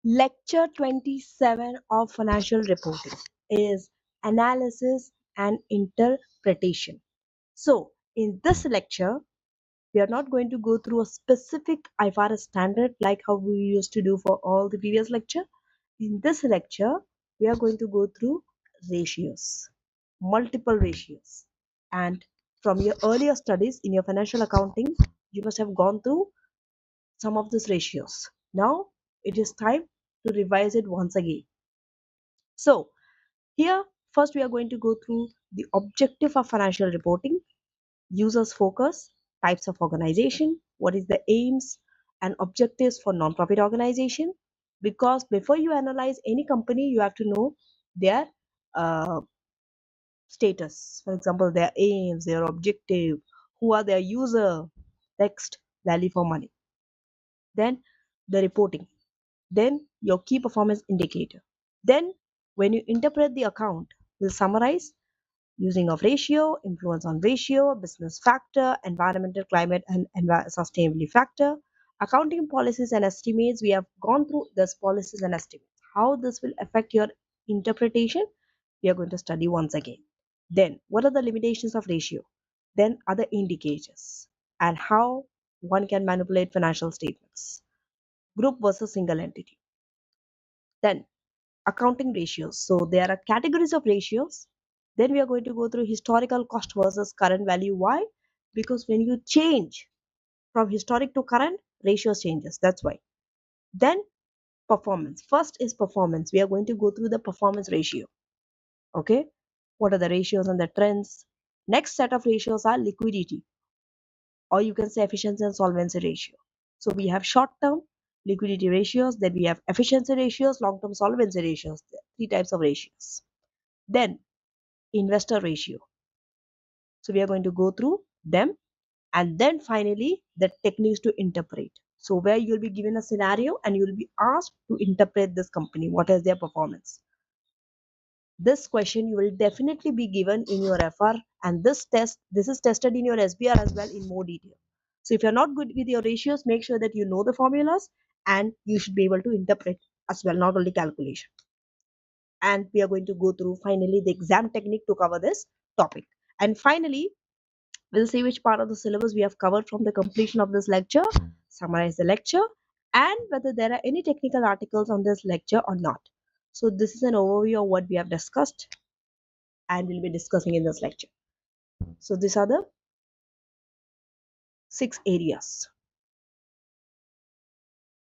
Lecture 27 of financial reporting is analysis and interpretation. So, in this lecture, we are not going to go through a specific IFRS standard like how we used to do for all the previous lecture. In this lecture, we are going to go through ratios, multiple ratios. And from your earlier studies in your financial accounting, you must have gone through some of these ratios. Now it is time to revise it once again. So here first we are going to go through the objective of financial reporting, users focus, types of organization, what is the aims and objectives for non-profit organization, because before you analyze any company you have to know their uh, status, for example their aims, their objective, who are their user. Next, value for money, then the reporting, then your key performance indicator. Then when you interpret the account, we'll summarize using of ratio, influence on ratio, business factor, environmental climate and sustainability factor, accounting policies and estimates. We have gone through this policies and estimates. How this will affect your interpretation, we are going to study once again. Then what are the limitations of ratio? Then other indicators and how one can manipulate financial statements. Group versus single entity. Then accounting ratios. So there are categories of ratios. Then we are going to go through historical cost versus current value. Why? Because when you change from historic to current, ratios changes. That's why. Then performance. First is performance. We are going to go through the performance ratio. Okay. What are the ratios and the trends? Next set of ratios are liquidity, or you can say efficiency and solvency ratio. So we have short term liquidity ratios, then we have efficiency ratios, long term solvency ratios. Three types of ratios. Then investor ratio. So we are going to go through them, and then finally the techniques to interpret. So where you will be given a scenario and you will be asked to interpret this company, what is their performance. This question you will definitely be given in your FR, and this is tested in your SBR as well in more detail. So if you're not good with your ratios, make sure that you know the formulas and you should be able to interpret as well, not only calculation. And we are going to go through finally the exam technique to cover this topic. And finally, we'll see which part of the syllabus we have covered from the completion of this lecture, summarize the lecture, and whether there are any technical articles on this lecture or not. So this is an overview of what we have discussed and we'll be discussing in this lecture. So these are the 6 areas: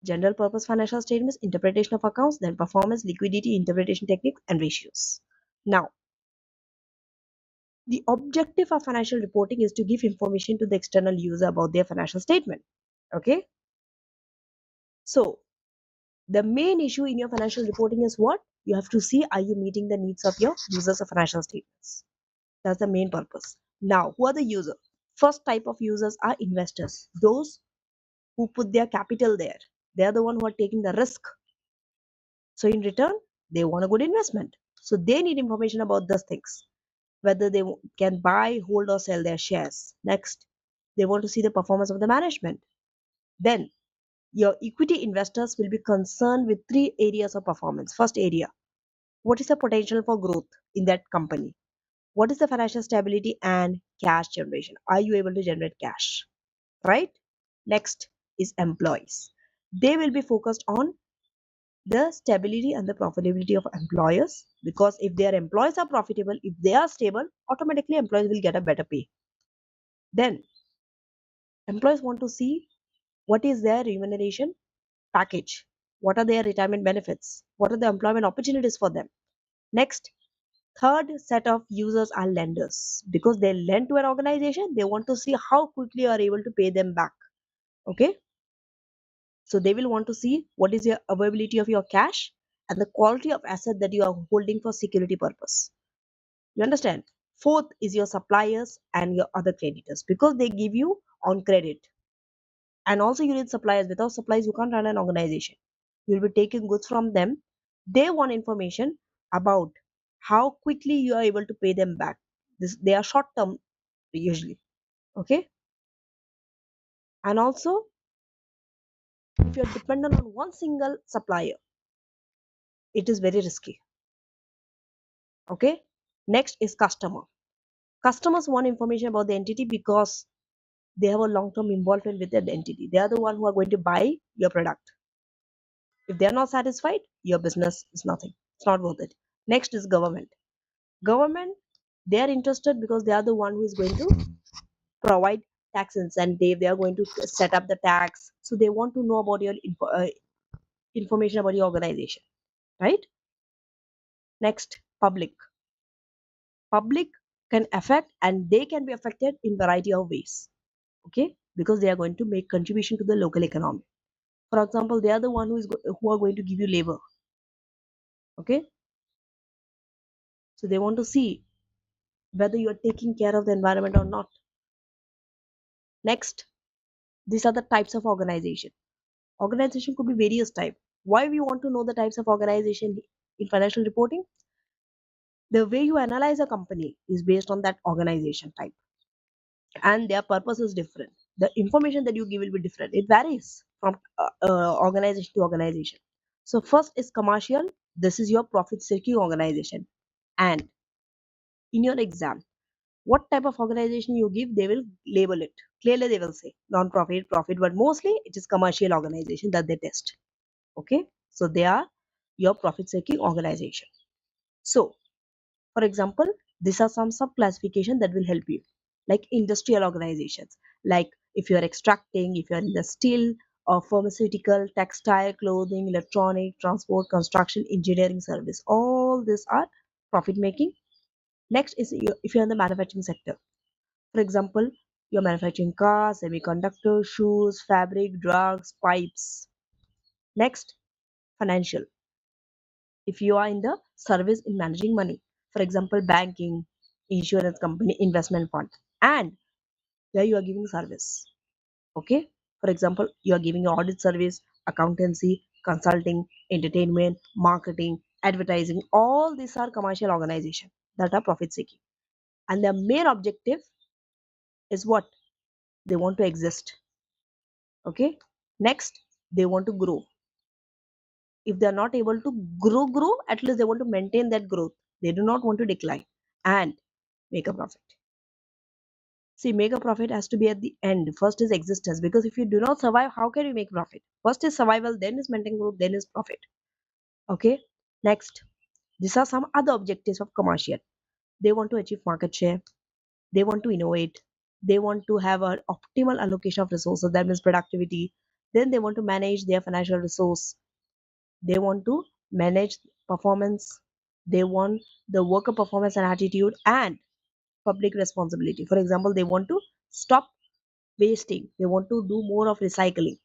general purpose financial statements, interpretation of accounts, then performance, liquidity, interpretation techniques, and ratios. Now, the objective of financial reporting is to give information to the external user about their financial statement. Okay. So the main issue in your financial reporting is what? You have to see, are you meeting the needs of your users of financial statements? That's the main purpose. Now, who are the users? First type of users are investors, those who put their capital there. They are the one who are taking the risk. So in return, they want a good investment. So they need information about those things, whether they can buy, hold, or sell their shares. Next, they want to see the performance of the management. Then your equity investors will be concerned with 3 areas of performance. First area, what is the potential for growth in that company? What is the financial stability and cash generation? Are you able to generate cash? Right? Next is employees. They will be focused on the stability and the profitability of employers, because if their employees are profitable, if they are stable, automatically employees will get a better pay. Then employees want to see what is their remuneration package, what are their retirement benefits, what are the employment opportunities for them. Next, third set of users are lenders, because they lend to an organization, they want to see how quickly you are able to pay them back. Okay, so they will want to see what is your availability of your cash and the quality of asset that you are holding for security purpose. You understand? Fourth is your suppliers and your other creditors, because they give you on credit. And also you need suppliers. Without suppliers, you can't run an organization. You'll be taking goods from them. They want information about how quickly you are able to pay them back. They are short term usually. Okay. And also, if you're dependent on one single supplier, it is very risky. Okay. Next is customer. Customers want information about the entity because they have a long-term involvement with that entity. They are the one who are going to buy your product. If they are not satisfied, your business is nothing. It's not worth it. Next is government. Government, they are interested because they are the one who is going to provide tax incentive. They are going to set up the tax. So they want to know about your information about your organization, right? Next, public. Public can affect and they can be affected in variety of ways. Okay, because they are going to make contribution to the local economy. For example, they are the one who are going to give you labor. Okay, so they want to see whether you are taking care of the environment or not. Next, these are the types of organization. Organization could be various type. Why we want to know the types of organization in financial reporting? The way you analyze a company is based on that organization type, and their purpose is different. The information that you give will be different. It varies from organization to organization. So first is commercial. This is your profit seeking organization. And in your exam, what type of organization you give, they will label it. Clearly, they will say non-profit, profit, but mostly it is commercial organization that they test. Okay, so they are your profit seeking organization. So, for example, these are some sub classification that will help you, like industrial organizations, like if you are extracting, if you are in the steel or pharmaceutical, textile, clothing, electronic, transport, construction, engineering, service. All these are profit making. Next is if you're in the manufacturing sector. For example, you're manufacturing cars, semiconductors, shoes, fabric, drugs, pipes. Next, financial. If you are in the service in managing money, for example, banking, insurance company, investment fund, and where you are giving service. Okay. For example, you are giving audit service, accountancy, consulting, entertainment, marketing, advertising. All these are commercial organizations that are profit seeking. And their main objective is what? They want to exist. Okay. Next, they want to grow. If they are not able to grow, at least they want to maintain that growth. They do not want to decline and make a profit. See, make a profit has to be at the end. First is existence, because if you do not survive, how can you make profit? First is survival, then is maintain growth, then is profit. Okay. Next, these are some other objectives of commercial. They want to achieve market share. They want to innovate. They want to have an optimal allocation of resources. That means productivity. Then they want to manage their financial resource. They want to manage performance. They want the worker performance and attitude and public responsibility. For example, they want to stop wasting. They want to do more of recycling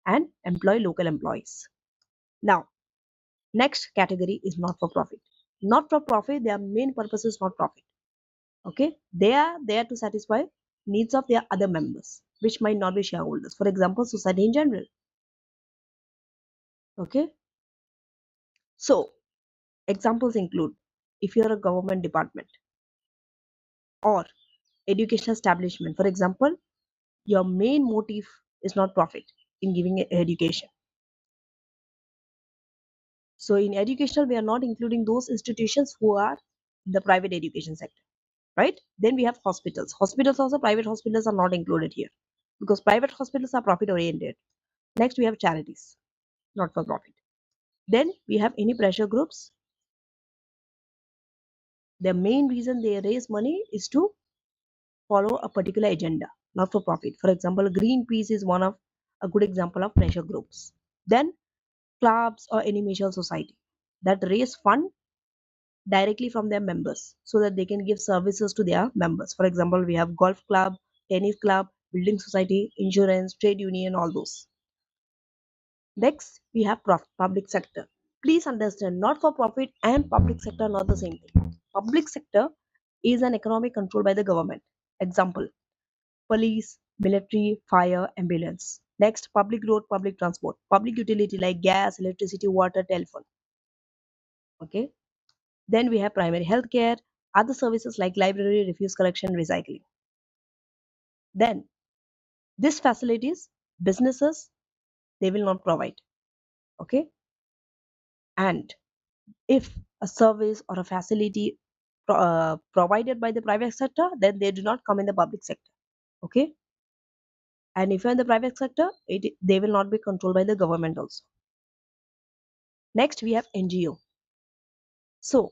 and employ local employees. Now, next category is not for profit. Not for profit, their main purpose is not profit. Okay, they are there to satisfy needs of their other members, which might not be shareholders. For example, society in general. Okay, so examples include if you are a government department or educational establishment. For example, your main motive is not profit in giving education. So in educational, we are not including those institutions who are in the private education sector, right? Then we have hospitals. Hospitals also, private hospitals are not included here because private hospitals are profit oriented. Next, we have charities, not for profit. Then we have any pressure groups. The main reason they raise money is to follow a particular agenda, not for profit. For example, Greenpeace is one of a good example of pressure groups. Then clubs or any mutual society that raise fund directly from their members so that they can give services to their members. For example, we have golf club, tennis club, building society, insurance, trade union, all those. Next, we have public sector. Please understand, not for profit and public sector are not the same thing. Public sector is an economic control by the government. Example, police, military, fire, ambulance. Next, public road, public transport, public utility like gas, electricity, water, telephone. Okay. Then we have primary healthcare, other services like library, refuse collection, recycling. Then these facilities, businesses, they will not provide. Okay. And If a service or a facility provided by the private sector, then they do not come in the public sector. Okay, and if you're in the private sector, they will not be controlled by the government also. Next, we have NGO. So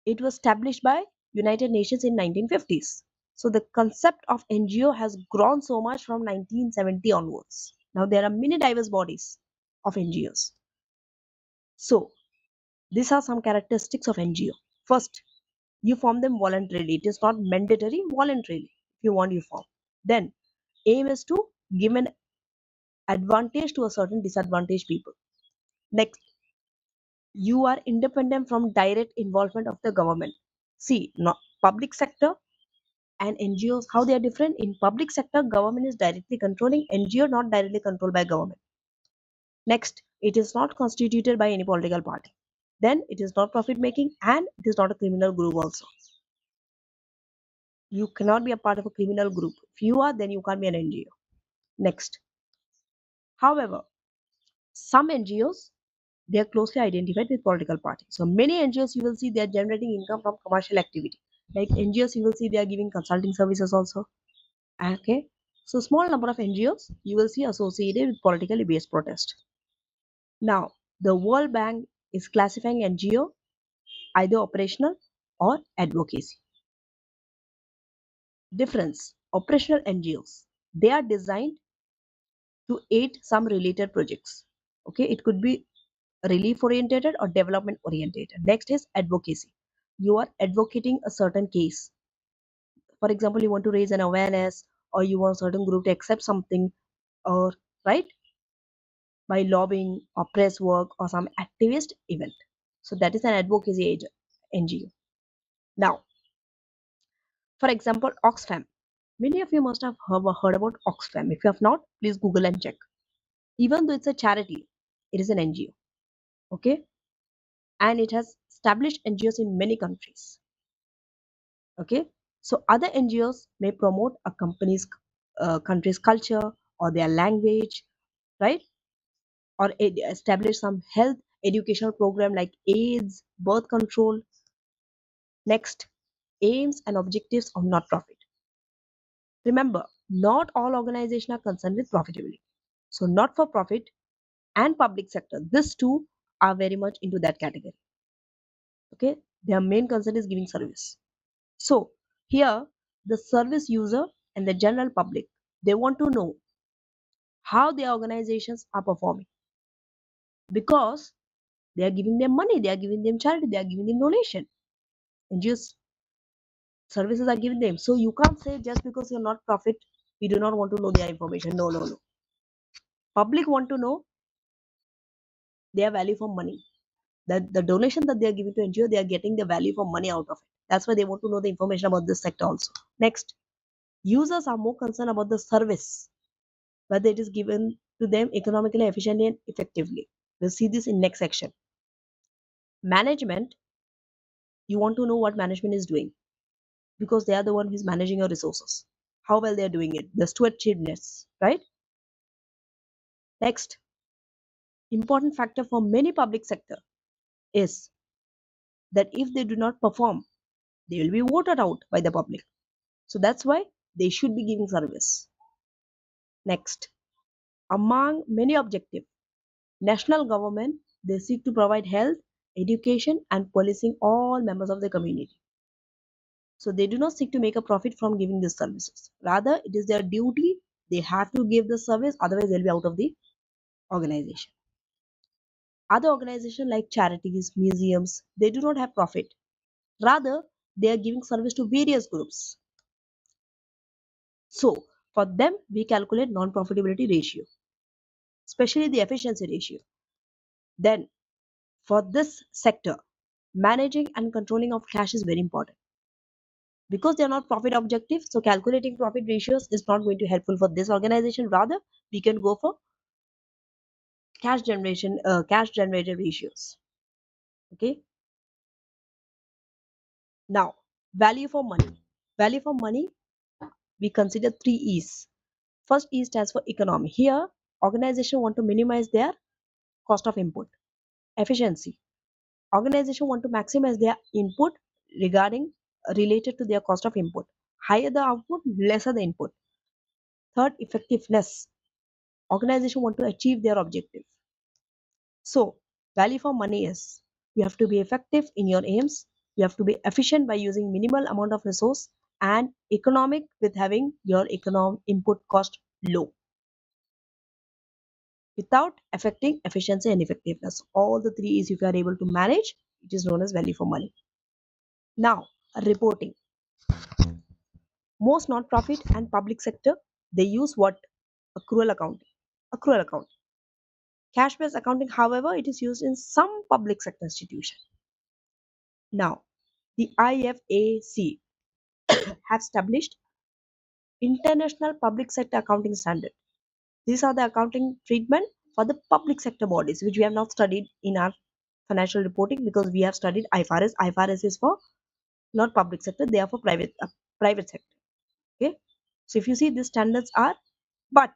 it was established by United Nations in 1950s. So the concept of NGO has grown so much from 1970 onwards. Now there are many diverse bodies of NGOs. So these are some characteristics of NGO. First, you form them voluntarily. It is not mandatory, voluntarily. If you want, you form. Then aim is to give an advantage to a certain disadvantaged people. Next, you are independent from direct involvement of the government. See, not public sector and NGOs, how they are different. In public sector, government is directly controlling, NGO not directly controlled by government. Next, it is not constituted by any political party. Then it is not profit making and it is not a criminal group also. You cannot be a part of a criminal group. If you are, then you can't be an NGO. Next, however, some NGOs, they are closely identified with political parties. So many NGOs you will see they are generating income from commercial activity. Like NGOs, you will see they are giving consulting services also. Okay. So small number of NGOs you will see associated with politically based protest. Now, the World Bank is classifying NGO either operational or advocacy. Difference: operational NGOs, they are designed to aid some related projects. Okay, it could be relief oriented or development oriented. Next is advocacy. You are advocating a certain case. For example, you want to raise an awareness or you want a certain group to accept something, or right, by lobbying or press work or some activist event. So that is an advocacy NGO. Now, for example, Oxfam. Many of you must have heard about Oxfam. If you have not, please Google and check. Even though it's a charity, it is an NGO. Okay, and it has established NGOs in many countries. Okay, so other NGOs may promote a company's country's culture or their language, right? Or establish some health educational program like AIDS, birth control. Next, aims and objectives of not profit. Remember, not all organizations are concerned with profitability. So not for profit and public sector, these two are very much into that category. Okay, their main concern is giving service. So here, the service user and the general public, they want to know how their organizations are performing, because they are giving them money, they are giving them charity, they are giving them donation, and just services are given them. So you can't say just because you're not profit, we do not want to know their information. No, no, no. Public want to know their value for money. That the donation that they are giving to NGO, they are getting the value for money out of it. That's why they want to know the information about this sector also. Next, users are more concerned about the service, whether it is given to them economically, efficiently, and effectively. We'll see this in next section. Management, you want to know what management is doing, because they are the one who is managing your resources. How well they are doing it, the stewardshipness, right? Next, important factor for many public sector is that if they do not perform, they will be voted out by the public. So that's why they should be giving service. Next, among many objectives, national government, they seek to provide health, education, and policing all members of the community. So they do not seek to make a profit from giving these services. Rather, it is their duty. They have to give the service, otherwise they'll be out of the organization. Other organizations like charities, museums, they do not have profit. Rather, they are giving service to various groups. So for them, we calculate non-profitability ratio, especially the efficiency ratio. Then for this sector, managing and controlling of cash is very important, because they are not profit objective. So calculating profit ratios is not going to helpful for this organization. Rather, we can go for cash generated ratios. Okay. Now, value for money. Value for money, we consider three E's. First E stands for economy. Here, organization want to minimize their cost of input. Efficiency. Organization want to maximize their input regarding related to their cost of input. Higher the output, lesser the input. Third, effectiveness. Organization want to achieve their objective. So, value for money is you have to be effective in your aims, you have to be efficient by using minimal amount of resource and economic with having your input cost low without affecting efficiency and effectiveness. All the three is if you are able to manage, it is known as value for money. Now, reporting. Most non-profit and public sector, they use what? Accrual accounting. Accrual account. Cash-based accounting, however, it is used in some public sector institution. Now, the IFAC have established International Public Sector Accounting Standard. These are the accounting treatment for the public sector bodies, which we have not studied in our financial reporting because we have studied IFRS. IFRS is for not public sector; they are for private sector. Okay, so if you see, these standards are, but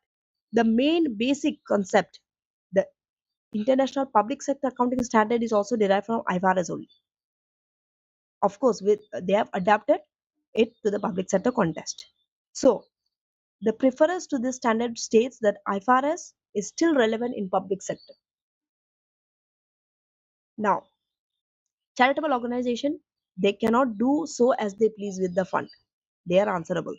the main basic concept, the International Public Sector Accounting Standard is also derived from IFRS only. Of course, with they have adapted it to the public sector context. So the preference to this standard states that IFRS is still relevant in public sector. Now, charitable organization, they cannot do so as they please with the fund. They are answerable.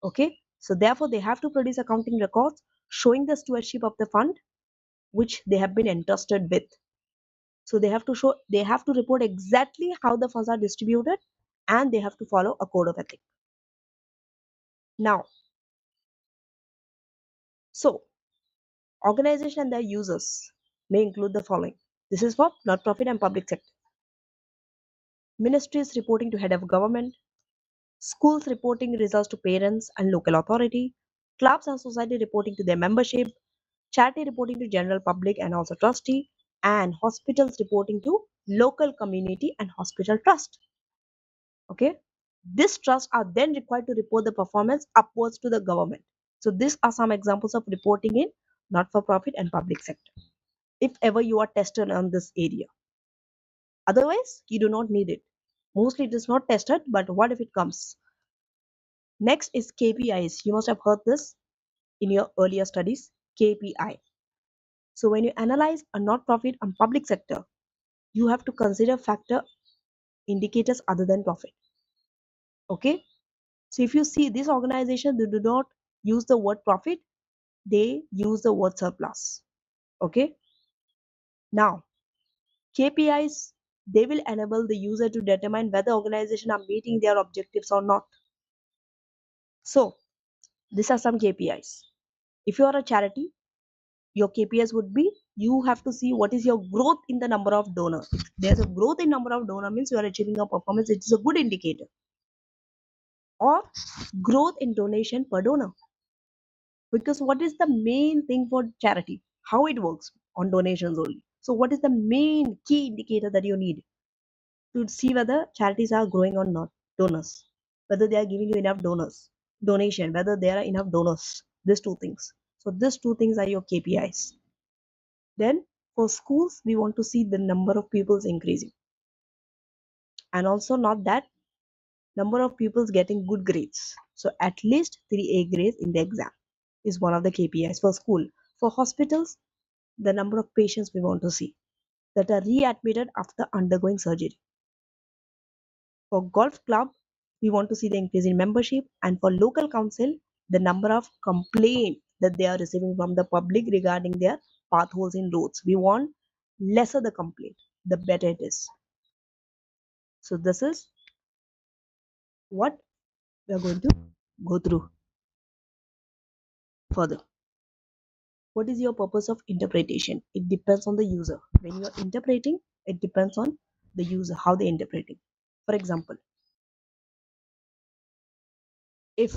Okay. So therefore, they have to produce accounting records showing the stewardship of the fund which they have been entrusted with. So they have to report exactly how the funds are distributed and they have to follow a code of ethics. Now, so organization and their users may include the following. This is for not-profit and public sector. Ministries reporting to head of government, schools reporting results to parents and local authority, clubs and society reporting to their membership, charity reporting to general public and also trustee, and hospitals reporting to local community and hospital trust. Okay, these trusts are then required to report the performance upwards to the government. So these are some examples of reporting in not-for-profit and public sector. If ever you are tested on this area, otherwise you do not need it. Mostly it is not tested, but what if it comes? Next is KPIs. You must have heard this in your earlier studies. KPI. So when you analyze a not-profit and public sector, you have to consider factor indicators other than profit. Okay. So if you see this organization, they do not use the word profit, they use the word surplus. Okay. Now, KPIs, they will enable the user to determine whether organization are meeting their objectives or not. So these are some KPIs. If you are a charity, your KPIs would be you have to see what is your growth in the number of donors. If there's a growth in number of donor means you are achieving a performance, it is a good indicator. Or growth in donation per donor. Because what is the main thing for charity? How it works on donations only. So what is the main key indicator that you need to see whether charities are growing or not? Donors. Whether they are giving you enough donors. Donation, whether there are enough donors. These two things. So these two things are your KPIs. Then for schools, we want to see the number of pupils increasing. And also not that number of pupils getting good grades. So at least 3A grades in the exam is one of the KPIs for school. For hospitals, the number of patients we want to see that are readmitted after undergoing surgery. For golf club, we want to see the increase in membership, and for local council, the number of complaints that they are receiving from the public regarding their potholes in roads. We want lesser the complaint, the better it is. So this is what we are going to go through further. What is your purpose of interpretation? It depends on the user. When you are interpreting, it depends on the user, how they interpreting. For example, if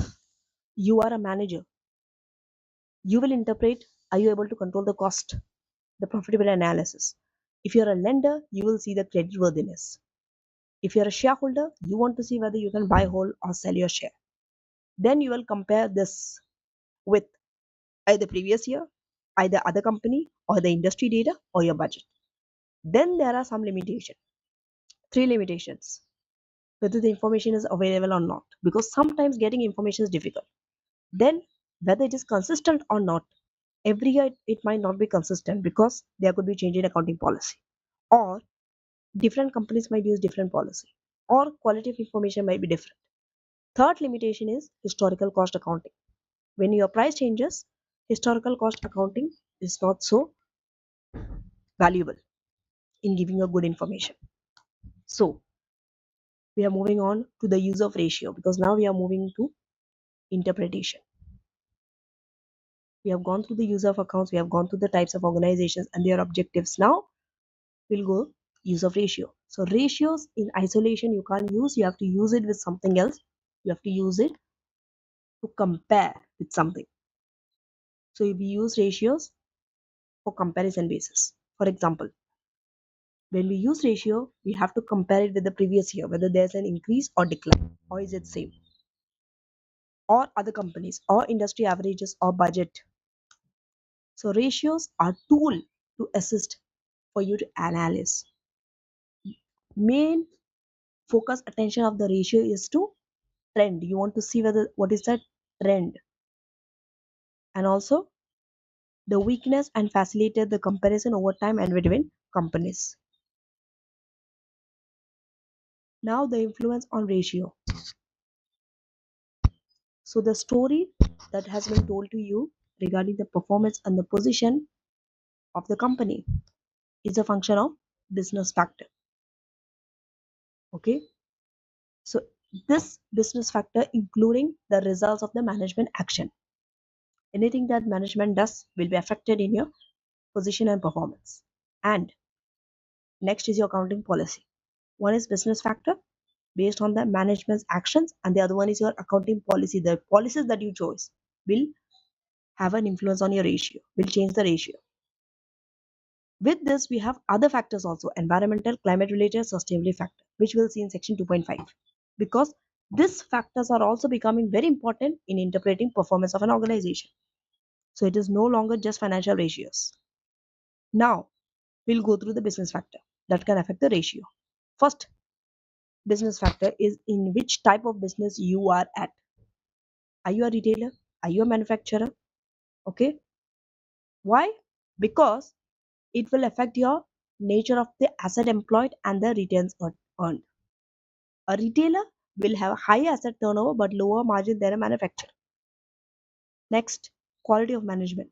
you are a manager, you will interpret, are you able to control the cost, the profitability analysis. If you're a lender, you will see the credit worthiness. If you're a shareholder, you want to see whether you can buy whole or sell your share. Then you will compare this with either previous year, either other company or the industry data or your budget. Then there are some limitations. Three limitations: whether the information is available or not, because sometimes getting information is difficult. Then whether it is consistent or not. Every year it might not be consistent because there could be change in accounting policy, or different companies might use different policy, or quality of information might be different. Third limitation is historical cost accounting. When your price changes, historical cost accounting is not so valuable in giving you good information. So we are moving on to the use of ratio, because now we are moving to interpretation. We have gone through the use of accounts, we have gone through the types of organizations and their objectives. Now we'll go use of ratio. So ratios in isolation you can't use, you have to use it with something else. You have to use it to compare with something. So we use ratios for comparison basis. For example, when we use ratio, we have to compare it with the previous year, whether there's an increase or decline, or is it same, or other companies, or industry averages, or budget. So ratios are tool to assist for you to analyze. Main focus attention of the ratio is to trend. You want to see whether what is that trend, and also the weakness, and facilitate the comparison over time and between companies. Now the influence on ratio. So the story that has been told to you regarding the performance and the position of the company is a function of business factor. Okay, so this business factor including the results of the management action. Anything that management does will be affected in your position and performance. And next is your accounting policy. One is business factor based on the management's actions, and the other one is your accounting policy. The policies that you chose will have an influence on your ratio, will change the ratio. With this, we have other factors also: environmental, climate related, sustainability factor, which we'll see in section 2.5. Because these factors are also becoming very important in interpreting performance of an organization. So it is no longer just financial ratios. Now, we'll go through the business factor that can affect the ratio. First business factor is in which type of business you are at. Are you a retailer? Are you a manufacturer? Okay. Why? Because it will affect your nature of the asset employed and the returns earned. A retailer will have high asset turnover but lower margin than a manufacturer. Next, quality of management.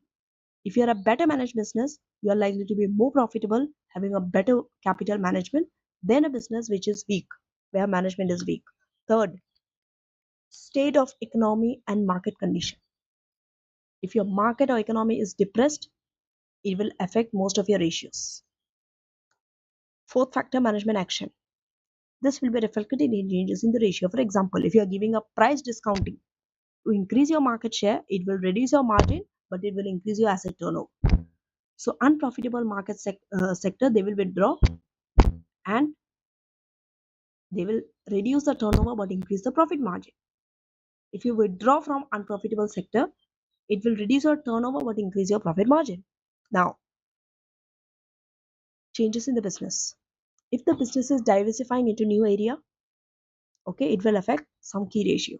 If you are a better managed business, you are likely to be more profitable, having a better capital management than a business which is weak, where management is weak. Third, state of economy and market condition. If your market or economy is depressed, it will affect most of your ratios. Fourth factor, management action. This will be reflected in changes in the ratio. For example, if you are giving a price discounting to increase your market share, it will reduce your margin, but it will increase your asset turnover. So unprofitable market sector, they will withdraw, and they will reduce the turnover but increase the profit margin. If you withdraw from unprofitable sector, it will reduce your turnover but increase your profit margin. Now, changes in the business. If the business is diversifying into new area, okay, it will affect some key ratio.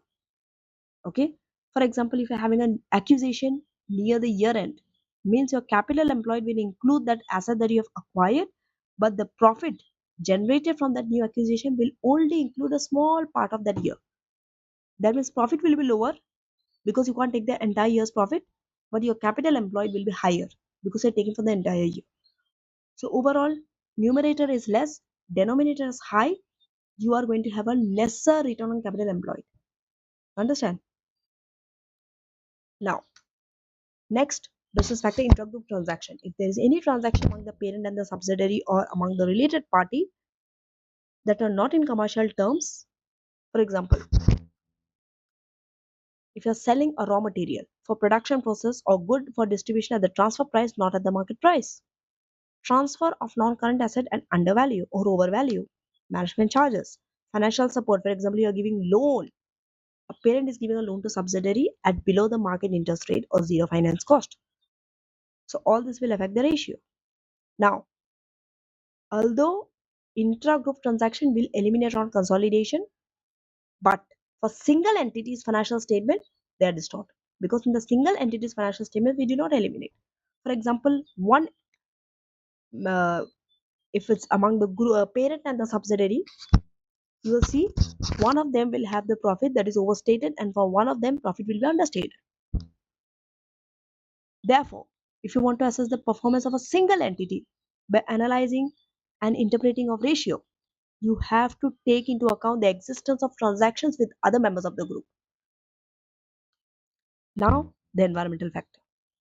Okay, for example, if you're having an acquisition near the year end, means your capital employed will include that asset that you have acquired, but the profit generated from that new acquisition will only include a small part of that year. That means profit will be lower because you can't take the entire year's profit, but your capital employed will be higher because you're taking for the entire year. So overall, numerator is less, denominator is high, you are going to have a lesser return on capital employed. Understand? Now, next, business factor, intergroup transaction. If there is any transaction among the parent and the subsidiary or among the related party that are not in commercial terms, for example, if you're selling a raw material for production process or good for distribution at the transfer price, not at the market price, transfer of non-current asset and undervalue or overvalue, management charges, financial support. For example, you are giving loan. A parent is giving a loan to subsidiary at below the market interest rate or zero finance cost. So all this will affect the ratio. Now, Although intra-group transaction will eliminate on consolidation, but for single entities financial statement, they are distorted because in the single entities financial statement we do not eliminate. For example, one uh, if it's among the parent and the subsidiary, you will see one of them will have the profit that is overstated, and for one of them profit will be understated. Therefore, if you want to assess the performance of a single entity by analyzing and interpreting of ratio, you have to take into account the existence of transactions with other members of the group. Now, the environmental factor.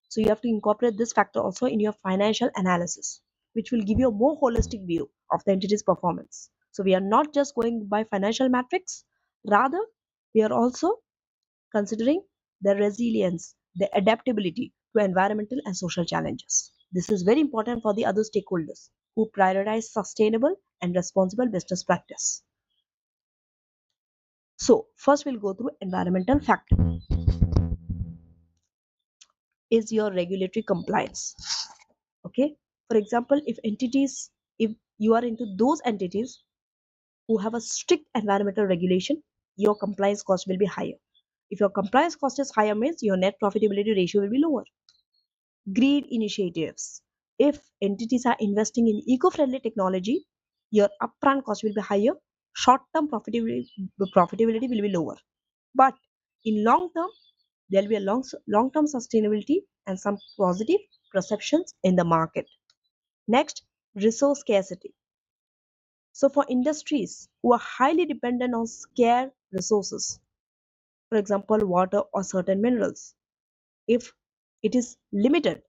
So you have to incorporate this factor also in your financial analysis, which will give you a more holistic view of the entity's performance. So we are not just going by financial metrics, rather, we are also considering the resilience, the adaptability to environmental and social challenges. This is very important for the other stakeholders who prioritize sustainable and responsible business practice. So, first we'll go through environmental factor is your regulatory compliance. Okay, for example, if you are into those entities who have a strict environmental regulation, your compliance cost will be higher. If your compliance cost is higher, means your net profitability ratio will be lower. Green initiatives. If entities are investing in eco-friendly technology, your upfront cost will be higher. Short-term profitability will be lower. But in long term, there will be a long-term sustainability and some positive perceptions in the market. Next, resource scarcity. So for industries who are highly dependent on scarce resources, for example, water or certain minerals, if it is limited,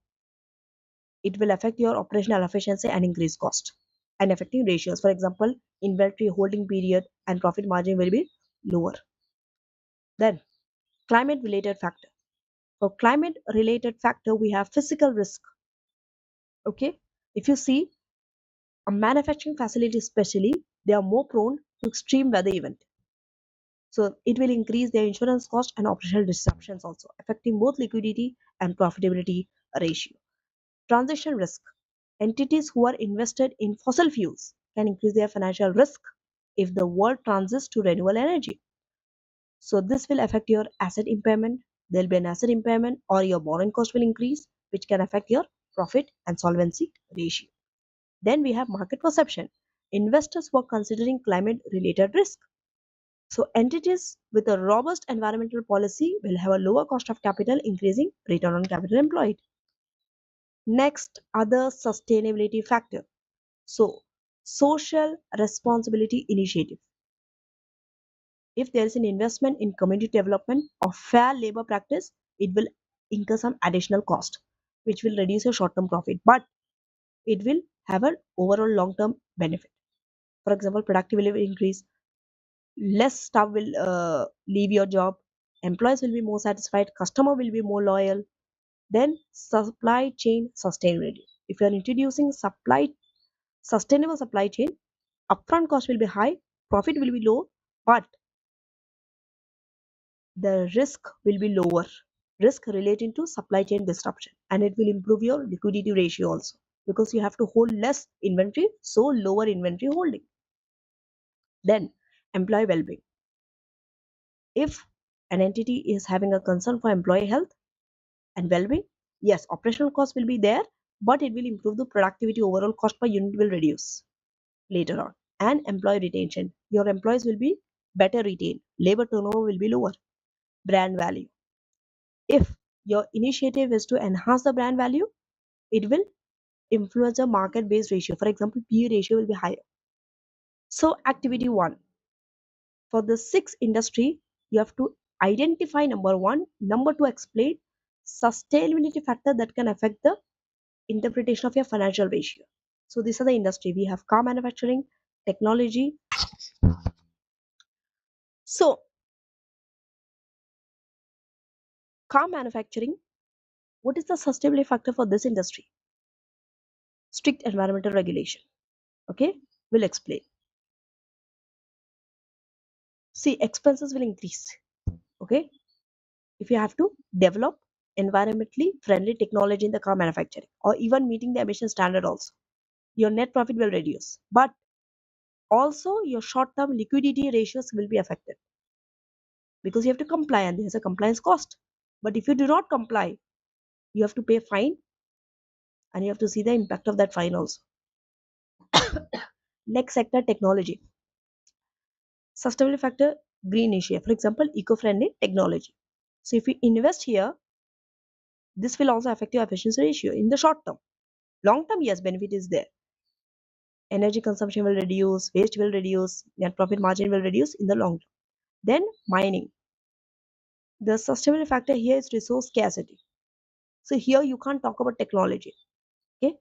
it will affect your operational efficiency and increase cost and affecting ratios. For example, inventory holding period and profit margin will be lower. Then climate related factor. For climate related factor, we have physical risk. Okay, if you see a manufacturing facility especially, they are more prone to extreme weather event. So it will increase their insurance cost and operational disruptions also, affecting both liquidity and profitability ratio. Transition risk. Entities who are invested in fossil fuels can increase their financial risk if the world transits to renewable energy. So this will affect your asset impairment. There will be an asset impairment or your borrowing cost will increase, which can affect your profit and solvency ratio. Then we have market perception. Investors who are considering climate related risk. So entities with a robust environmental policy will have a lower cost of capital, increasing return on capital employed. Next, other sustainability factor. So social responsibility initiative. If there is an investment in community development or fair labor practice, it will incur some additional cost, which will reduce your short-term profit, but it will have an overall long-term benefit. For example, productivity will increase, less staff will leave your job, employees will be more satisfied, customer will be more loyal. Then supply chain sustainability. If you are introducing sustainable supply chain, upfront cost will be high, profit will be low, but the risk will be lower. Risk relating to supply chain disruption, and it will improve your liquidity ratio also because you have to hold less inventory, so lower inventory holding. Then employee well-being. If an entity is having a concern for employee health and well-being, yes, operational cost will be there, but it will improve the productivity. Overall cost per unit will reduce later on. And employee retention, your employees will be better retained, labor turnover will be lower. Brand value. If your initiative is to enhance the brand value, it will influence a market based ratio. For example, PE ratio will be higher. So activity 1, for the 6 industry, you have to identify number 1, number 2, explain sustainability factor that can affect the interpretation of your financial ratio. So these are the industry. We have car manufacturing, technology. So car manufacturing, what is the sustainability factor for this industry? Strict environmental regulation. Okay, we'll explain. See, expenses will increase. Okay, if you have to develop environmentally friendly technology in the car manufacturing or even meeting the emission standard also. your net profit will reduce. But also your short-term liquidity ratios will be affected because you have to comply and there's a compliance cost. But if you do not comply, you have to pay a fine and you have to see the impact of that fine also. Next sector, technology. Sustainability factor, green issue. For example, eco-friendly technology. So if you invest here, this will also affect your efficiency ratio in the short term. Long term, yes, benefit is there. Energy consumption will reduce, waste will reduce, net profit margin will reduce in the long term. Then mining. The sustainability factor here is resource scarcity. So here you can't talk about technology. Okay.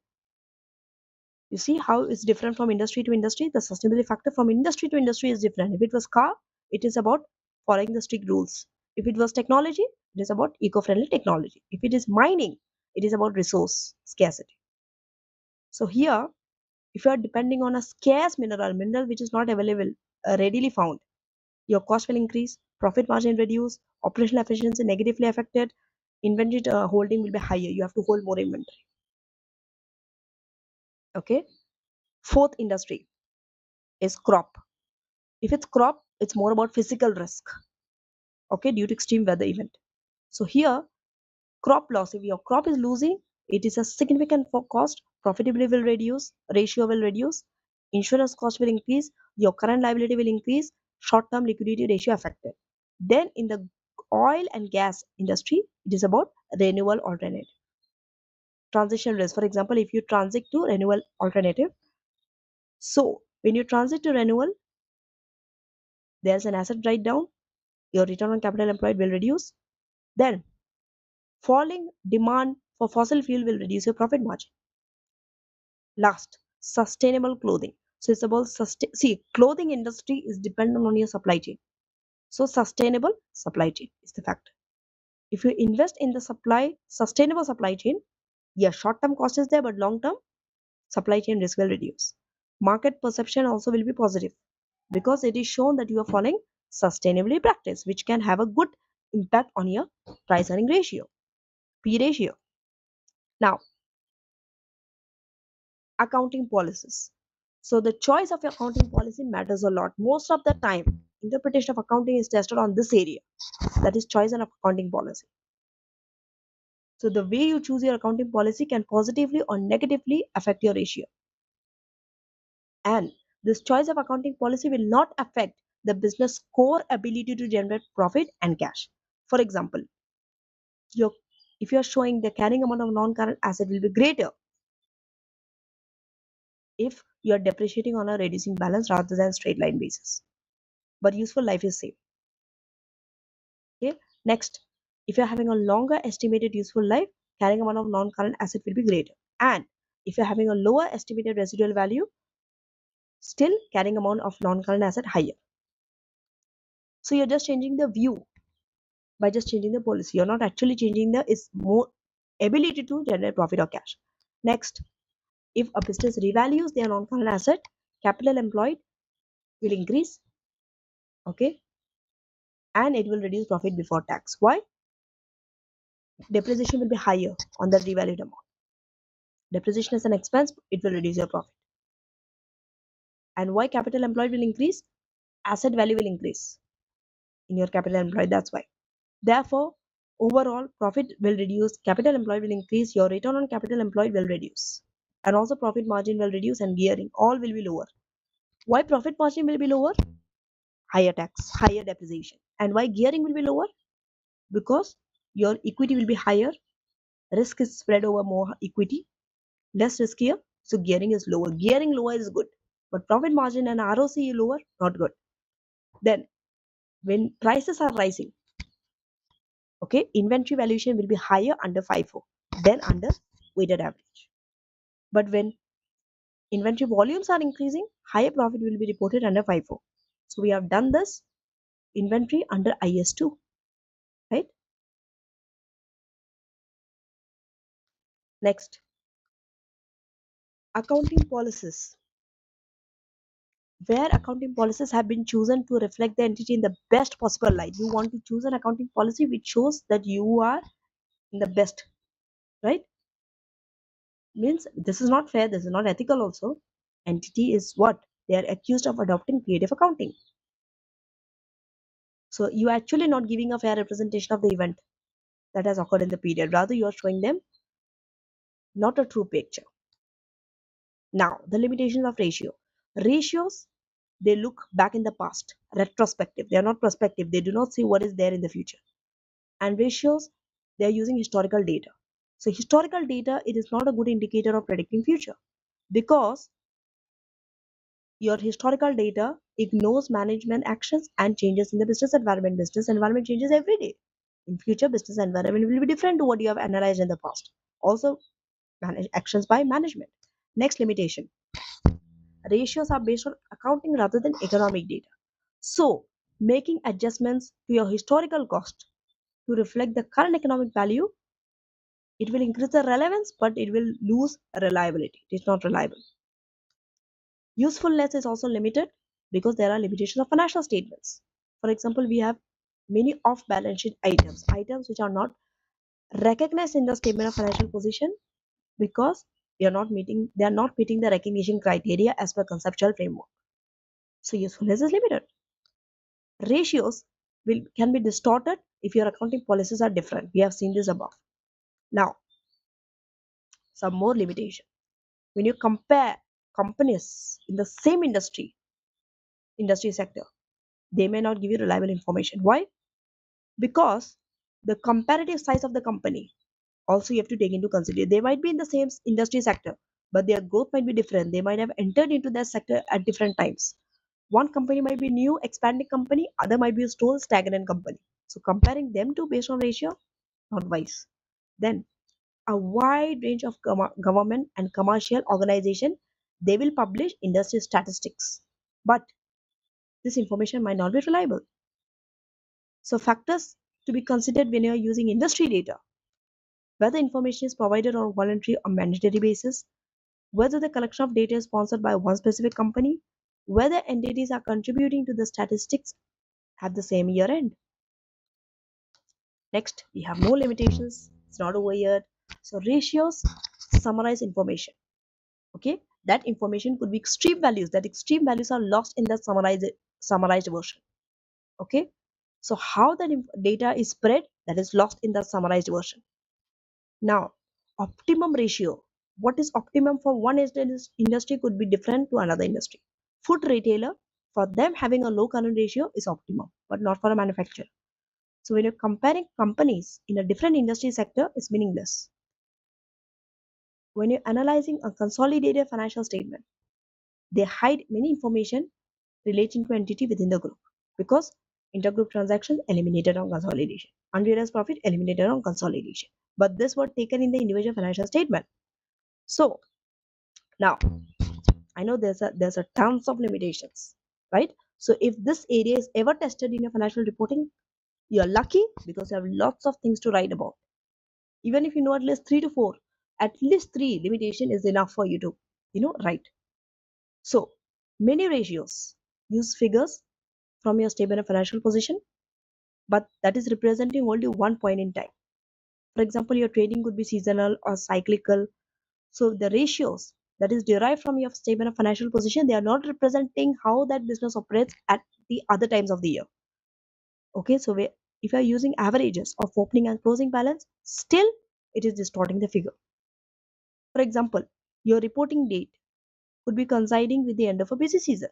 You see how it's different from industry to industry. The sustainability factor from industry to industry is different. If it was car, it is about following the strict rules. If it was technology, it is about eco-friendly technology. If it is mining, it is about resource scarcity. So here, if you are depending on a scarce mineral which is not available, readily found, your cost will increase, profit margin reduce, operational efficiency negatively affected, inventory holding will be higher. You have to hold more inventory. Okay. Fourth industry is crop. If it's crop, it's more about physical risk. Okay, due to extreme weather event. So here, crop loss. If your crop is losing, it is a significant for cost. Profitability will reduce, ratio will reduce, insurance cost will increase, your current liability will increase, short-term liquidity ratio affected. Then in the oil and gas industry, it is about renewable alternative. Transition risk. For example, if you transit to renewable alternative, so when you transit to renewable, there's an asset write down, your return on capital employed will reduce. Then falling demand for fossil fuel will reduce your profit margin. Last, sustainable clothing. So it's about see, clothing industry is dependent on your supply chain. So sustainable supply chain is the factor. If you invest in the sustainable supply chain, yeah, short-term cost is there, but long-term supply chain risk will reduce. Market perception also will be positive because it is shown that you are following sustainability practice, which can have a good impact on your price earning ratio, P ratio. Now, accounting policies. So the choice of your accounting policy matters a lot. Most of the time, interpretation of accounting is tested on this area, that is choice and accounting policy. So the way you choose your accounting policy can positively or negatively affect your ratio. And this choice of accounting policy will not affect the business core ability to generate profit and cash. For example, your if you are showing the carrying amount of non-current asset will be greater if you are depreciating on a reducing balance rather than straight line basis. But useful life is same. Okay. Next, if you're having a longer estimated useful life, carrying amount of non-current asset will be greater. And if you're having a lower estimated residual value, still carrying amount of non-current asset higher. So you're just changing the view by just changing the policy. You're not actually changing the is more ability to generate profit or cash. Next, if a business revalues their non-current asset, capital employed will increase. Okay. And it will reduce profit before tax. Why? Depreciation will be higher on the revalued amount. Depreciation is an expense, it will reduce your profit. And why capital employed will increase? Asset value will increase in your capital employed. That's why. Therefore, overall profit will reduce, capital employed will increase, your return on capital employed will reduce. And also profit margin will reduce and gearing, all will be lower. Why profit margin will be lower? Higher tax, higher depreciation. And why gearing will be lower? Because your equity will be higher, risk is spread over more equity, less riskier, so gearing is lower. Gearing lower is good, but profit margin and ROC lower, not good. Then when prices are rising, okay, inventory valuation will be higher under FIFO than under weighted average. But when inventory volumes are increasing, higher profit will be reported under FIFO. So we have done this inventory under IS2, right? Next, accounting policies. Where accounting policies have been chosen to reflect the entity in the best possible light. You want to choose an accounting policy which shows that you are in the best, right? Means this is not fair, this is not ethical also. Entity is what? They are accused of adopting creative accounting. So you are actually not giving a fair representation of the event that has occurred in the period. Rather, you are showing them not a true picture. Now, the limitations of ratio. Ratios, they look back in the past, retrospective. They are not prospective. They do not see what is there in the future. And ratios, they are using historical data. So historical data, it is not a good indicator of predicting future because your historical data ignores management actions and changes in the business environment. Business environment changes every day. In future, business environment will be different to what you have analyzed in the past. Also, manage actions by management. Next limitation. Ratios are based on accounting rather than economic data. So, making adjustments to your historical cost to reflect the current economic value, it will increase the relevance, but it will lose reliability. It is not reliable. Usefulness is also limited because there are limitations of financial statements. For example, we have many off balance sheet items, items which are not recognized in the statement of financial position because they are not meeting the recognition criteria as per conceptual framework. So usefulness is limited. Ratios can be distorted if your accounting policies are different. We have seen this above. Now, some more limitation. When you compare companies in the same industry sector, they may not give you reliable information. Why? Because the comparative size of the company also you have to take into consideration. They might be in the same industry sector, but their growth might be different. They might have entered into that sector at different times. One company might be new, expanding company, other might be a stole, stagnant company. So comparing them to based on ratio, not wise. Then a wide range of government and commercial organization, they will publish industry statistics, but this information might not be reliable. So factors to be considered when you are using industry data: whether information is provided on a voluntary or mandatory basis, whether the collection of data is sponsored by one specific company, whether entities are contributing to the statistics at the same year end. Next, we have no limitations. It's not over yet. So ratios summarize information. Okay, that information could be extreme values. That extreme values are lost in the summarized version. Okay, so how that data is spread, that is lost in the summarized version. Now, optimum ratio. What is optimum for one industry could be different to another industry. Food retailer, for them having a low current ratio is optimum, but not for a manufacturer. So when you're comparing companies in a different industry sector, it's meaningless. When you're analyzing a consolidated financial statement, they hide many information relating to entity within the group because intergroup transactions eliminated on consolidation, unrealized profit eliminated on consolidation. But this was taken in the individual financial statement. So now I know there's a tons of limitations, right? So if this area is ever tested in your financial reporting, you're lucky because you have lots of things to write about. Even if you know at least three to four, at least three limitation is enough for you to, write. So many ratios use figures from your statement of financial position, but that is representing only one point in time. For example, your trading could be seasonal or cyclical. So the ratios that is derived from your statement of financial position, they are not representing how that business operates at the other times of the year. Okay, so if you are using averages of opening and closing balance, still it is distorting the figure. For example, your reporting date could be coinciding with the end of a busy season.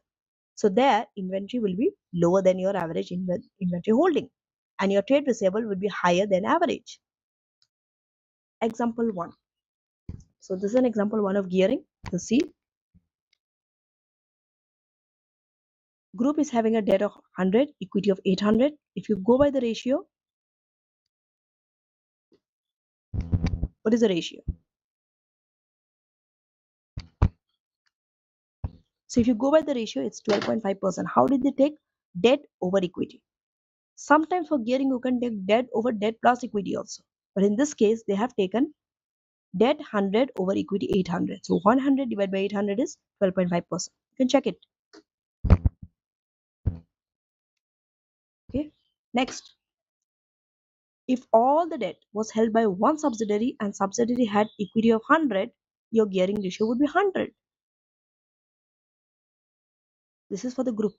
So there, inventory will be lower than your average inventory holding, and your trade receivable will be higher than average. Example 1. So this is an example 1 of gearing. You see, group is having a debt of 100, equity of 800. If you go by the ratio, what is the ratio? So if you go by the ratio, it's 12.5%. How did they take debt over equity? Sometimes for gearing, you can take debt over debt plus equity also. But in this case, they have taken debt 100 over equity 800. So 100 divided by 800 is 12.5%. You can check it. Okay. Next, if all the debt was held by one subsidiary and subsidiary had equity of 100, your gearing ratio would be 100. This is for the group.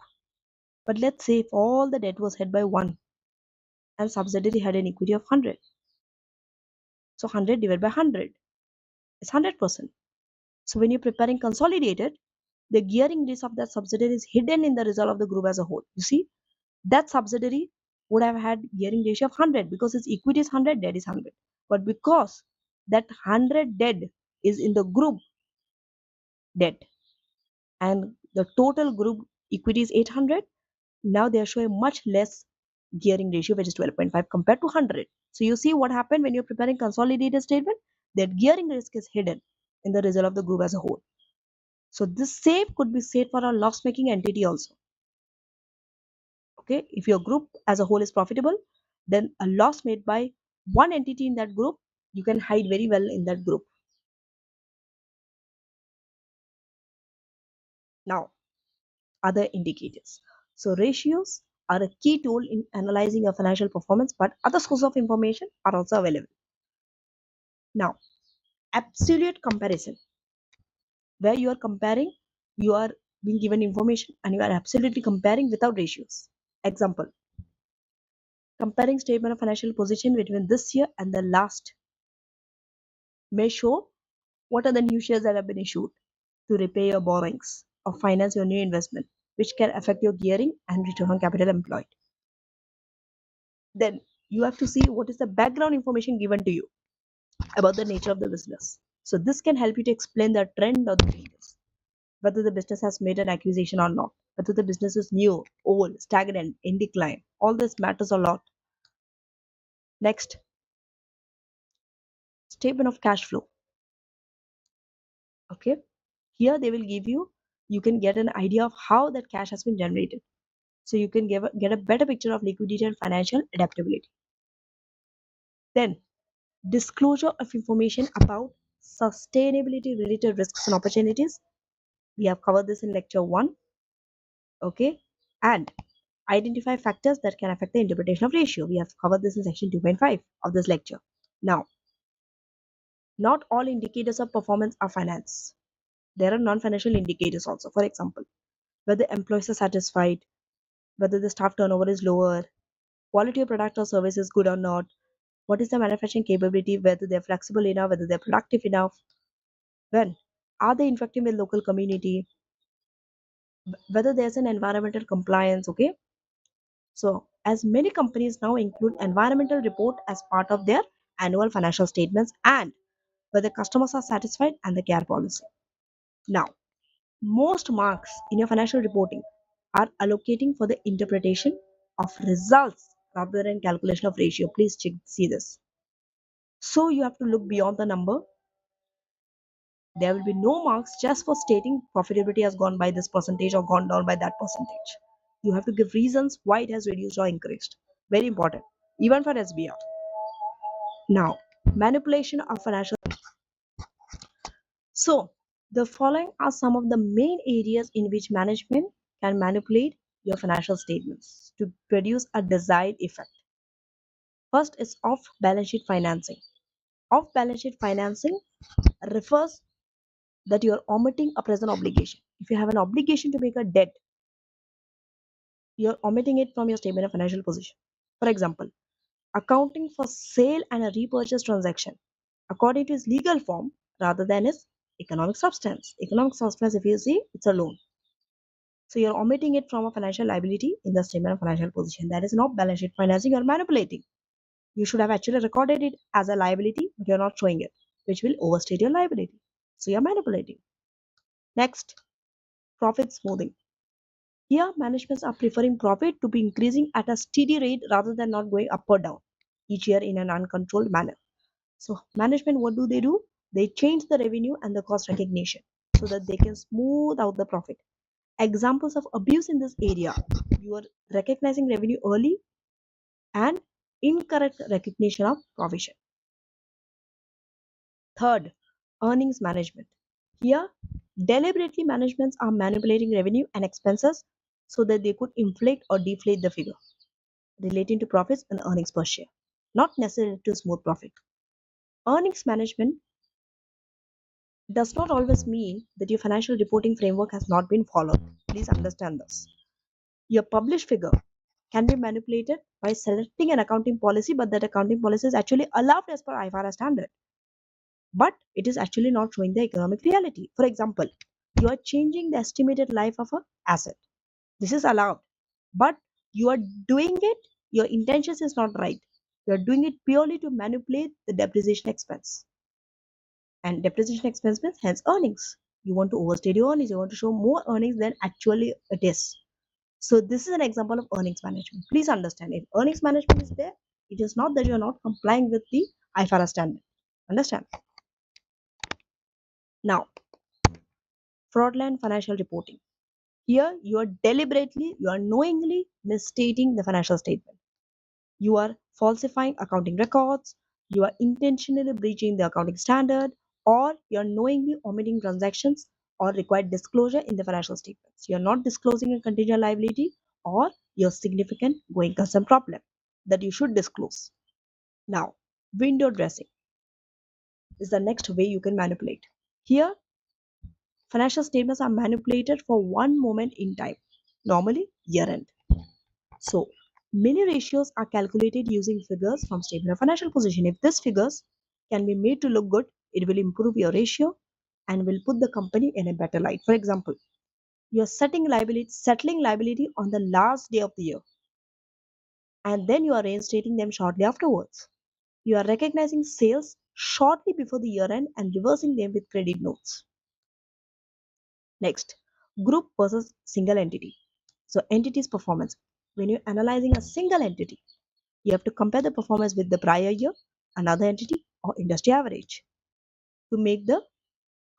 But let's say if all the debt was held by one and subsidiary had an equity of 100. So 100 divided by 100 is 100%. So when you're preparing consolidated, the gearing ratio of that subsidiary is hidden in the result of the group as a whole. You see, that subsidiary would have had gearing ratio of 100 because its equity is 100, debt is 100. But because that 100 debt is in the group debt and the total group equity is 800, now they are showing much less gearing ratio, which is 12.5 compared to 100. So you see what happened when you're preparing consolidated statement, that gearing risk is hidden in the result of the group as a whole. So this same could be said for a loss making entity also. Okay, if your group as a whole is profitable, then a loss made by one entity in that group, you can hide very well in that group. Now, other indicators. So ratios are a key tool in analyzing your financial performance, but other sources of information are also available. Now, absolute comparison, where you are comparing, you are being given information and you are absolutely comparing without ratios. Example, comparing statement of financial position between this year and the last may show what are the new shares that have been issued to repay your borrowings or finance your new investment, which can affect your gearing and return on capital employed. Then you have to see what is the background information given to you about the nature of the business. So this can help you to explain the trend or the changes, whether the business has made an acquisition or not, whether the business is new, old, stagnant, in decline. All this matters a lot. Next, statement of cash flow. Okay, here they will give you, you can get an idea of how that cash has been generated. So you can get a better picture of liquidity and financial adaptability. Then, disclosure of information about sustainability related risks and opportunities. We have covered this in lecture 1. Okay, and identify factors that can affect the interpretation of ratio. We have covered this in section 2.5 of this lecture. Now, not all indicators of performance are finance. There are non-financial indicators also. For example, whether employees are satisfied, whether the staff turnover is lower, quality of product or service is good or not, what is the manufacturing capability, whether they're flexible enough, whether they're productive enough, when are they interacting with local community, whether there's an environmental compliance. Okay, so as many companies now include environmental report as part of their annual financial statements, and whether customers are satisfied and the care policy. Now, most marks in your financial reporting are allocating for the interpretation of results rather than calculation of ratio. Please see this. So you have to look beyond the number. There will be no marks just for stating profitability has gone by this percentage or gone down by that percentage. You have to give reasons why it has reduced or increased. Very important, even for SBR. Now, manipulation of financial. So, the following are some of the main areas in which management can manipulate your financial statements to produce a desired effect. First is off balance sheet financing. Off balance sheet financing refers that you are omitting a present obligation. If you have an obligation to make a debt, you're omitting it from your statement of financial position. For example, accounting for sale and a repurchase transaction according to its legal form rather than its economic substance. Economic substance, if you see, it's a loan. So you're omitting it from a financial liability in the statement of financial position. That is not balance sheet financing, you're manipulating. You should have actually recorded it as a liability, but you're not showing it, which will overstate your liability. So you're manipulating. Next, profit smoothing. Here, managements are preferring profit to be increasing at a steady rate rather than not going up or down each year in an uncontrolled manner. So, management, what do? They change the revenue and the cost recognition so that they can smooth out the profit. Examples of abuse in this area, you are recognizing revenue early and incorrect recognition of provision. Third, earnings management. Here, deliberately managements are manipulating revenue and expenses so that they could inflate or deflate the figure relating to profits and earnings per share, not necessarily to smooth profit. Earnings management does not always mean that your financial reporting framework has not been followed. Please understand this. Your published figure can be manipulated by selecting an accounting policy, but that accounting policy is actually allowed as per IFRS standard, but it is actually not showing the economic reality. For example, you are changing the estimated life of an asset. This is allowed, but you are doing it, your intentions is not right. You are doing it purely to manipulate the depreciation expense. And depreciation expense means hence earnings. You want to overstate your earnings, you want to show more earnings than actually it is. So this is an example of earnings management. Please understand, if earnings management is there, it is not that you are not complying with the IFRS standard. Understand? Now, fraudulent financial reporting. Here, you are knowingly misstating the financial statement. You are falsifying accounting records, you are intentionally breaching the accounting standard, or you are knowingly omitting transactions or required disclosure in the financial statements. You are not disclosing a contingent liability or your significant going concern problem that you should disclose. Now, window dressing is the next way you can manipulate. Here, financial statements are manipulated for one moment in time, normally year end. So, many ratios are calculated using figures from statement of financial position. If these figures can be made to look good, it will improve your ratio and will put the company in a better light. For example, you are settling liability on the last day of the year, and then you are reinstating them shortly afterwards. You are recognizing sales shortly before the year end and reversing them with credit notes. Next, group versus single entity. So, entity's performance. When you're analyzing a single entity, you have to compare the performance with the prior year, another entity, or industry average to make the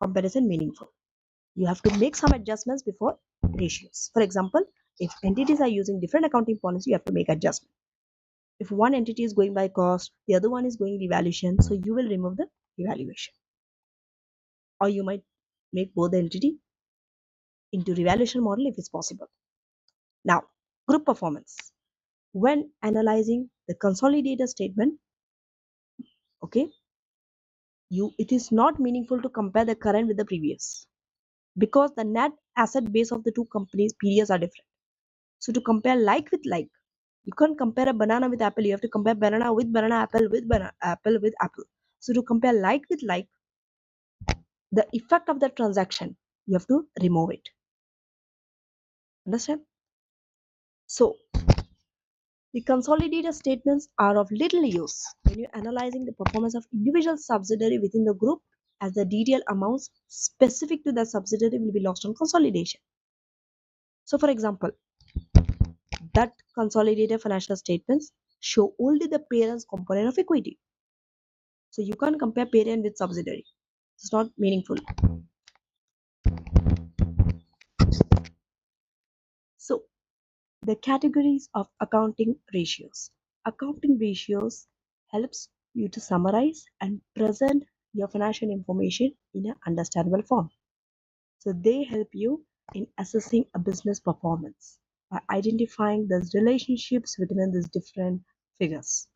comparison meaningful. You have to make some adjustments before ratios. For example, if entities are using different accounting policy, you have to make adjustment. If one entity is going by cost, the other one is going revaluation, so you will remove the evaluation. Or you might make both the entity into revaluation model if it's possible. Now, group performance. When analyzing the consolidated statement, okay, it is not meaningful to compare the current with the previous because the net asset base of the two companies periods are different. So to compare like with like, you can't compare a banana with apple. You have to compare banana, apple with banana, apple with apple. So to compare like with like, the effect of the transaction, you have to remove it. Understand? So the consolidated statements are of little use when you're analyzing the performance of individual subsidiary within the group, as the detailed amounts specific to the subsidiary will be lost on consolidation. So for example, that consolidated financial statements show only the parent's component of equity. So you can't compare parent with subsidiary. It's not meaningful. So the categories of accounting ratios. Accounting ratios helps you to summarize and present your financial information in an understandable form. So they help you in assessing a business performance by identifying the relationships between these different figures.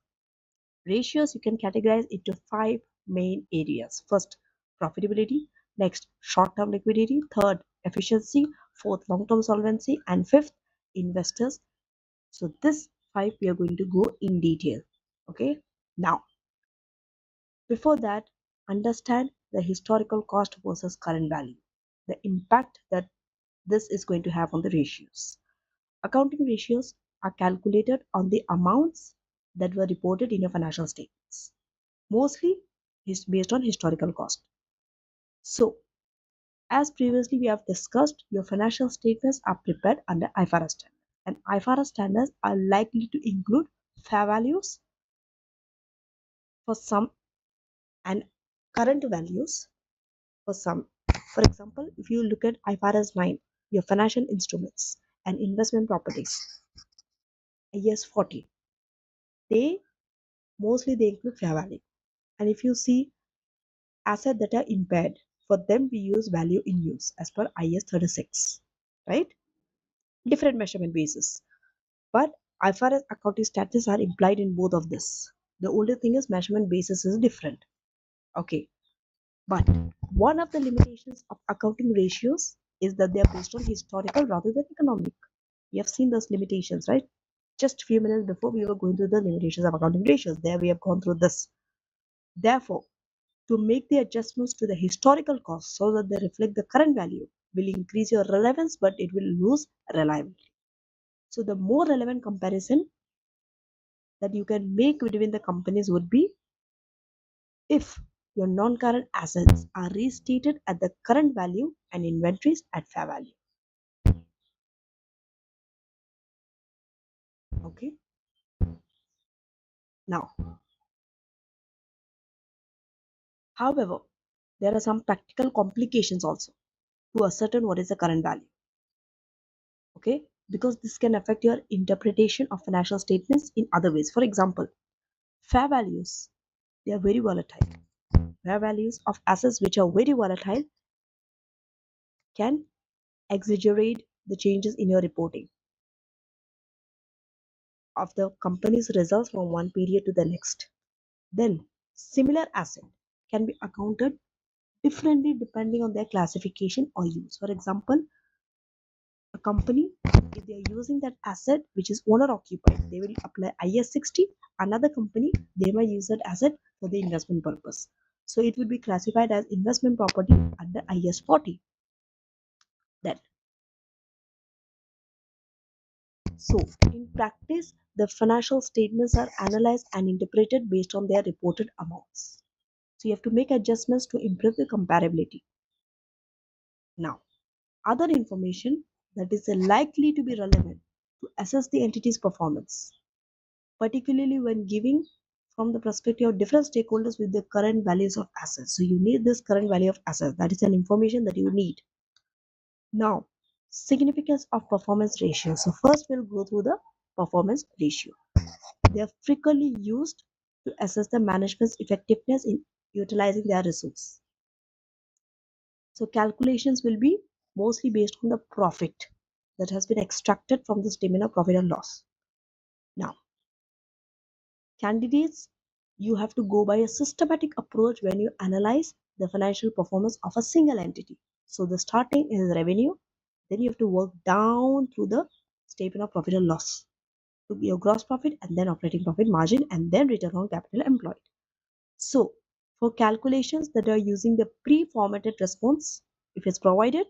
Ratios you can categorize into five main areas. First, profitability. Next, short-term liquidity. Third, efficiency. Fourth, long-term solvency. And fifth, investors. So this five we are going to go in detail. Okay. Now, before that, understand the historical cost versus current value. The impact that this is going to have on the ratios. Accounting ratios are calculated on the amounts that were reported in your financial statements. Mostly is based on historical cost. So, as previously we have discussed, your financial statements are prepared under IFRS standards, and IFRS standards are likely to include fair values for some and current values for some. For example, if you look at IFRS 9, your financial instruments and investment properties, IAS 40, they they include fair value. And if you see assets that are impaired, for them we use value in use as per IAS 36, right? Different measurement basis. But IFRS accounting standards are implied in both of this. The only thing is measurement basis is different. Okay. But one of the limitations of accounting ratios is that they are based on historical rather than economic. We have seen those limitations, right? Just a few minutes before we were going through the limitations of accounting ratios. There we have gone through this. Therefore, to make the adjustments to the historical costs so that they reflect the current value will increase your relevance, but it will lose reliability. So the more relevant comparison that you can make between the companies would be if your non-current assets are restated at the current value and inventories at fair value. Okay. Now, however, there are some practical complications also to ascertain what is the current value. Okay, because this can affect your interpretation of financial statements in other ways. For example, fair values, they are very volatile. Fair values of assets which are very volatile can exaggerate the changes in your reporting of the company's results from one period to the next. Then, similar asset can be accounted differently depending on their classification or use. For example, a company, if they are using that asset which is owner occupied, they will apply IS 60. Another company, they might use that asset for the investment purpose. So it will be classified as investment property under IS 40. Then, so in practice, the financial statements are analyzed and interpreted based on their reported amounts. So you have to make adjustments to improve the comparability. Now, other information that is likely to be relevant to assess the entity's performance, particularly when giving from the perspective of different stakeholders with the current values of assets. So you need this current value of assets. That is an information that you need. Now, significance of performance ratio. So first we'll go through the performance ratio. They are frequently used to assess the management's effectiveness in utilizing their resource. So calculations will be mostly based on the profit that has been extracted from the statement of profit and loss. Now, candidates, you have to go by a systematic approach when you analyze the financial performance of a single entity. So the starting is revenue, then you have to work down through the statement of profit and loss to your gross profit and then operating profit margin and then return on capital employed. So for calculations that are using the pre-formatted response, if it's provided,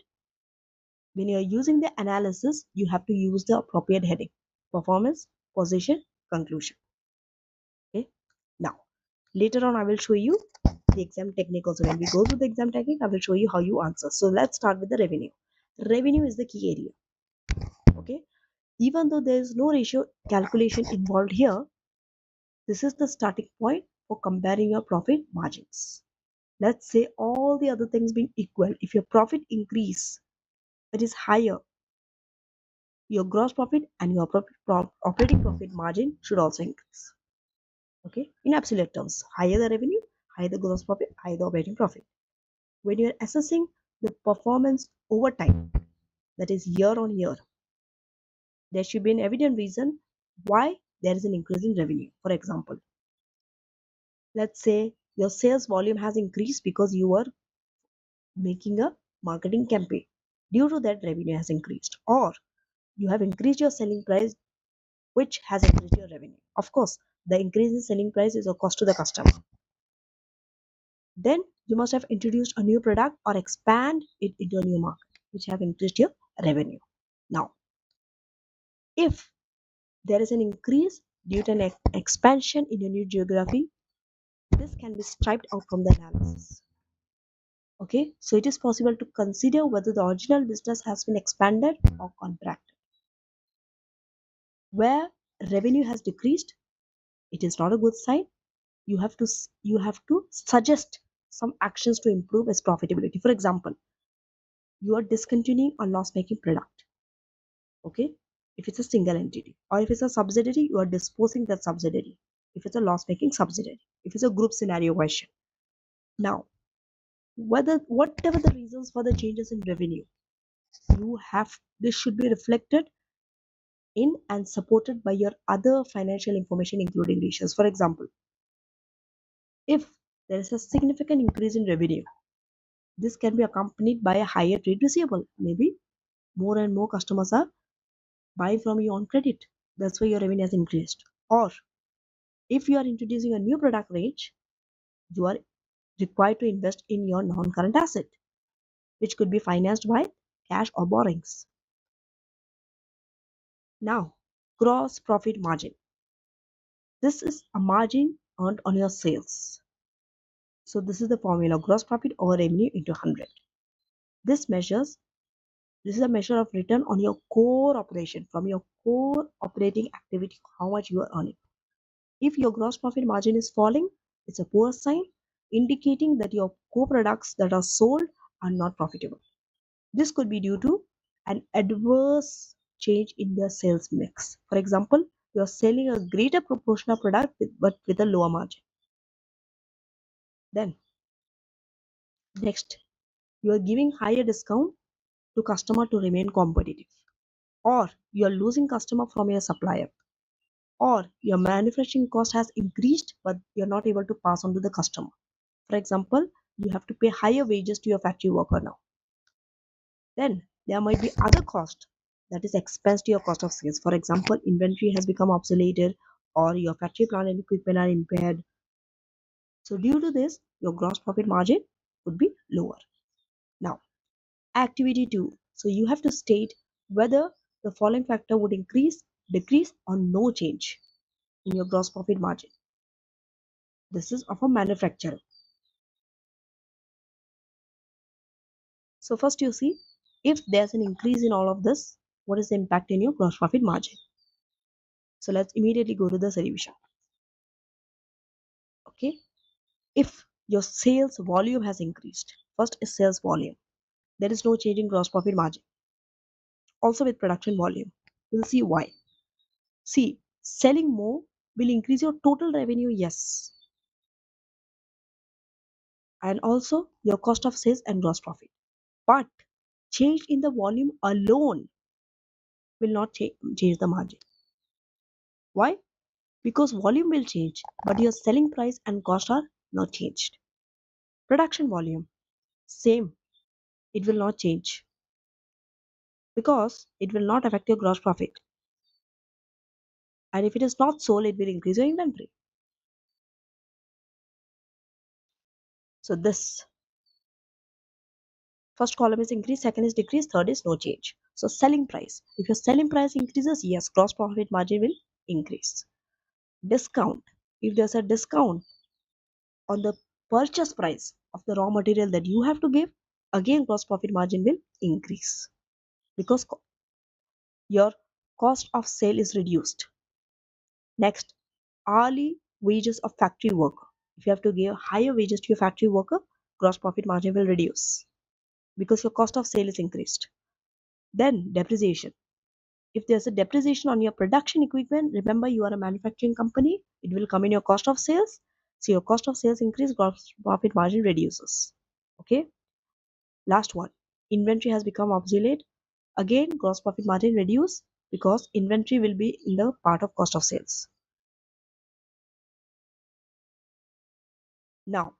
when you're using the analysis, you have to use the appropriate heading: performance, position, conclusion. Okay. Now, later on, I will show you the exam technique also. When we go through the exam technique, I will show you how you answer. So let's start with the revenue. Revenue is the key area. Okay. Even though there is no ratio calculation involved here, this is the starting point for comparing your profit margins. Let's say all the other things being equal. If your profit increase, it is higher, your gross profit and your operating profit margin should also increase. Okay, in absolute terms, higher the revenue, higher the gross profit, higher the operating profit. When you're assessing the performance over time, that is year on year, there should be an evident reason why there is an increase in revenue. For example, let's say your sales volume has increased because you are making a marketing campaign. Due to that, revenue has increased, or you have increased your selling price, which has increased your revenue. Of course, the increase in selling price is a cost to the customer. Then you must have introduced a new product or expand it into a new market, which have increased your revenue. Now, if there is an increase due to an expansion in a new geography, this can be striped out from the analysis. Okay, so it is possible to consider whether the original business has been expanded or contracted. Where revenue has decreased, it is not a good sign. You have to suggest some actions to improve its profitability. For example, you are discontinuing a loss-making product. Okay, if it's a single entity, or if it's a subsidiary, you are disposing that subsidiary. If it's a loss-making subsidiary, if it's a group scenario question. Now, whatever the reasons for the changes in revenue, this should be reflected in and supported by your other financial information, including ratios. For example, if there is a significant increase in revenue, This can be accompanied by a higher trade receivable. Maybe more and more customers are buying from you on credit. That's why your revenue has increased. Or if you are introducing a new product range, you are required to invest in your non-current asset, which could be financed by cash or borrowings. Now, gross profit margin. This is a margin earned on your sales. So this is the formula: gross profit over revenue into 100. This measures this is a measure of return on your core operation, from your core operating activity, how much you are earning. If your gross profit margin is falling, it's a poor sign, indicating that your core products that are sold are not profitable. This could be due to an adverse change in their sales mix. For example, you are selling a greater proportion of product but with a lower margin. Then next, you are giving higher discount to customer to remain competitive, or you are losing customer from your supplier, or your manufacturing cost has increased but you're not able to pass on to the customer. For example, you have to pay higher wages to your factory worker now. Then there might be other cost that is expense to your cost of sales. For example, inventory has become obsoleted, or your factory plant and equipment are impaired. So due to this, your gross profit margin would be lower. Now, activity 2. So you have to state whether the following factor would increase, decrease, or no change in your gross profit margin. This is of a manufacturer. So first you see, if there's an increase in all of this, what is the impact in your gross profit margin? So let's immediately go to the solution. Okay, if your sales volume has increased, first is sales volume, there is no change in gross profit margin. Also with production volume, we'll see why. See, selling more will increase your total revenue, yes, and also your cost of sales and gross profit. But change in the volume alone will not change the margin. Why? Because volume will change, but your selling price and cost are not changed. Production volume, same, it will not change because it will not affect your gross profit. And if it is not sold, it will increase your inventory. So this first column is increase, second is decrease, third is no change. So selling price. If your selling price increases, yes, gross profit margin will increase. Discount. If there's a discount on the purchase price of the raw material that you have to give, again gross profit margin will increase because your cost of sale is reduced. Next, hourly wages of factory worker. If you have to give higher wages to your factory worker, gross profit margin will reduce because your cost of sale is increased. Then depreciation. If there's a depreciation on your production equipment, remember you are a manufacturing company, it will come in your cost of sales. So your cost of sales increase, gross profit margin reduces. Okay. Last one, inventory has become obsolete. Again, gross profit margin reduce because inventory will be in the part of cost of sales. Now,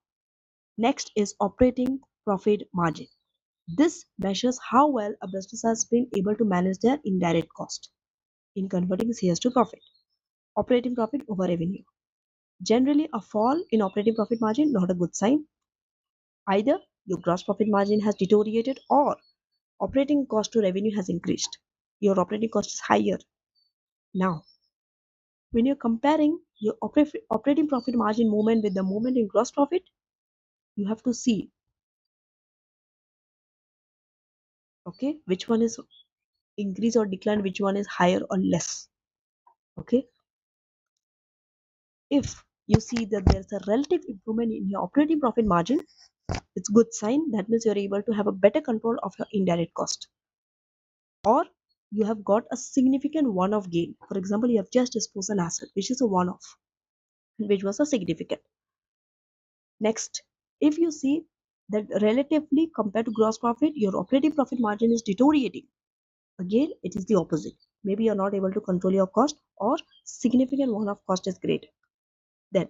next is operating profit margin. This measures how well a business has been able to manage their indirect cost in converting sales to profit. Operating profit over revenue. Generally, a fall in operating profit margin not a good sign. Either your gross profit margin has deteriorated or operating cost to revenue has increased. Your operating cost is higher. Now, when you're comparing your operating profit margin movement with the movement in gross profit, you have to see, okay, which one is increase or decline, which one is higher or less. Okay, if you see that there's a relative improvement in your operating profit margin, it's good sign. That means you're able to have a better control of your indirect cost, or you have got a significant one-off gain. For example, you have just disposed an asset which is a one-off, which was a significant. Next, if you see that relatively compared to gross profit, your operating profit margin is deteriorating, again it is the opposite. Maybe you're not able to control your cost, or significant one-off cost is greater. Then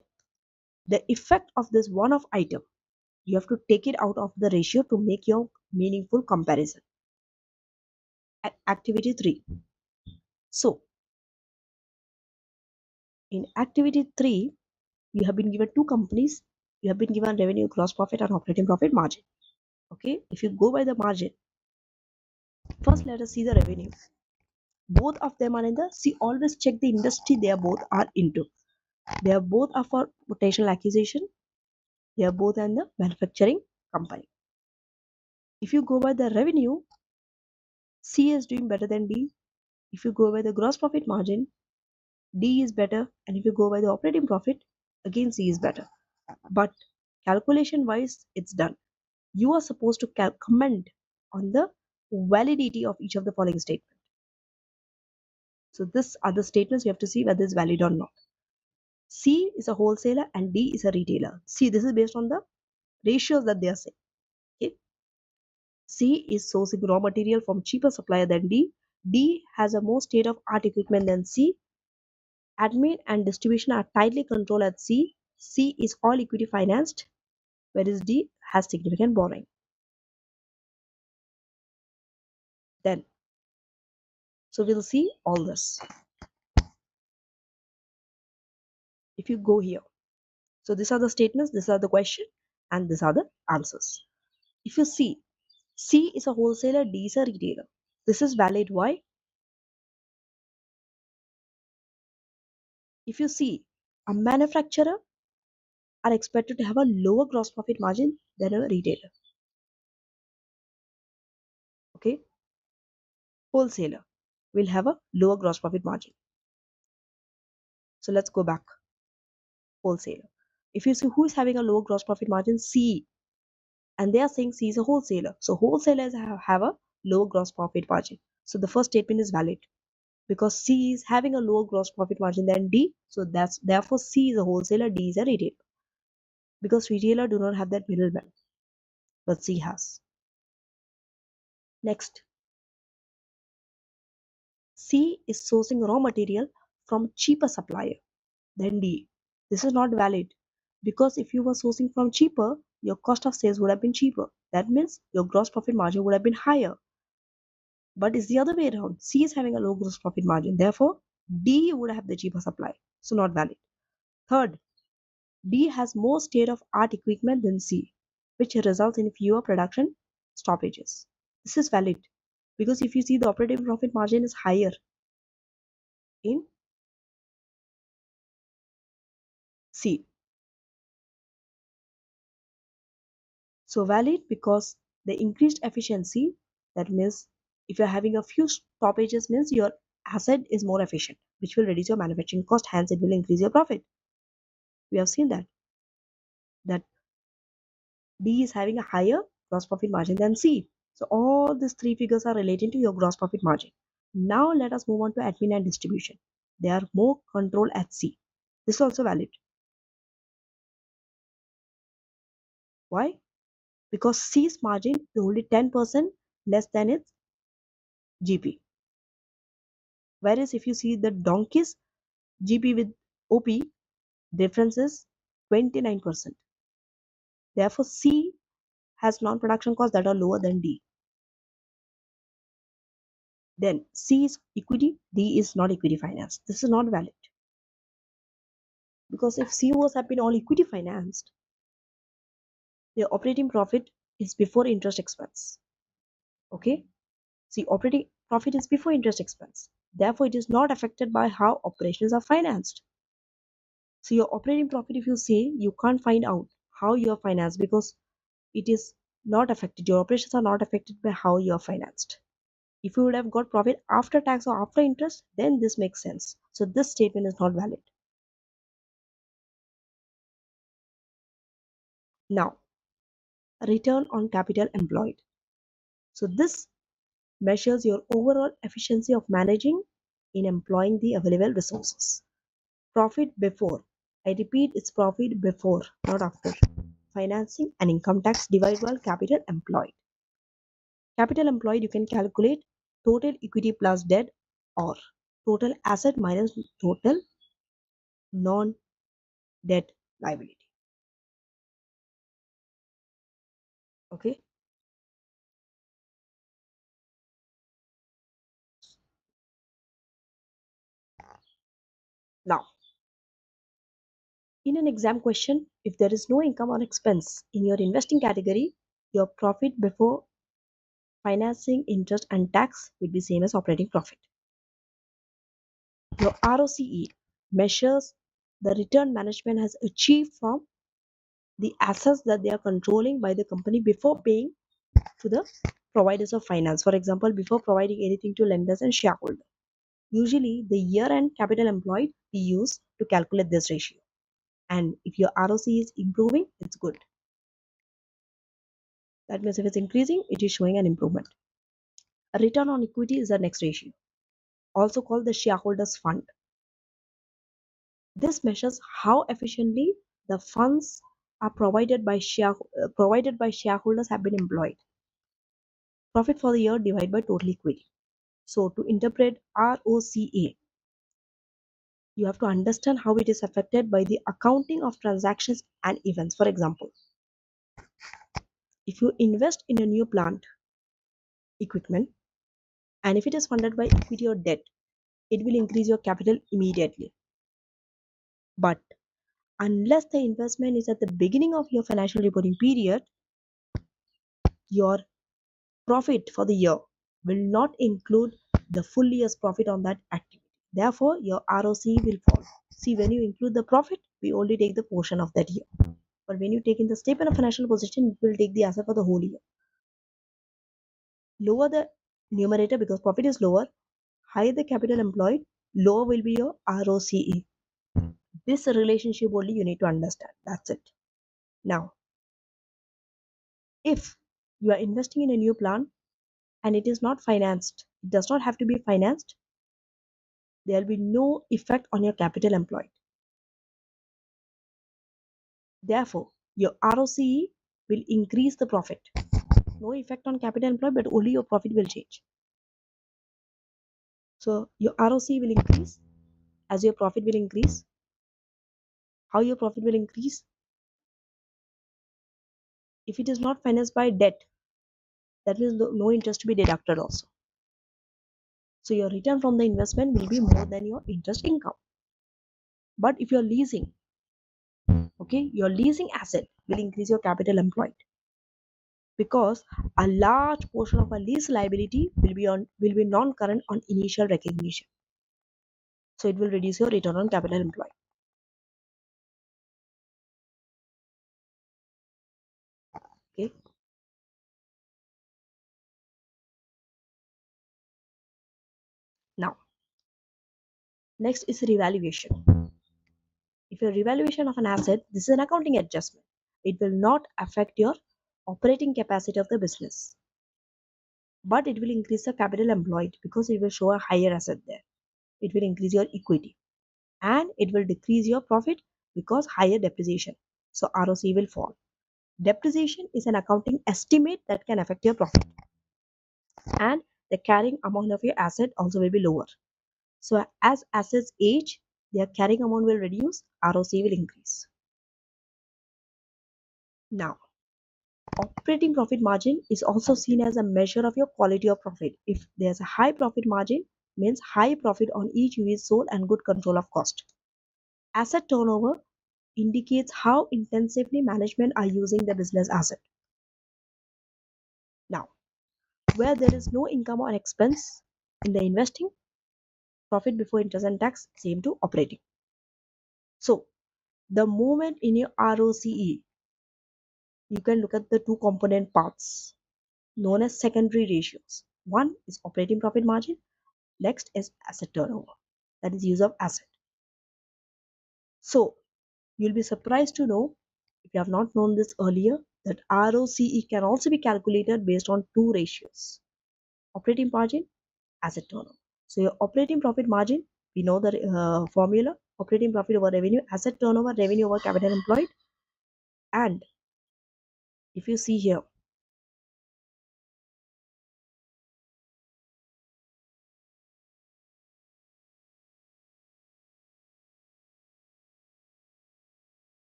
the effect of this one-off item You have to take it out of the ratio to make your meaningful comparison. Activity 3. So, in activity 3, you have been given two companies. You have been given revenue, gross profit, and operating profit margin. Okay, if you go by the margin, first let us see the revenue. Both of them are in the, see, always check the industry they are both are into. They are both are for potential acquisition. They are both in the manufacturing company. If you go by the revenue, C is doing better than D. If you go by the gross profit margin, D is better. And if you go by the operating profit, again C is better. But calculation wise, it's done. You are supposed to comment on the validity of each of the following statements. So these are the statements you have to see whether it's valid or not. C is a wholesaler and D is a retailer. See, this is based on the ratios that they are saying. Okay. C is sourcing raw material from cheaper supplier than D. D has a more state-of-art equipment than C. Admin and distribution are tightly controlled at C. C is all equity financed, whereas D has significant borrowing. Then, so we'll see all this. If you go here, so these are the statements, these are the question, and these are the answers. If you see, C is a wholesaler, D is a retailer. This is valid. Why? If you see, a manufacturer are expected to have a lower gross profit margin than a retailer. Okay, wholesaler will have a lower gross profit margin. So let's go back. Wholesaler. If you see who is having a lower gross profit margin, C, and they are saying C is a wholesaler. So wholesalers have a lower gross profit margin. So the first statement is valid because C is having a lower gross profit margin than D. So that's therefore C is a wholesaler, D is a retailer. Because retailer do not have that middleman, but C has. Next, C is sourcing raw material from cheaper supplier than D. This is not valid because if you were sourcing from cheaper, your cost of sales would have been cheaper. That means your gross profit margin would have been higher. But it's the other way around. C is having a low gross profit margin. Therefore, D would have the cheaper supply. So not valid. Third, D has more state-of-art equipment than C, which results in fewer production stoppages. This is valid because if you see the operating profit margin is higher in C. So valid because the increased efficiency, that means if you're having a few stoppages means your asset is more efficient, which will reduce your manufacturing cost, hence it will increase your profit. We have seen that D is having a higher gross profit margin than C. So all these three figures are relating to your gross profit margin. Now let us move on to admin and distribution. They are more control at C. This is also valid. Why? Because C's margin is only 10% less than its GP. Whereas if you see the Donkey's GP with OP, difference is 29%. Therefore, C has non-production costs that are lower than D. Then C is equity, D is not equity finance. This is not valid. Because if CEOs have been all equity financed, their operating profit is before interest expense. Okay? See, operating profit is before interest expense. Therefore, it is not affected by how operations are financed. So your operating profit, if you say, you can't find out how you are financed because it is not affected. Your operations are not affected by how you are financed. If you would have got profit after tax or after interest, then this makes sense. So this statement is not valid. Now, return on capital employed. So this measures your overall efficiency of managing in employing the available resources. Profit before. I repeat, it's profit before, not after. Financing and income tax divided by capital employed. Capital employed, you can calculate total equity plus debt or total asset minus total non-debt liability. Okay. Now, in an exam question, if there is no income or expense in your investing category, your profit before financing, interest, and tax will be same as operating profit. Your ROCE measures the return management has achieved from the assets that they are controlling by the company before paying to the providers of finance. For example, before providing anything to lenders and shareholders. Usually, the year-end capital employed we use to calculate this ratio. And if your ROC is improving, it's good. That means if it's increasing, it is showing an improvement. A return on equity is the next ratio, also called the shareholders fund. This measures how efficiently the funds are provided by shareholders have been employed. Profit for the year divided by total equity. So to interpret ROCA, you have to understand how it is affected by the accounting of transactions and events. For example, if you invest in a new plant equipment and if it is funded by equity or debt, it will increase your capital immediately. But unless the investment is at the beginning of your financial reporting period, your profit for the year will not include the full year's profit on that activity. Therefore, your ROC will fall. See, when you include the profit, we only take the portion of that year. But when you take in the statement of financial position, it will take the asset for the whole year. Lower the numerator because profit is lower, higher the capital employed, lower will be your ROCE. This relationship only you need to understand. That's it. Now, if you are investing in a new plant and it is not financed, it does not have to be financed, there will be no effect on your capital employed. Therefore, your ROCE will increase the profit. No effect on capital employed, but only your profit will change. So your ROCE will increase as your profit will increase. How your profit will increase? If it is not financed by debt, that means no interest to be deducted also. So your return from the investment will be more than your interest income. But if you're leasing, okay, your leasing asset will increase your capital employed because a large portion of a lease liability will be non-current on initial recognition. So it will reduce your return on capital employed. Okay. Now, next is revaluation. If your revaluation of an asset, this is an accounting adjustment. It will not affect your operating capacity of the business, but it will increase the capital employed because it will show a higher asset there. It will increase your equity and it will decrease your profit because higher depreciation. So ROC will fall. Depreciation is an accounting estimate that can affect your profit, and the carrying amount of your asset also will be lower. So as assets age, their carrying amount will reduce, ROC will increase. Now, operating profit margin is also seen as a measure of your quality of profit. If there's a high profit margin, means high profit on each unit sold and good control of cost. Asset turnover indicates how intensively management are using the business asset. Now, where there is no income or expense in the investing, profit before interest and tax same to operating. So, the moment in your ROCE, you can look at the two component parts known as secondary ratios. One is operating profit margin, next is asset turnover, that is use of asset. So you'll be surprised to know, if you have not known this earlier, that ROCE can also be calculated based on two ratios: operating margin, asset turnover. So your operating profit margin, we know the formula: operating profit over revenue, asset turnover, revenue over capital employed. And if you see here,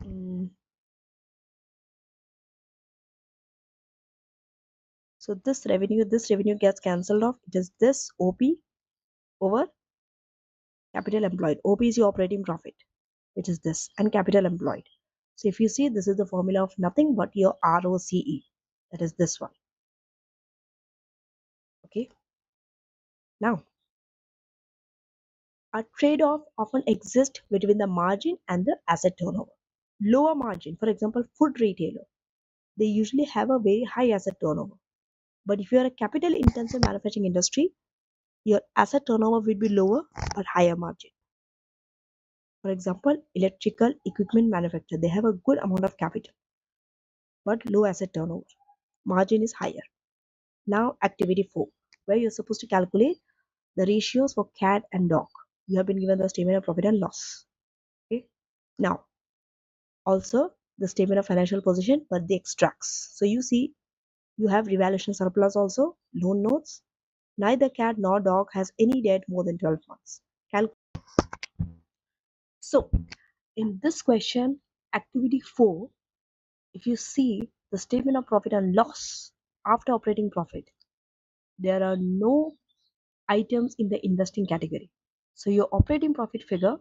mm, So this revenue gets cancelled off. It is this OP over capital employed. OP is your operating profit, which is this, and capital employed. So if you see, this is the formula of nothing but your ROCE. That is this one. Okay. Now, a trade-off often exists between the margin and the asset turnover. Lower margin, for example, food retailer, they usually have a very high asset turnover. But if you are a capital intensive manufacturing industry, your asset turnover will be lower but higher margin. For example, electrical equipment manufacturer, they have a good amount of capital but low asset turnover. Margin is higher. Now, activity 4, where you're supposed to calculate the ratios for cat and dog. You have been given the statement of profit and loss. Okay. Now, also the statement of financial position, but the extracts. So you see, you have revaluation surplus also, loan notes. Neither cat nor dog has any debt more than 12 months. So, in this question, activity 4, if you see the statement of profit and loss after operating profit, there are no items in the investing category. So your operating profit figure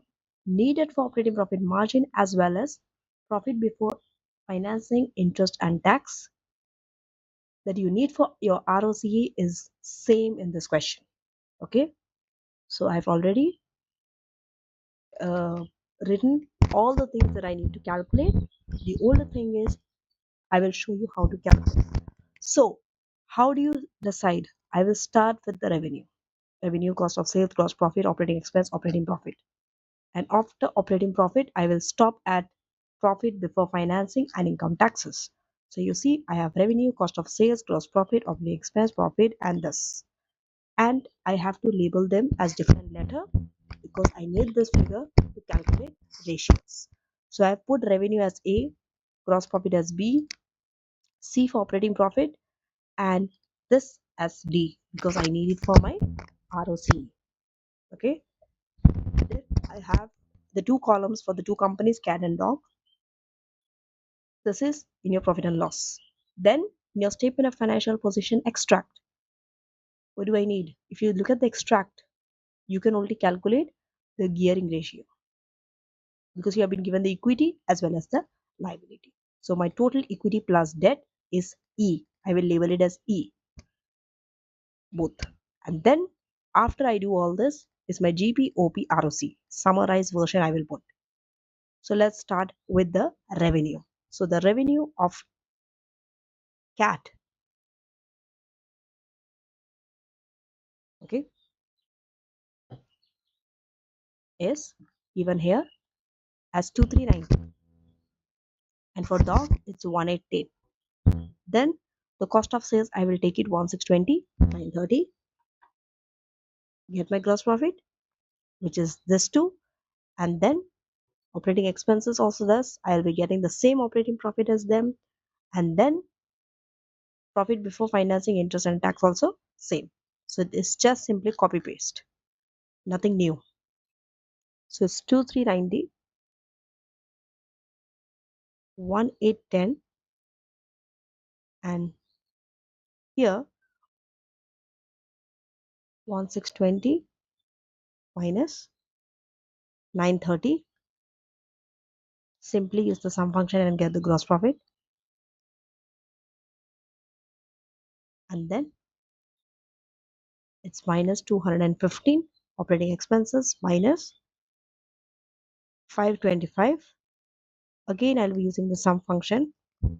needed for operating profit margin as well as profit before financing, interest and tax that you need for your ROCE is same in this question. Okay, so I've already uh, written all the things that I need to calculate. The only thing is I will show you how to calculate. So how do you decide? I will start with the revenue, cost of sales, gross profit, operating expense, operating profit. And after operating profit, I will stop at profit before financing and income taxes. So you see, I have revenue, cost of sales, gross profit, operating expense, profit, and this. And I have to label them as different letter because I need this figure to calculate ratios. So I have put revenue as A, gross profit as B, C for operating profit, and this as D because I need it for my ROCE. Okay. Then I have the two columns for the two companies, cat and dog. This is in your profit and loss. Then in your statement of financial position extract, what do I need? If you look at the extract, you can only calculate the gearing ratio because you have been given the equity as well as the liability. So my total equity plus debt is E. I will label it as E, both. And then after I do all this is my GP, OP, ROC. Summarized version I will put. So let's start with the revenue. So the revenue of cat, okay, is given here as 2390, and for dog it's 1810. Then the cost of sales I will take it 1620, 930. Get my gross profit, which is this two, and then operating expenses also this. I'll be getting the same operating profit as them, and then profit before financing, interest and tax also same. So it's just simply copy paste, nothing new. So it's 2390, 1810, and here 1620 minus 930. Simply use the sum function and get the gross profit, and then it's minus 215 operating expenses minus 525. Again I'll be using the sum function to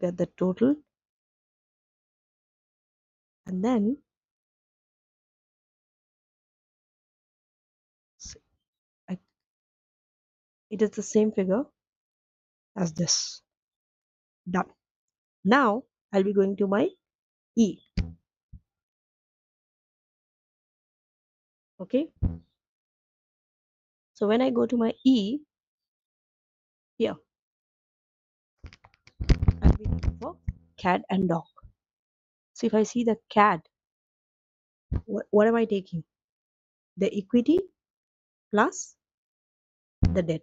get the total, and then it is the same figure as this. Done. Now I'll be going to my E. Okay, so when I go to my E here, I'll be looking for cat and dog. So if I see the cat, what am I taking? The equity plus the debt.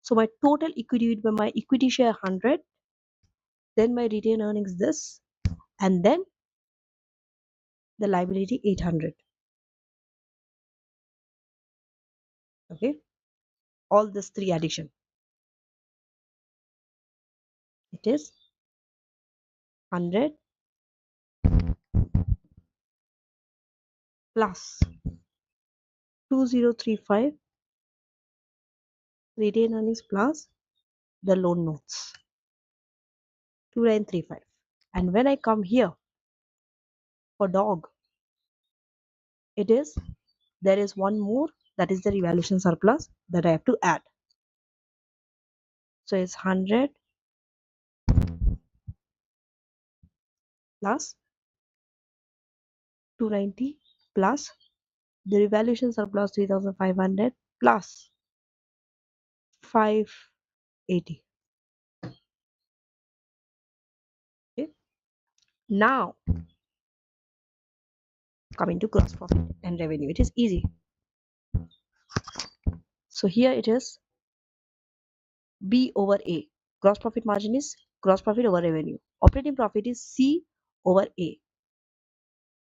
So my total equity would be my equity share 100, then my retained earnings this, and then the liability 800. Okay, all this three addition, it is 100 plus 2035 retained earnings plus the loan notes 2935. And when I come here for dog, it is, there is one more, that is the revaluation surplus that I have to add. So it's 100 plus 290 plus the revaluation surplus 3500 plus 580. Okay. Now coming to gross profit and revenue, it is easy. So here it is B over A. Gross profit margin is gross profit over revenue. Operating profit is C over A.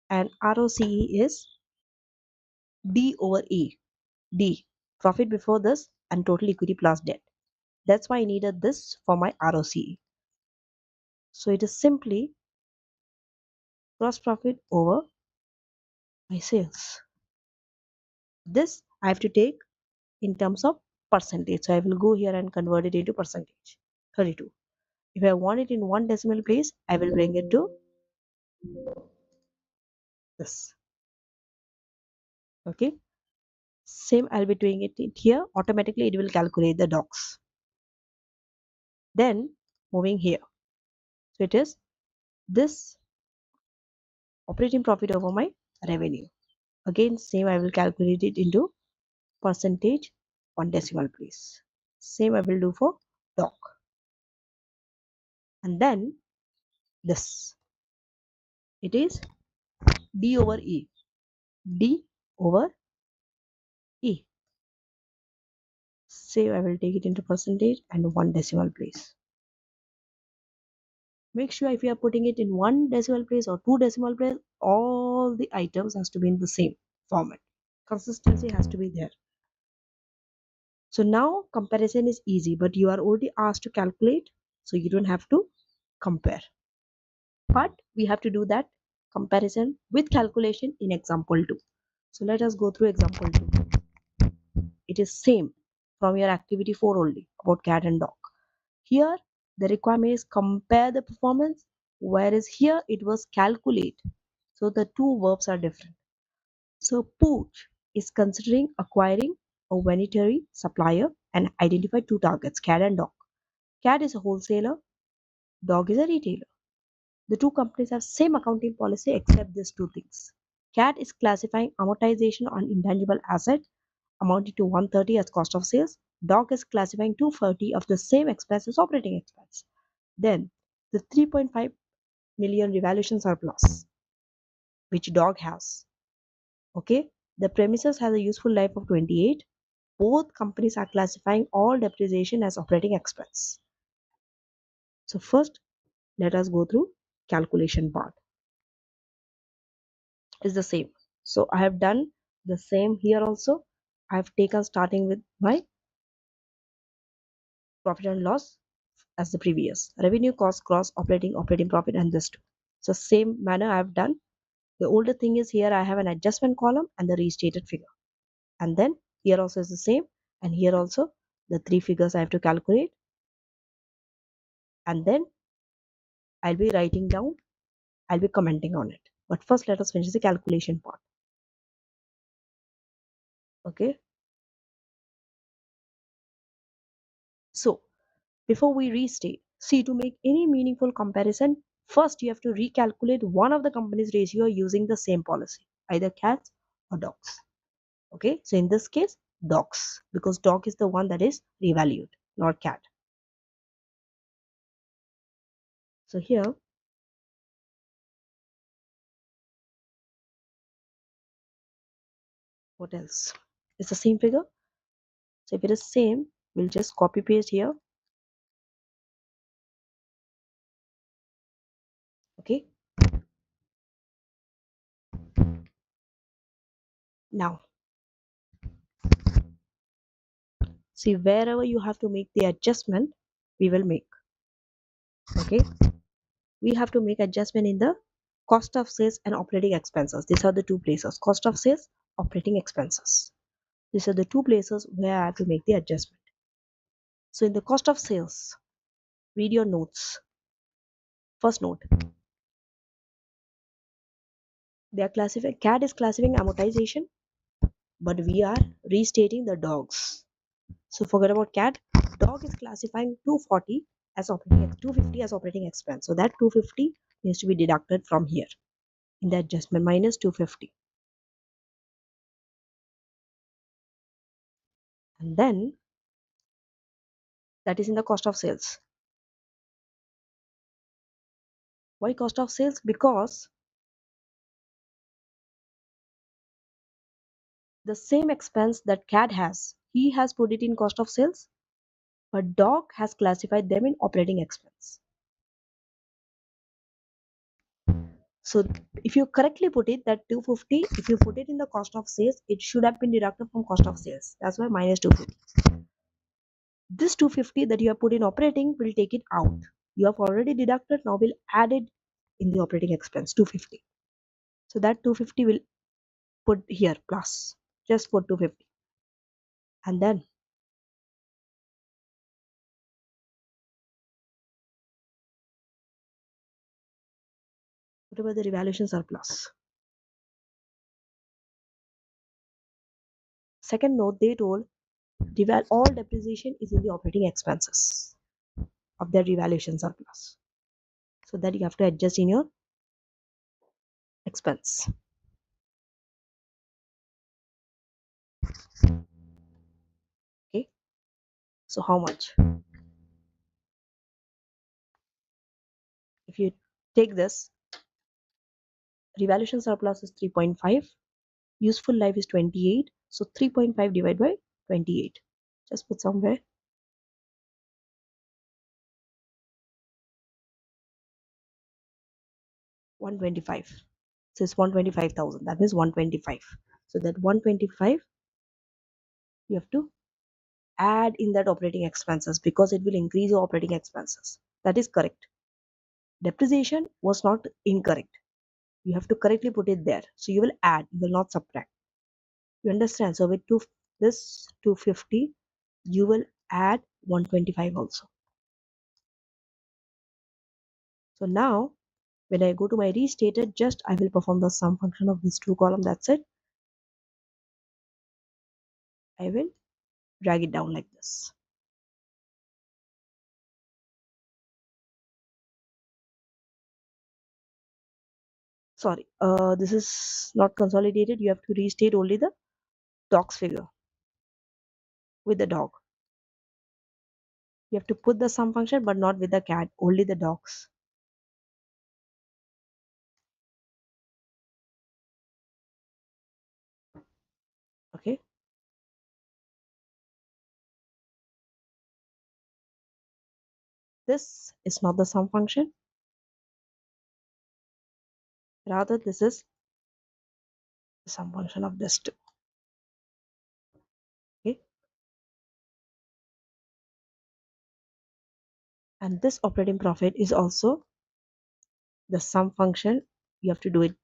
And ROCE is D over E. D, profit before this and total equity plus debt. That's why I needed this for my ROCE. So it is simply gross profit over my sales. This I have to take in terms of percentage. So I will go here and convert it into percentage. 32. If I want it in one decimal place, I will bring it to this. Okay. Same, I'll be doing it here. Automatically, it will calculate the docs. Then moving here. So it is this operating profit over my revenue. Again, same, I will calculate it into percentage, one decimal place. Same I will do for doc. And then this. It is D over E. D over E. Same, I will take it into percentage and one decimal place. Make sure if you are putting it in one decimal place or two decimal place, all the items has to be in the same format. Consistency has to be there. So now comparison is easy, but you are already asked to calculate, so you don't have to compare. But we have to do that comparison with calculation in example 2. So let us go through example 2. It is same from your activity 4 only about cat and dog. Here the requirement is compare the performance, whereas here it was calculate. So the two verbs are different. So Pooch is considering acquiring a vanitary supplier and identify two targets, cat and dog. Cat is a wholesaler, dog is a retailer. The two companies have same accounting policy except these two things. CAT is classifying amortization on intangible asset amounting to 130 as cost of sales. DOC is classifying 240 of the same expense as operating expense. Then the 3.5 million revaluation surplus which DOC has. Okay, the premises has a useful life of 28. Both companies are classifying all depreciation as operating expense. So first, let us go through calculation part. Is the same. So I have done the same here also. I have taken starting with my profit and loss as the previous. Revenue, cost, gross, operating profit, and this too. So same manner I have done. The older thing is here I have an adjustment column and the restated figure. And then here also is the same. And here also the three figures I have to calculate. And then I'll be writing down, I'll be commenting on it. But first let us finish the calculation part. Okay. So before we restate, see, to make any meaningful comparison, first you have to recalculate one of the company's ratio using the same policy, either cats or dogs. Okay, so in this case, dogs, because dog is the one that is revalued, not cat. So here, what else? It's the same figure. So if it is same, we'll just copy paste here. Okay, now see, wherever you have to make the adjustment, we will make. Okay, we have to make adjustment in the cost of sales and operating expenses. These are the two places: cost of sales, operating expenses. These are the two places where I have to make the adjustment. So in the cost of sales, read your notes. First note, they are classifying, CAD is classifying amortization, but we are restating the dogs. So forget about CAD. Dog is classifying 240 as operating, 250 as operating expense. So that 250 needs to be deducted from here in the adjustment, minus 250. And then that is in the cost of sales. Why cost of sales? Because the same expense that CAD has, he has put it in cost of sales, but dog has classified them in operating expense. So if you correctly put it, that 250, if you put it in the cost of sales, it should have been deducted from cost of sales. That's why minus 250. This 250 that you have put in operating will take it out. You have already deducted, now we'll add it in the operating expense, 250. So that 250 will put here plus, just for 250. And then what about the revaluation surplus? Second note, they told all depreciation is in the operating expenses of their revaluation surplus. So that you have to adjust in your expense. Okay. So how much? If you take this, revaluation surplus is 3.5, useful life is 28. So 3.5 divided by 28. Just put somewhere. 125. So it's 125,000. That means 125. So that 125 you have to add in that operating expenses because it will increase your operating expenses. That is correct. Depreciation was not incorrect. You have to correctly put it there. So you will add, you will not subtract. You understand? So with this 250, you will add 125 also. So now when I go to my restated, just I will perform the sum function of these two columns. That's it. I will drag it down like this. Sorry, this is not consolidated. You have to restate only the dog's figure with the dog. You have to put the sum function but not with the cat, only the dogs. Okay. This is not the sum function. Rather, this is the sum function of this two. Okay. And this operating profit is also the sum function. You have to do it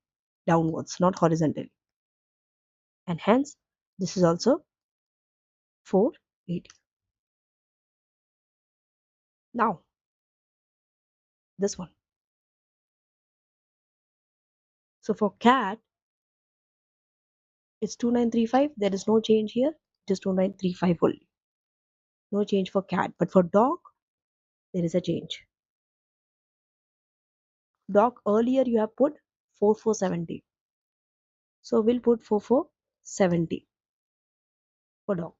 downwards, not horizontally. And hence, this is also 480. Now, this one. So for cat, it's 2935. There is no change here. It is 2935 only. No change for cat. But for dog, there is a change. Dog, earlier you have put 4470. So we'll put 4470 for dog.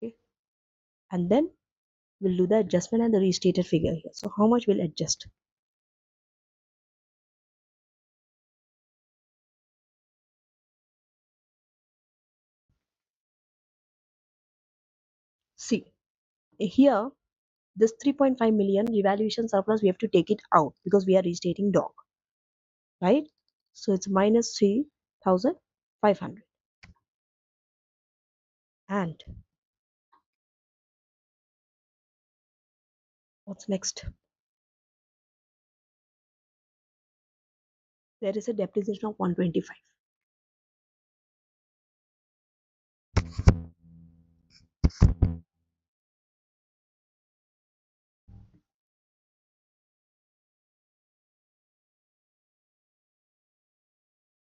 Okay. And then we'll do the adjustment and the restated figure here. So how much will adjust? See, here this 3.5 million revaluation surplus, we have to take it out because we are restating dog, right? So it's minus 3,500. And what's next? There is a depreciation of 125.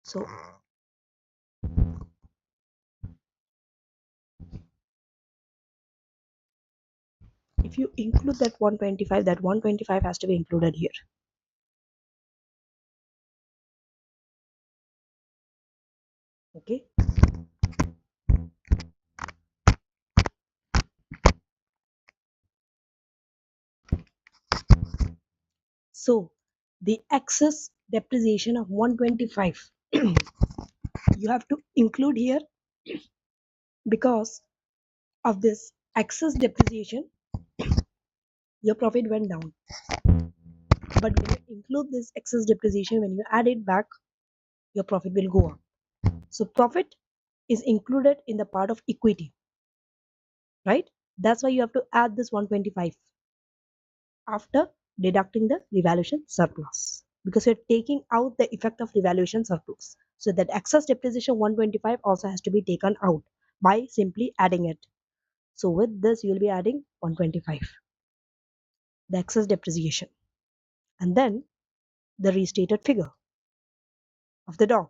So if you include that 125, that 125 has to be included here. Okay. So the excess depreciation of 125 you have to include here because of this excess depreciation, your profit went down. But when you include this excess depreciation, when you add it back, your profit will go up. So profit is included in the part of equity, right? That's why you have to add this 125 after deducting the revaluation surplus, because you're taking out the effect of revaluation surplus. So that excess depreciation 125 also has to be taken out by simply adding it. So with this, you'll be adding 125, the excess depreciation, and then the restated figure of the dog,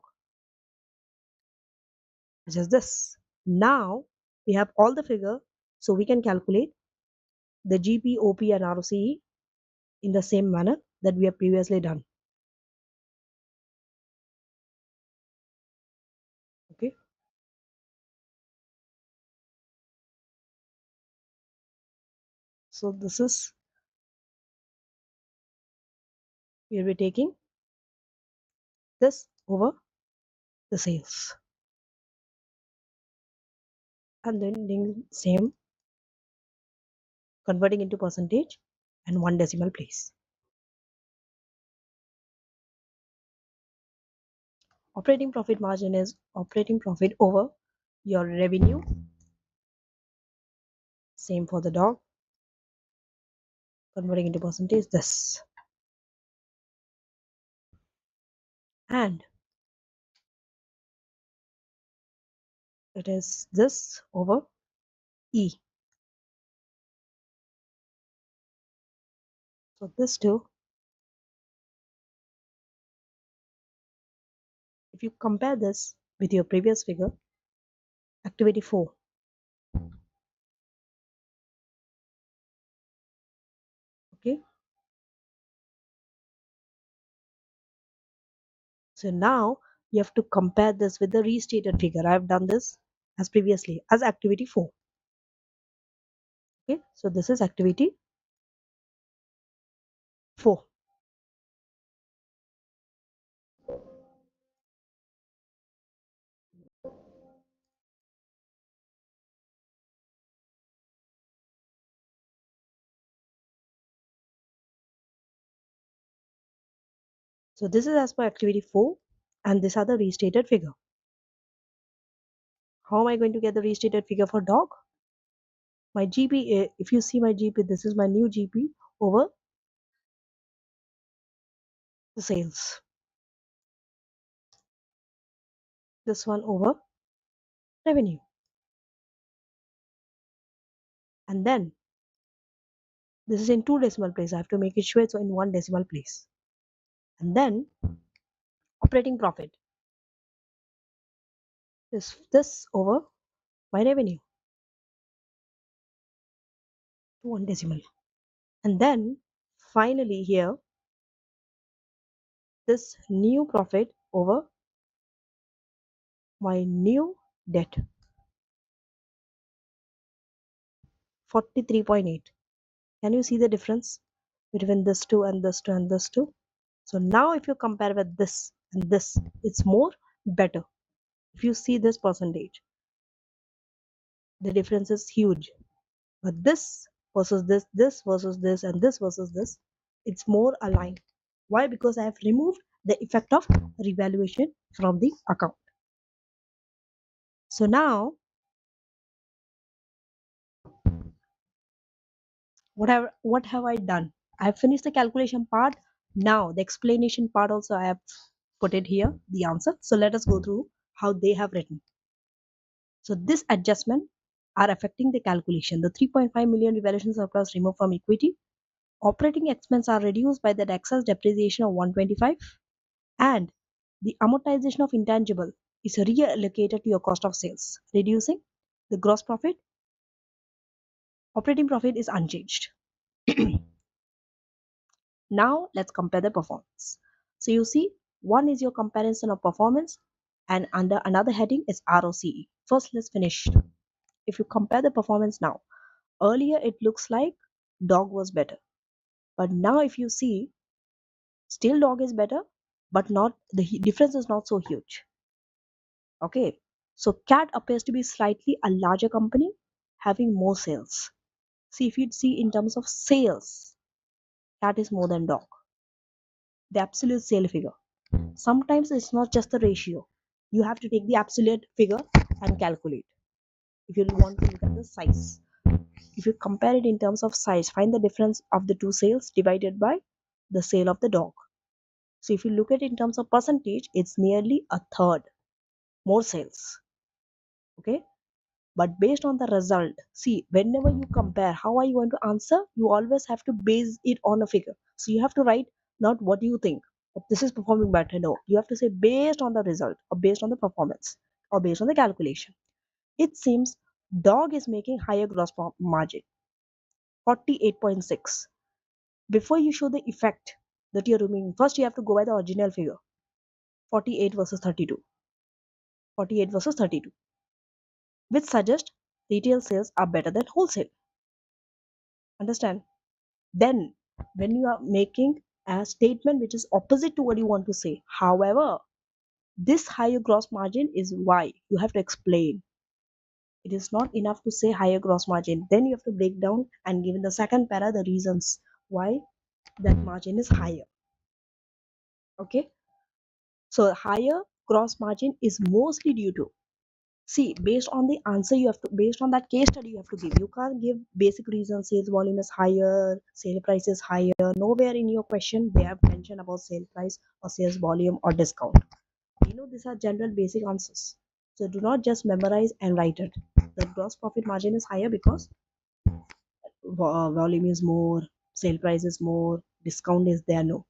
which is this. Now we have all the figure, so we can calculate the GP, OP, and ROCE in the same manner that we have previously done. Okay. So this is, we'll be taking this over the sales and then doing same, converting into percentage and one decimal place. Operating profit margin is operating profit over your revenue. Same for the dog, converting into percentage this, and it is this over E. So this too, if you compare this with your previous figure, activity 4, okay. So now you have to compare this with the restated figure. I have done this as previously as activity 4. Okay, so this is activity 4. So this is as per activity 4, and these are the restated figure. How am I going to get the restated figure for dog? My GP, if you see my GP, this is my new GP over the sales. This one over revenue. And then this is in 2 decimal place. I have to make it sure it's in 1 decimal place. And then operating profit is this over my revenue to 1 decimal. And then finally here, this new profit over my new debt, 43.8. Can you see the difference between this two and this two and this two? So now if you compare with this and this, it's more better. If you see this percentage, the difference is huge. But this versus this versus this, and this versus this, it's more aligned. Why? Because I have removed the effect of revaluation from the account. So now what have I done? I have finished the calculation part. Now the explanation part also I have put it here, the answer. So let us go through how they have written. So this adjustment are affecting the calculation. The 3.5 million revaluation surplus removed from equity. Operating expense are reduced by the excess depreciation of 125, and the amortization of intangible is reallocated to your cost of sales, reducing the gross profit. Operating profit is unchanged. Now let's compare the performance. So you see, one is your comparison of performance, and under another heading is ROCE. First, let's finish. If you compare the performance now, earlier it looks like dog was better, but now if you see, still dog is better, but not the difference is not so huge. Okay, so cat appears to be slightly a larger company having more sales. See, if you see in terms of sales, cat is more than dog, the absolute sale figure. Sometimes it's not just the ratio, you have to take the absolute figure and calculate. If you want to look at the size, if you compare it in terms of size, find the difference of the two sales divided by the sale of the dog. So if you look at it in terms of percentage, it's nearly a third more sales. Okay, but based on the result, see, whenever you compare, how are you going to answer? You always have to base it on a figure. So you have to write not what do you think, but this is performing better. No, you have to say based on the result, or based on the performance, or based on the calculation. It seems dog is making higher gross margin, 48.6. Before you show the effect that you're removing, first you have to go by the original figure, 48 versus 32, 48 versus 32, which suggests retail sales are better than wholesale. Understand? Then, when you are making a statement which is opposite to what you want to say, however, this higher gross margin is why you have to explain. It is not enough to say higher gross margin. Then you have to break down and give in the second para the reasons why that margin is higher. Okay, so higher gross margin is mostly due to, see, based on the answer you have to, based on that case study you have to give. You can't give basic reasons. Sales volume is higher, sale price is higher. Nowhere in your question they have mentioned about sale price or sales volume or discount. You know, these are general basic answers. So do not just memorize and write it. The gross profit margin is higher because volume is more, sale price is more, discount is there. No.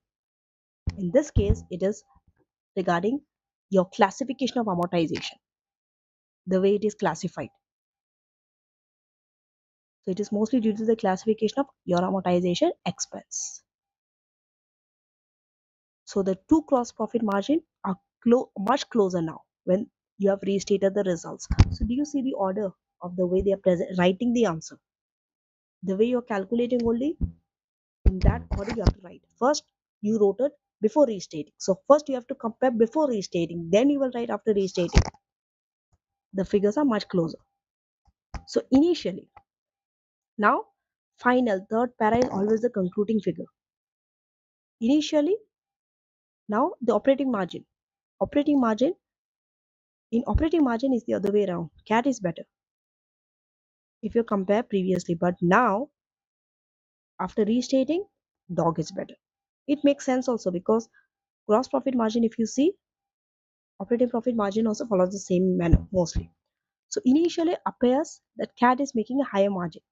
In this case, it is regarding your classification of amortization, the way it is classified. So it is mostly due to the classification of your amortization expense. So the two gross profit margin are much closer now when you have restated the results. So do you see the order of the way they are writing the answer? The way you're calculating only, in that order you have to write. First, you wrote it before restating. So first you have to compare before restating, then you will write after restating. The figures are much closer. So initially, now final third para is always the concluding figure. Initially, now the operating margin. Operating margin, in operating margin is the other way around. Cat is better if you compare previously, but now after restating, dog is better. It makes sense also because gross profit margin, if you see, operating profit margin also follows the same manner mostly. So initially appears that cat is making a higher margin,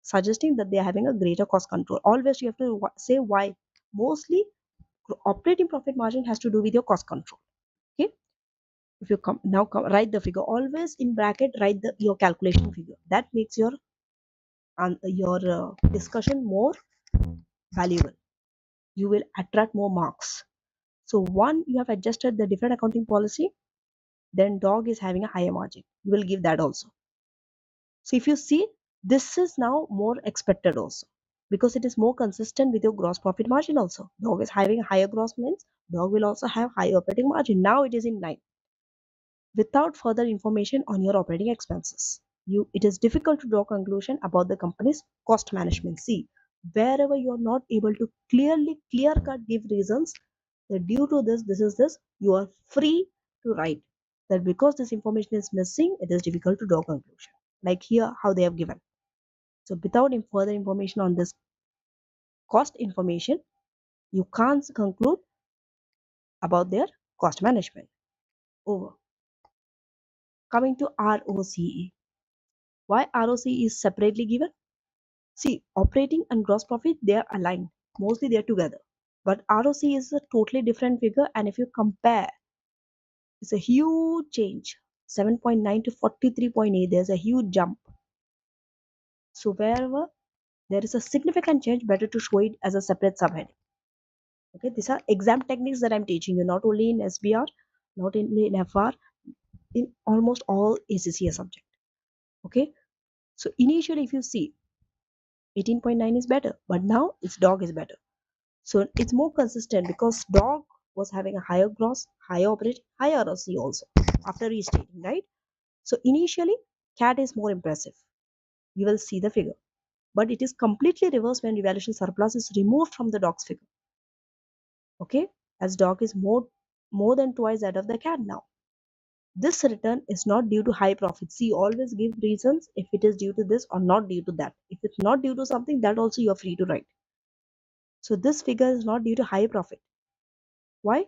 suggesting that they are having a greater cost control. Always you have to say why. Mostly operating profit margin has to do with your cost control. Okay. If you write the figure, always in bracket write your calculation figure. That makes your discussion more valuable. You will attract more marks. So one, you have adjusted the different accounting policy, then dog is having a higher margin. You will give that also. So if you see, this is now more expected also because it is more consistent with your gross profit margin also. Dog is having higher gross means dog will also have higher operating margin. Now it is in line without further information on your operating expenses. it is difficult to draw conclusion about the company's cost management. See, wherever you are not able to clear cut give reasons that due to this is this, you are free to write that because this information is missing, it is difficult to draw conclusion. Like here, how they have given. So without further information on this cost information, you can't conclude about their cost management. Over. Coming to ROCE. Why ROCE is separately given? See, operating and gross profit, they are aligned. Mostly they are together. But ROCE is a totally different figure, and if you compare, it's a huge change. 7.9 to 43.8, there's a huge jump. So wherever there is a significant change, better to show it as a separate subheading. Okay, these are exam techniques that I'm teaching you, not only in SBR, not only in FR, in almost all ACCA subject. Okay, so initially if you see 18.9 is better, but now its dog is better. So it's more consistent because dog was having a higher gross, higher operating, higher ROC also after restating, right? So initially cat is more impressive. You will see the figure, but it is completely reversed when revaluation surplus is removed from the dog's figure. Okay, as dog is more than twice that of the cat now. This return is not due to high profit. See, always give reasons if it is due to this or not due to that. If it's not due to something, that also you are free to write. So this figure is not due to high profit. Why?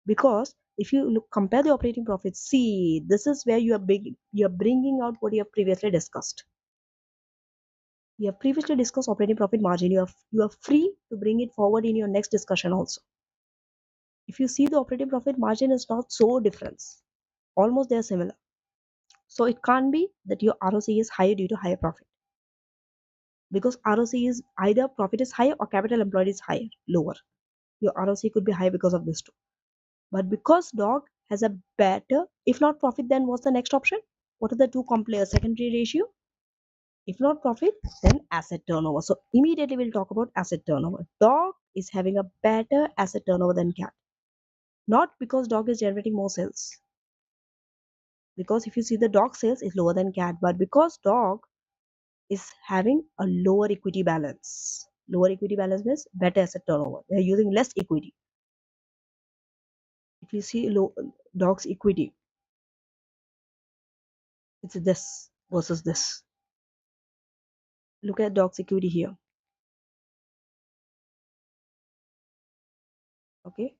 Because if you compare the operating profits, see, this is where you are bringing out what you have previously discussed. You have previously discussed operating profit margin. You are free to bring it forward in your next discussion also. If you see the operating profit margin is not so different, almost they are similar. So it can't be that your ROC is higher due to higher profit, because ROC is either profit is higher or capital employed is higher, lower. Your ROC could be high because of this too. But because dog has a better, if not profit, then what's the next option? What are the two secondary ratio? If not profit, then asset turnover. So immediately we'll talk about asset turnover. Dog is having a better asset turnover than cat. Not because dog is generating more sales. Because if you see the dog sales is lower than cat, but because dog is having a lower equity balance. Lower equity balance means better asset turnover. They are using less equity. If you see dog's equity, it's this versus this. Look at dog's equity here. Okay.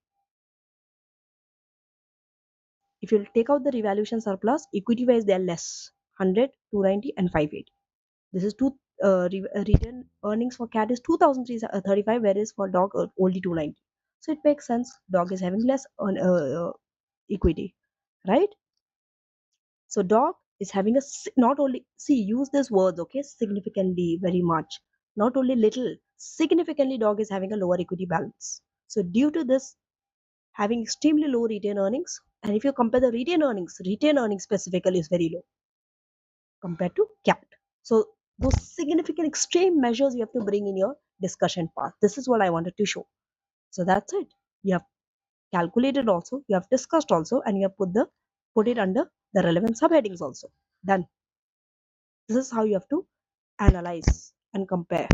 If you take out the revaluation surplus, equity wise they are less. 100, 290 and 58. This is return earnings for cat is 2035, whereas for dog only 290. So it makes sense. Dog is having less equity, right? So dog is having a not only, see, use this words, okay, significantly, very much, not only little, significantly dog is having a lower equity balance. So due to this having extremely low retained earnings, and if you compare the retained earnings specifically is very low compared to cat. So those significant extreme measures you have to bring in your discussion part. This is what I wanted to show. So that's it. You have calculated also, you have discussed also, and you have put it under the relevant subheadings also. Done. This is how you have to analyze and compare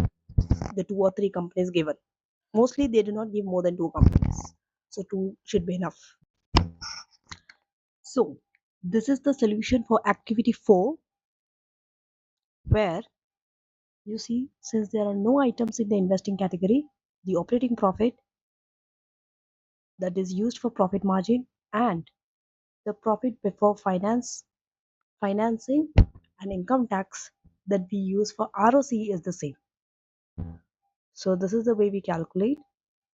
the 2 or 3 companies given. Mostly they do not give more than 2 companies. So 2 should be enough. So this is the solution for activity 4, where you see, since there are no items in the investing category, the operating profit that is used for profit margin and the profit before financing and income tax that we use for ROCE is the same. So this is the way we calculate.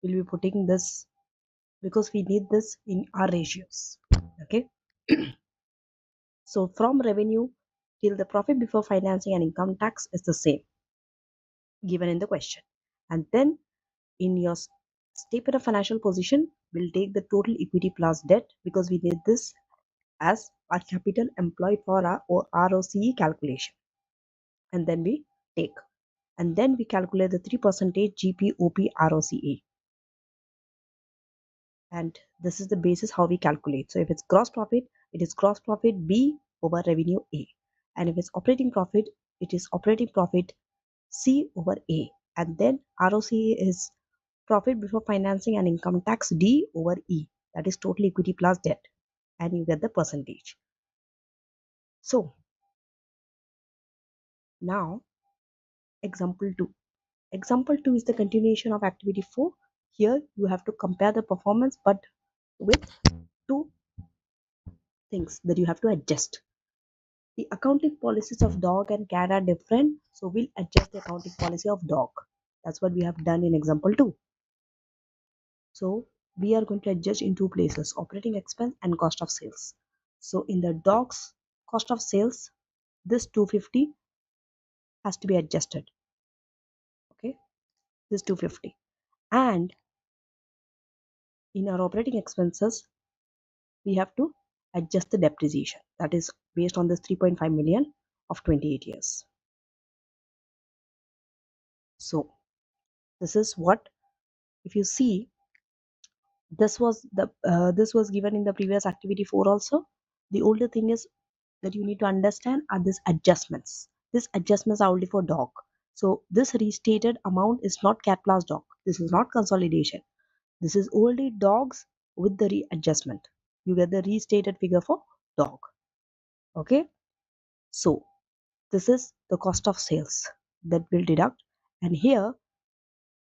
We'll be putting this because we need this in our ratios. Okay. So from revenue till the profit before financing and income tax is the same given in the question. And then in your statement of financial position, we'll take the total equity plus debt because we need this as our capital employed for our ROCE calculation. And then we take. And then we calculate the 3% GPOP ROCE. And this is the basis how we calculate. So if it's gross profit, it is gross profit B over revenue A. And if it's operating profit, it is operating profit C over A. And then ROCE is profit before financing and income tax D over E. That is total equity plus debt. And you get the percentage. So now example 2. Example 2 is the continuation of activity 4. Here you have to compare the performance but with two things that you have to adjust. The accounting policies of dog and cat are different, so we'll adjust the accounting policy of dog. That's what we have done in example 2. So we are going to adjust in two places, operating expense and cost of sales. So in the dog's cost of sales, this 250 has to be adjusted. Okay, this 250. And in our operating expenses, we have to adjust the depreciation. That is based on this 3.5 million of 28 years. So this is what, if you see, this was given in the previous activity 4 also. The older thing is that you need to understand are these adjustments. These adjustments are only for dog. So this restated amount is not cat plus dog. This is not consolidation. This is only dogs with the readjustment. You get the restated figure for dog. Okay. So this is the cost of sales that will deduct. And here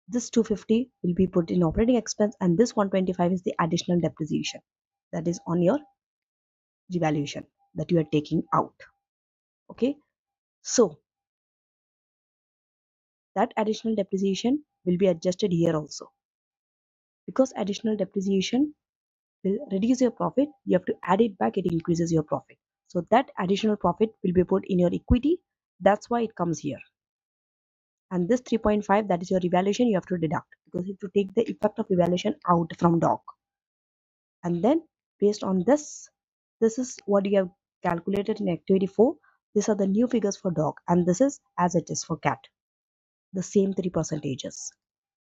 this 250 will be put in operating expense, and this 125 is the additional depreciation that is on your revaluation that you are taking out. Okay, so that additional depreciation will be adjusted here also. Because additional depreciation will reduce your profit, you have to add it back, it increases your profit. So that additional profit will be put in your equity. That's why it comes here. And this 3.5, that is your revaluation, you have to deduct because you have to take the effect of revaluation out from dog. And then based on this is what you have calculated in activity 4. These are the new figures for dog, and this is as it is for cat, the same 3 percentages.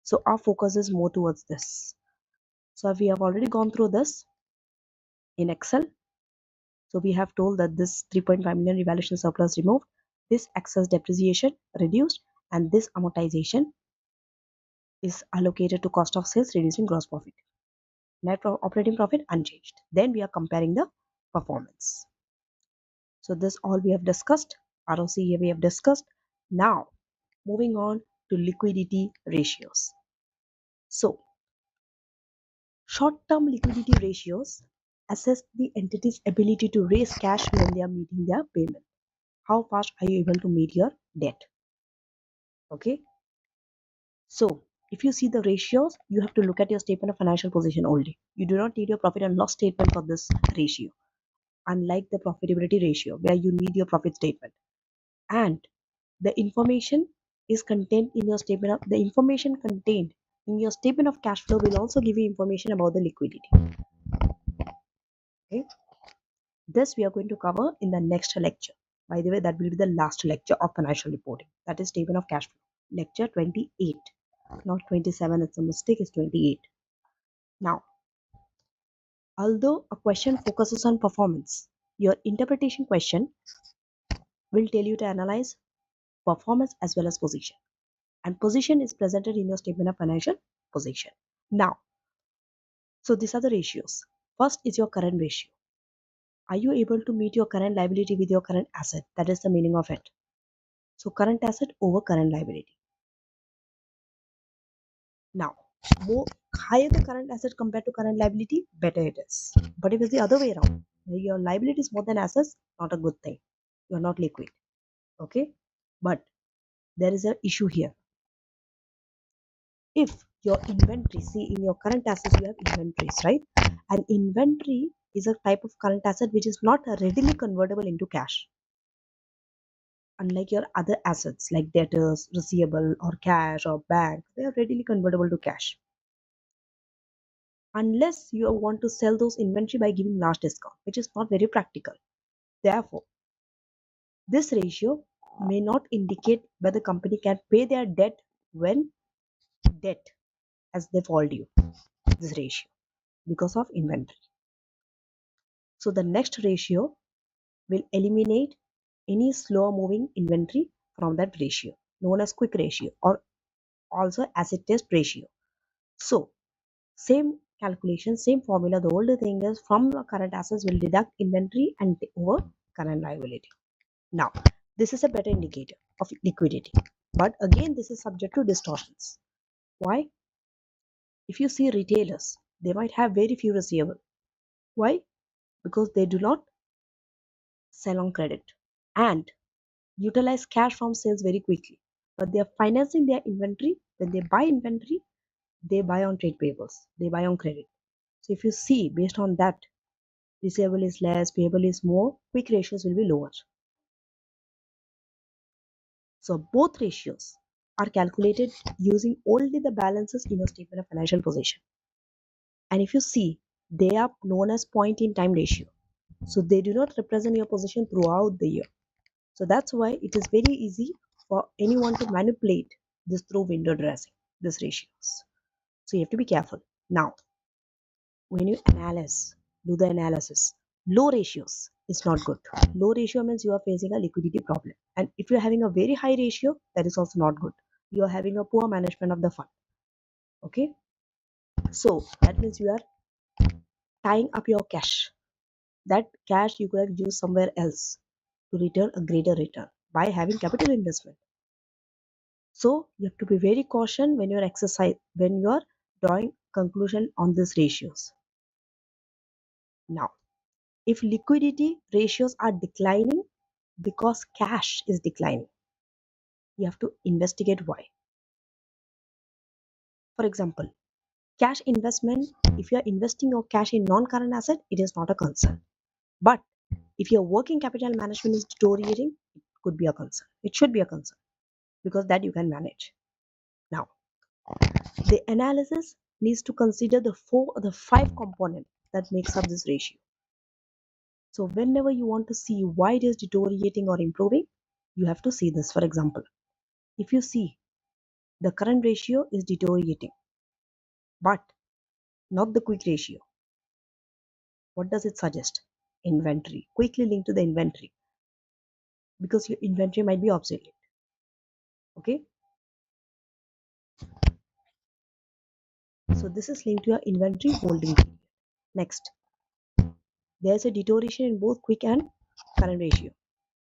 So our focus is more towards this. So we have already gone through this in Excel. So we have told that this 3.5 million revaluation surplus removed, this excess depreciation reduced, and this amortization is allocated to cost of sales, reducing gross profit. Net operating profit unchanged. Then we are comparing the performance. So this all we have discussed. ROCE we have discussed. Now moving on to liquidity ratios. So short-term liquidity ratios assess the entity's ability to raise cash when they are meeting their payment. How fast are you able to meet your debt? Okay. So if you see the ratios, you have to look at your statement of financial position only. You do not need your profit and loss statement for this ratio, unlike the profitability ratio where you need your profit statement. And the information is contained in your statement of the information contained in your statement of cash flow will also give you information about the liquidity. Okay, this we are going to cover in the next lecture. By the way, that will be the last lecture of financial reporting, that is statement of cash flow, lecture 28, not 27. It's a mistake, it's 28. Now although a question focuses on performance, your interpretation question will tell you to analyze performance as well as position, and position is presented in your statement of financial position. Now, so these are the ratios. First is your current ratio. Are you able to meet your current liability with your current asset? That is the meaning of it. So current asset over current liability. Now, more higher the current asset compared to current liability, better it is. But if it's the other way around, your liability is more than assets, not a good thing. You're not liquid. Okay? But there is an issue here. If your inventory, see in your current assets you have inventories, right? And inventory is a type of current asset which is not readily convertible into cash, unlike your other assets like debtors, receivable, or cash, or bank. They are readily convertible to cash unless you want to sell those inventory by giving large discount, which is not very practical. Therefore, this ratio may not indicate whether company can pay their debt when debt as they fall due, this ratio, because of inventory. So the next ratio will eliminate any slower moving inventory from that ratio, known as quick ratio or also acid test ratio. So same calculation, same formula. The only thing is from the current assets will deduct inventory and over current liability. Now, this is a better indicator of liquidity. But again, this is subject to distortions. Why? If you see retailers, they might have very few receivable. Why? Because they do not sell on credit and utilize cash from sales very quickly. But they are financing their inventory. When they buy inventory, they buy on trade payables, they buy on credit. So if you see based on that, receivable is less, payable is more, quick ratios will be lower. So both ratios are calculated using only the balances in your statement of financial position. And if you see, they are known as point in time ratio. So they do not represent your position throughout the year. So that's why it is very easy for anyone to manipulate this through window dressing, these ratios. So you have to be careful. Now, when you do the analysis, low ratios is not good. Low ratio means you are facing a liquidity problem. And if you're having a very high ratio, that is also not good. You are having a poor management of the fund. Okay. So that means you are tying up your cash. That cash you could have used somewhere else to return a greater return by having capital investment. So you have to be very cautious when you are drawing conclusion on these ratios. Now, if liquidity ratios are declining because cash is declining, you have to investigate why. For example, cash investment, if you are investing your cash in non-current asset, it is not a concern. But if your working capital management is deteriorating, it could be a concern. It should be a concern because that you can manage. Now, the analysis needs to consider the five components that makes up this ratio. So whenever you want to see why it is deteriorating or improving, you have to see this. For example, if you see the current ratio is deteriorating, but not the quick ratio. What does it suggest? Inventory. Quickly linked to the inventory because your inventory might be obsolete. Okay. So this is linked to your inventory holding period. Next, there's a deterioration in both quick and current ratio.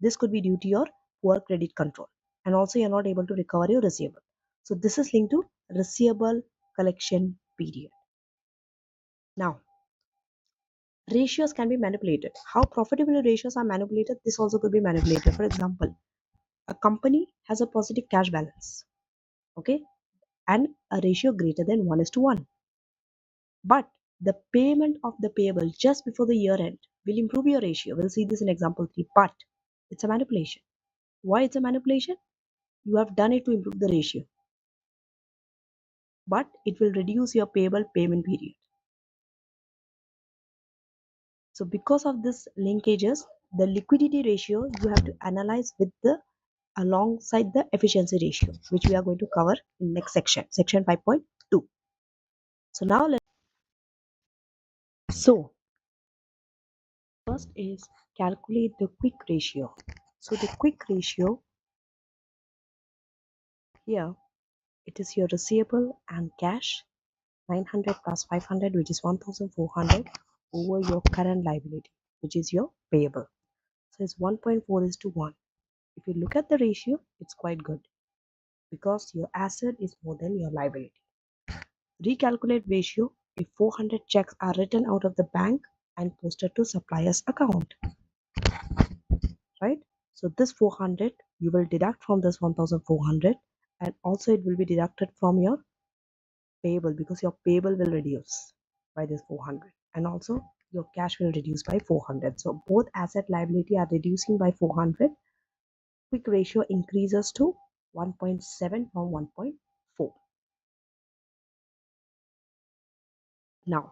This could be due to your poor credit control and also you're not able to recover your receivable. So this is linked to receivable collection period. Now, ratios can be manipulated. How profitability ratios are manipulated? This also could be manipulated. For example, a company has a positive cash balance, okay, and a ratio greater than 1 is to 1. But the payment of the payable just before the year end will improve your ratio. We'll see this in example 3, but it's a manipulation. Why it's a manipulation? You have done it to improve the ratio, but it will reduce your payable payment period. So because of this linkages, the liquidity ratio you have to analyze with the alongside the efficiency ratio, which we are going to cover in next section 5.2. So now so first is calculate the quick ratio. So the quick ratio here, it is your receivable and cash 900 plus 500, which is 1400 over your current liability, which is your payable. So it's 1.4 is to 1. If you look at the ratio, it's quite good because your asset is more than your liability. Recalculate ratio if 400 checks are written out of the bank and posted to supplier's account, right? So this 400 you will deduct from this 1400 and also it will be deducted from your payable because your payable will reduce by this 400 and also your cash will reduce by 400. So both asset liability are reducing by 400. Quick ratio increases to 1.7 from 1.4. Now,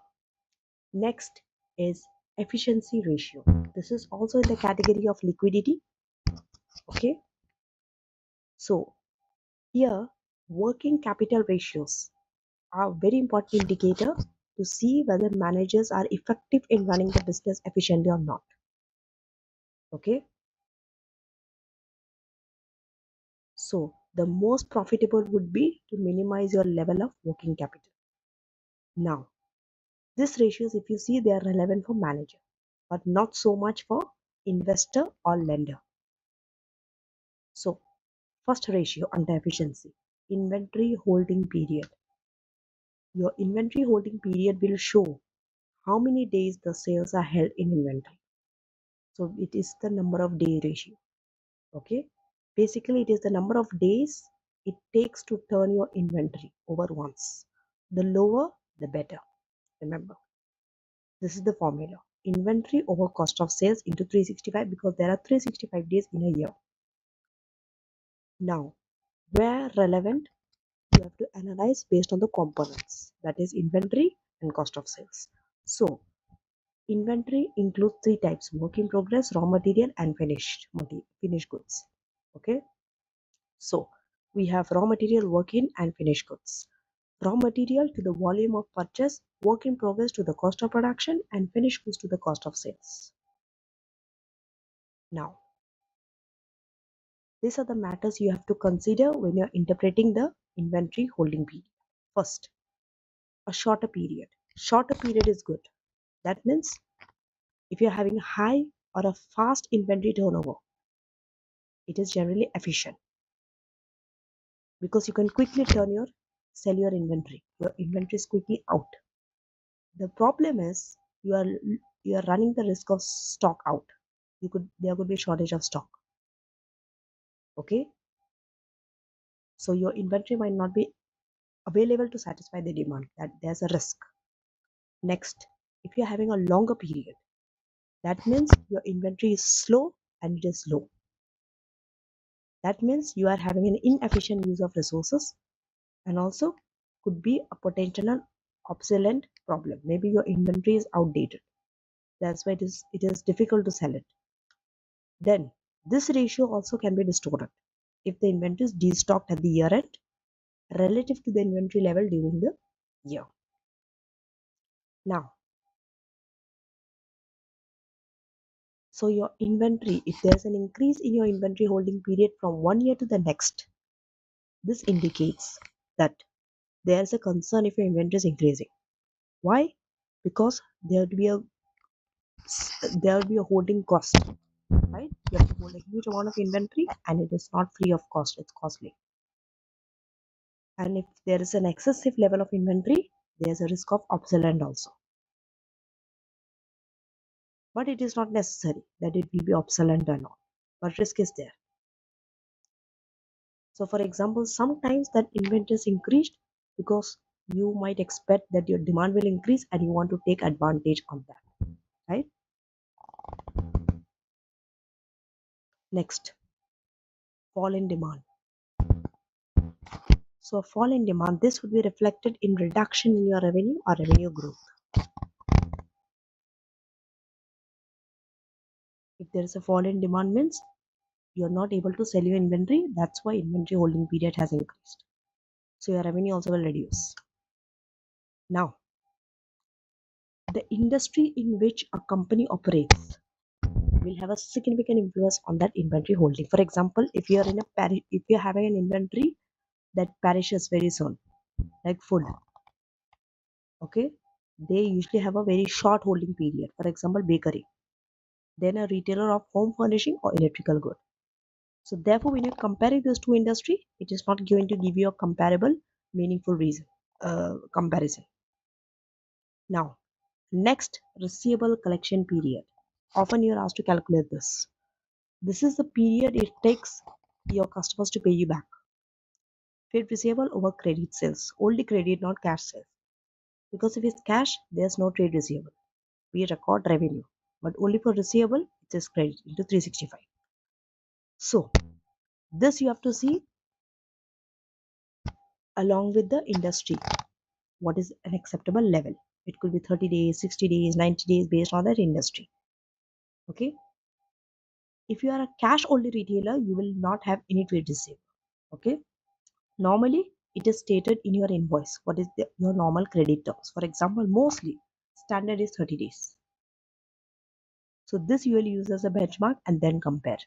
next is efficiency ratio. This is also in the category of liquidity. Okay. So here, working capital ratios are very important indicator to see whether managers are effective in running the business efficiently or not. Okay. So the most profitable would be to minimize your level of working capital. Now, these ratios, if you see, they are relevant for manager, but not so much for investor or lender. So, first ratio under efficiency, inventory holding period. Your inventory holding period will show how many days the sales are held in inventory. So, it is the number of day ratio. Okay. Basically, it is the number of days it takes to turn your inventory over once. The lower, the better. Remember, this is the formula. Inventory over cost of sales into 365 because there are 365 days in a year. Now, where relevant, you have to analyze based on the components, that is inventory and cost of sales. So, inventory includes three types: work in progress, raw material, and finished goods. Okay. So we have raw material, work in, and finished goods. Raw material to the volume of purchase, work in progress to the cost of production, and finished goods to the cost of sales. Now, these are the matters you have to consider when you're interpreting the inventory holding period. First, a shorter period. Shorter period is good. That means if you're having high or a fast inventory turnover, it is generally efficient because you can quickly sell your inventory. Your inventory is quickly out. The problem is you are running the risk of stock out. There could be a shortage of stock. Okay, so your inventory might not be available to satisfy the demand. That there's a risk. Next, if you're having a longer period, that means your inventory is slow and it is low. That means you are having an inefficient use of resources and also could be a potential obsolete problem. Maybe your inventory is outdated. That's why it is difficult to sell it. Then this ratio also can be distorted if the inventory is destocked at the year end relative to the inventory level during the year. Now, so your inventory, if there's an increase in your inventory holding period from one year to the next, this indicates that there's a concern if your inventory is increasing. Why? Because there will be a holding cost, right? You have to hold a huge amount of inventory and it is not free of cost, it's costly. And if there is an excessive level of inventory, there's a risk of obsolescence also. But it is not necessary that it will be obsolete or not, but risk is there. So for example, sometimes that inventory is increased because you might expect that your demand will increase and you want to take advantage of that, right? Next, fall in demand. So a fall in demand, this would be reflected in reduction in your revenue or revenue growth. If there is a fall in demand means you're not able to sell your inventory, that's why inventory holding period has increased. So your revenue also will reduce. Now, the industry in which a company operates will have a significant influence on that inventory holding. For example, if you're having an inventory that perishes very soon, like food, okay, they usually have a very short holding period. For example, bakery, then a retailer of home furnishing or electrical good. So therefore, when you're comparing those two industry, it is not going to give you a comparable, meaningful comparison. Now, next, receivable collection period. Often you're asked to calculate this. This is the period it takes your customers to pay you back. Trade receivable over credit sales. Only credit, not cash sales. Because if it's cash, there's no trade receivable. We record revenue. But only for receivable, it is credit into 365. So, this you have to see along with the industry. What is an acceptable level? It could be 30 days, 60 days, 90 days based on that industry. Okay. If you are a cash only retailer, you will not have any trade receivable. Okay. Normally, it is stated in your invoice what is your normal credit terms. For example, mostly standard is 30 days. So this you will use as a benchmark and then compare.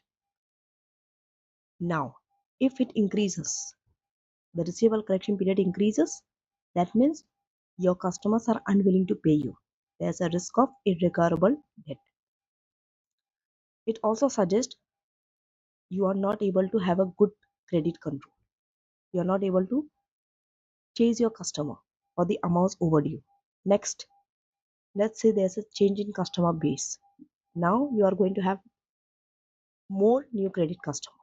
Now, If it increases, the receivable collection period increases, that means your customers are unwilling to pay you. There's a risk of irrecoverable debt. It also suggests you are not able to have a good credit control. You are not able to chase your customer for the amounts overdue. Next, let's say there's a change in customer base. Now you are going to have more new credit customer.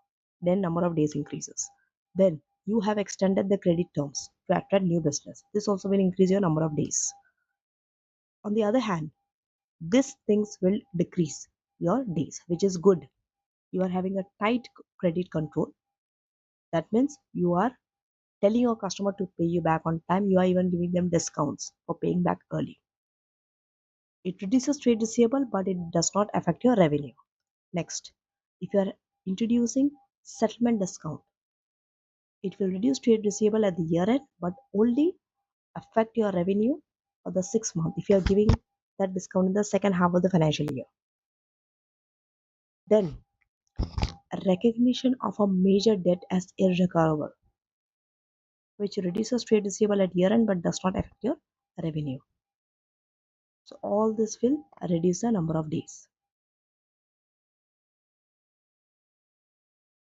Then number of days increases. Then you have extended the credit terms to attract new business. This also will increase your number of days. On the other hand, these things will decrease your days, which is good. You are having a tight credit control. That means you are telling your customer to pay you back on time. You are even giving them discounts for paying back early. It reduces trade receivable, but it does not affect your revenue. Next, if you are introducing settlement discount, it will reduce trade receivable at the year end, but only affect your revenue for the 6 months if you are giving that discount in the second half of the financial year. Then, a recognition of a major debt as irrecoverable, which reduces trade receivable at year end but does not affect your revenue. So, all this will reduce the number of days.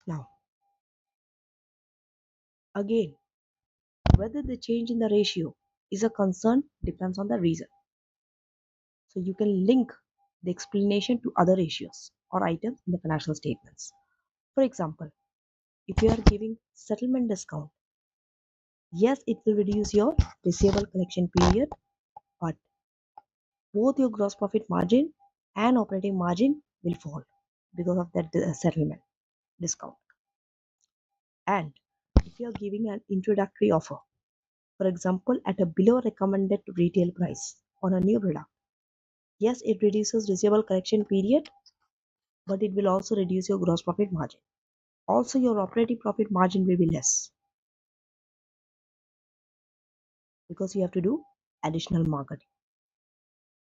Now, again, whether the change in the ratio is a concern depends on the reason. So you can link the explanation to other ratios or items in the financial statements. For example, if you are giving settlement discount, yes, it will reduce your receivable collection period, but both your gross profit margin and operating margin will fall because of that settlement discount. And if you are giving an introductory offer, for example, at a below recommended retail price on a new product, yes, it reduces receivable collection period, but it will also reduce your gross profit margin. Also, your operating profit margin will be less because you have to do additional marketing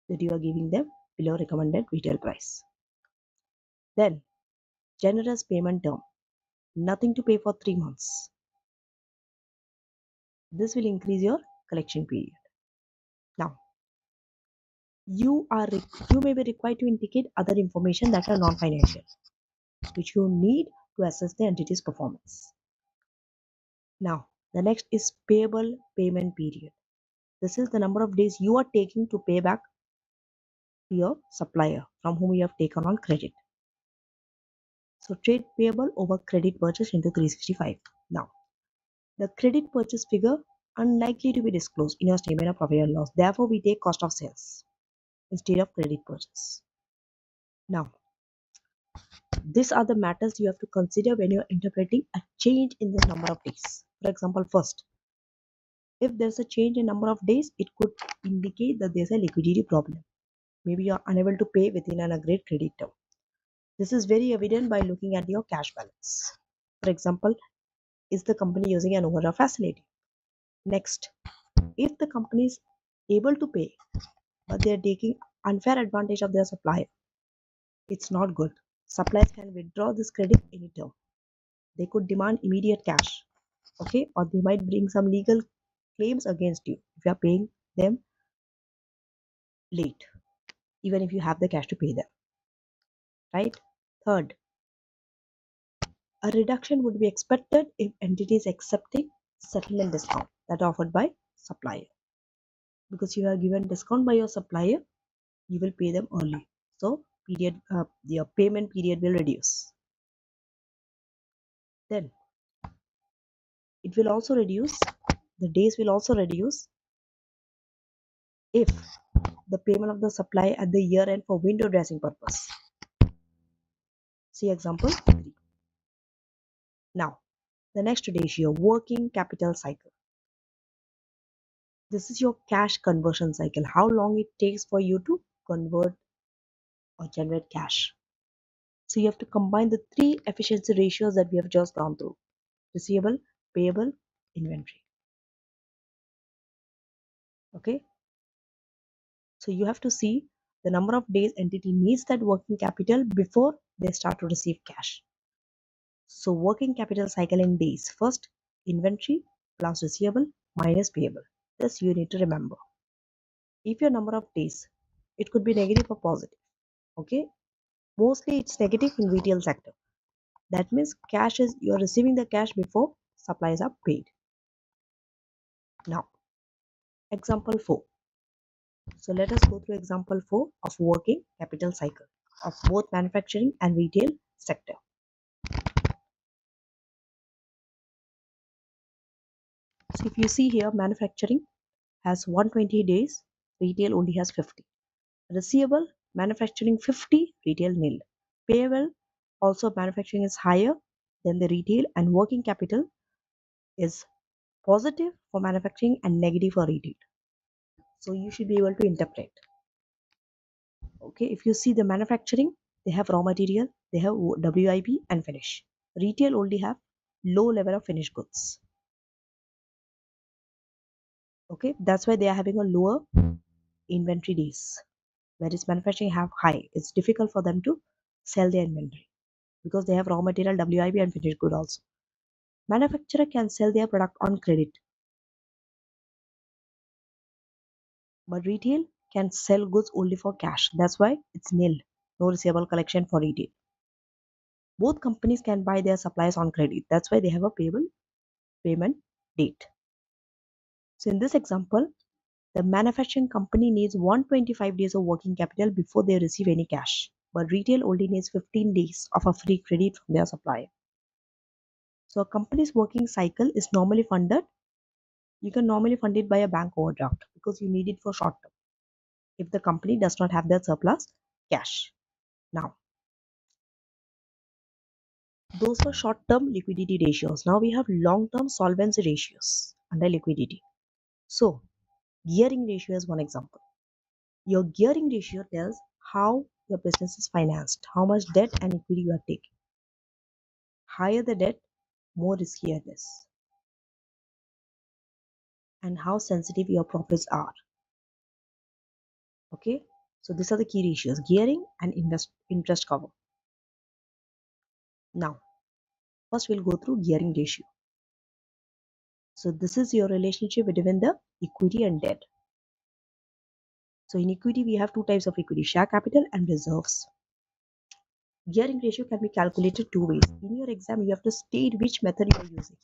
that you are giving them below recommended retail price. Then, generous payment term, nothing to pay for 3 months. This will increase your collection period. Now, you may be required to indicate other information that are non-financial, which you need to assess the entity's performance. Now, the next is payable payment period. This is the number of days you are taking to pay back to your supplier from whom you have taken on credit. So trade payable over credit purchase into 365. Now, the credit purchase figure unlikely to be disclosed in your statement of profit and loss. Therefore, we take cost of sales instead of credit purchase. Now, these are the matters you have to consider when you're interpreting a change in the number of days. For example, first, if there's a change in number of days, it could indicate that there's a liquidity problem. Maybe you're unable to pay within an agreed credit term. This is very evident by looking at your cash balance. For example, is the company using an overdraft facility? Next, if the company is able to pay but they are taking unfair advantage of their supplier, it's not good. Suppliers can withdraw this credit any term. They could demand immediate cash, okay, or they might bring some legal claims against you if you are paying them late, even if you have the cash to pay them, right? Third, a reduction would be expected if entities accepting settlement discount that are offered by supplier. Because you are given discount by your supplier, you will pay them early. So your payment period will reduce. Then it will also reduce, the days will also reduce if the payment of the supply at the year end for window dressing purpose. See example 3. Now, the next ratio, working capital cycle. This is your cash conversion cycle, how long it takes for you to convert or generate cash. So you have to combine the 3 efficiency ratios that we have just gone through: receivable, payable, inventory. Okay, so you have to see the number of days entity needs that working capital before they start to receive cash. So working capital cycle in days. First, inventory plus receivable minus payable. This you need to remember. If your number of days, it could be negative or positive. Okay, mostly it's negative in retail sector. That means cash is you're receiving the cash before supplies are paid. Now, example 4. So let us go through example 4 of working capital cycle of both manufacturing and retail sector. So if you see here, manufacturing has 120 days, retail only has 50. Receivable, manufacturing 50, retail nil. Payable, also manufacturing is higher than the retail, and working capital is positive for manufacturing and negative for retail. So you should be able to interpret. Okay, if you see the manufacturing, they have raw material, they have WIP and finish. Retail only have low level of finished goods. Okay, that's why they are having a lower inventory days. Whereas manufacturing have high. It's difficult for them to sell their inventory because they have raw material, WIP and finished good also. Manufacturer can sell their product on credit, but retail can sell goods only for cash. That's why it's nil. No receivable collection for retail. Both companies can buy their supplies on credit. That's why they have a payable payment date. So in this example, the manufacturing company needs 125 days of working capital before they receive any cash, but retail only needs 15 days of a free credit from their supplier. So a company's working cycle is normally funded. You can normally fund it by a bank overdraft because you need it for short term if the company does not have that surplus cash. Now, those were short term liquidity ratios. Now we have long term solvency ratios under liquidity. So, gearing ratio is one example. Your gearing ratio tells how your business is financed, how much debt and equity you are taking. Higher the debt, more riskier it is, and how sensitive your profits are. Okay, so these are the key ratios: gearing and interest cover. Now, first we'll go through gearing ratio. So this is your relationship between the equity and debt. So in equity, we have two types of equity: share capital and reserves. Gearing ratio can be calculated two ways. In your exam, you have to state which method you are using: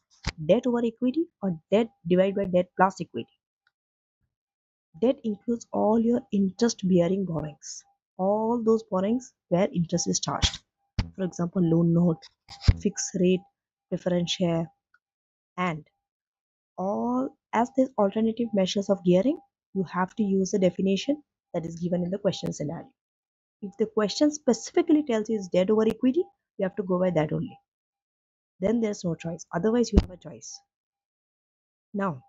debt over equity or debt divided by debt plus equity. Debt includes all your interest bearing borrowings, all those borrowings where interest is charged. For example, loan note, fixed rate, preference share, and all. As these alternative measures of gearing, you have to use the definition that is given in the question scenario. If the question specifically tells you it's debt over equity, you have to go by that only. Then there's no choice. Otherwise, you have a choice. Now,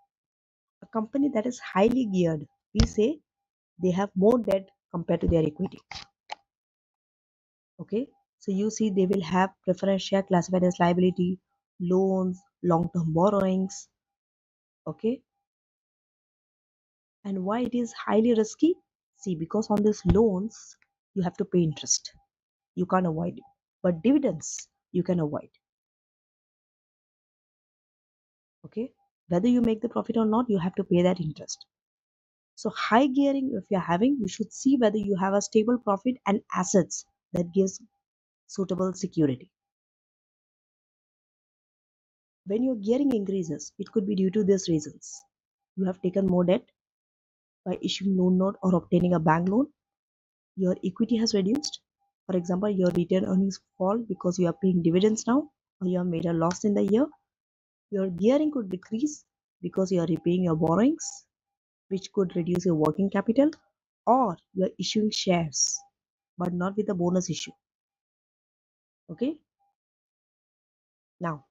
a company that is highly geared, we say they have more debt compared to their equity. Okay, so you see they will have preference share classified as liability, loans, long-term borrowings. Okay, and why it is highly risky? See, because on these loans you have to pay interest. You can't avoid it. But dividends you can avoid. Okay, whether you make the profit or not, you have to pay that interest. So high gearing, if you're having, you should see whether you have a stable profit and assets that gives suitable security. When your gearing increases, it could be due to these reasons. You have taken more debt by issuing loan note or obtaining a bank loan. Your equity has reduced. For example, your retained earnings fall because you are paying dividends now, or you have made a loss in the year. Your gearing could decrease because you are repaying your borrowings, which could reduce your working capital, or you are issuing shares, but not with a bonus issue. Okay? Now,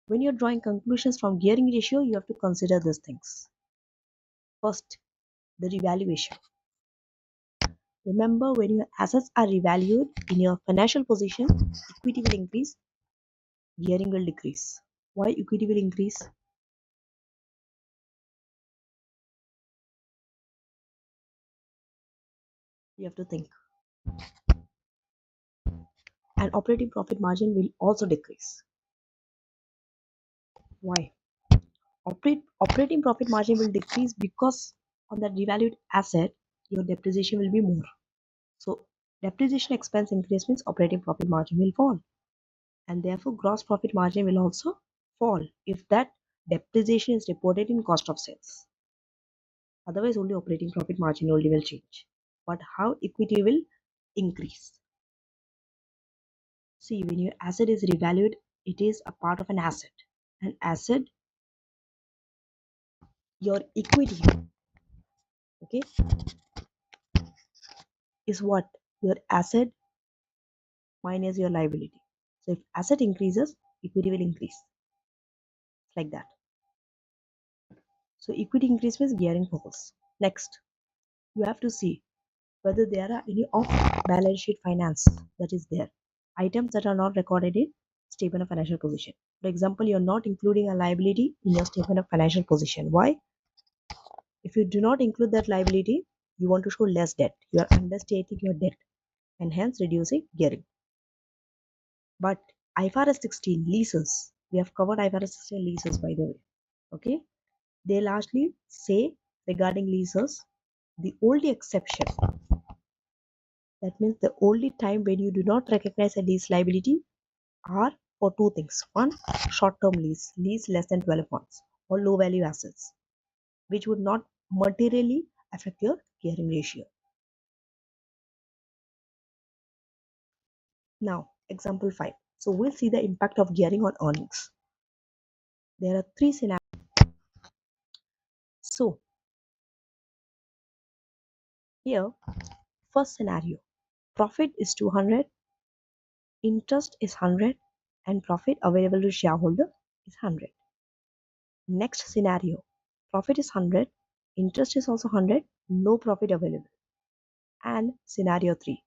when you're drawing conclusions from gearing ratio, you have to consider these things. First, the revaluation. Remember, when your assets are revalued in your financial position, equity will increase, gearing will decrease. Why equity will increase? You have to think. and operating profit margin will also decrease. Why? Operating profit margin will decrease because on the devalued asset, your depreciation will be more. So depreciation expense increase means operating profit margin will fall, and therefore gross profit margin will also fall if that depreciation is reported in cost of sales. Otherwise, only operating profit margin only will change. But how equity will increase? See, when your asset is revalued, it is a part of an asset. An asset, your equity, okay, is what? Your asset minus your liability. So if asset increases, equity will increase. Like that. So equity increase means gearing falls. Next, you have to see whether there are any off balance sheet finance that is there. Items that are not recorded in statement of financial position. For example, you're not including a liability in your statement of financial position. Why? If you do not include that liability, you want to show less debt. You are understating your debt and hence reducing gearing. But IFRS 16 leases, we have covered IFRS 16 leases by the way. Okay, they largely say regarding leases, the only exception, that means the only time when you do not recognize a lease liability are for two things. One, short-term lease less than 12 months, or low value assets, which would not materially affect your gearing ratio. Now, example 5. So we'll see the impact of gearing on earnings. There are three scenarios. So here, first scenario, profit is 200, interest is 100, and profit available to shareholder is 100. Next scenario, profit is 100, interest is also 100, no profit available. And scenario 3,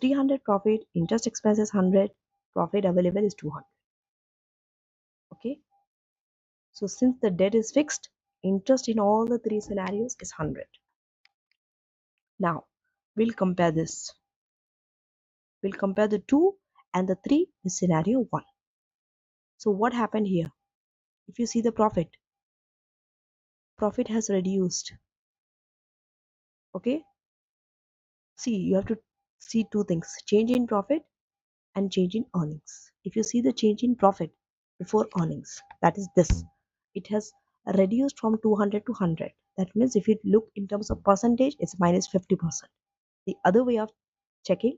300 profit, interest expense is 100, profit available is 200. Okay, so since the debt is fixed, interest in all the three scenarios is 100. Now we'll compare this. We'll compare the 2 and the 3 with scenario 1. So what happened here? If you see the profit has reduced. Okay, see, you have to see two things: change in profit and change in earnings. If you see the change in profit before earnings, that is this, it has reduced from 200 to 100. That means if you look in terms of percentage, it's minus 50%. The other way of checking,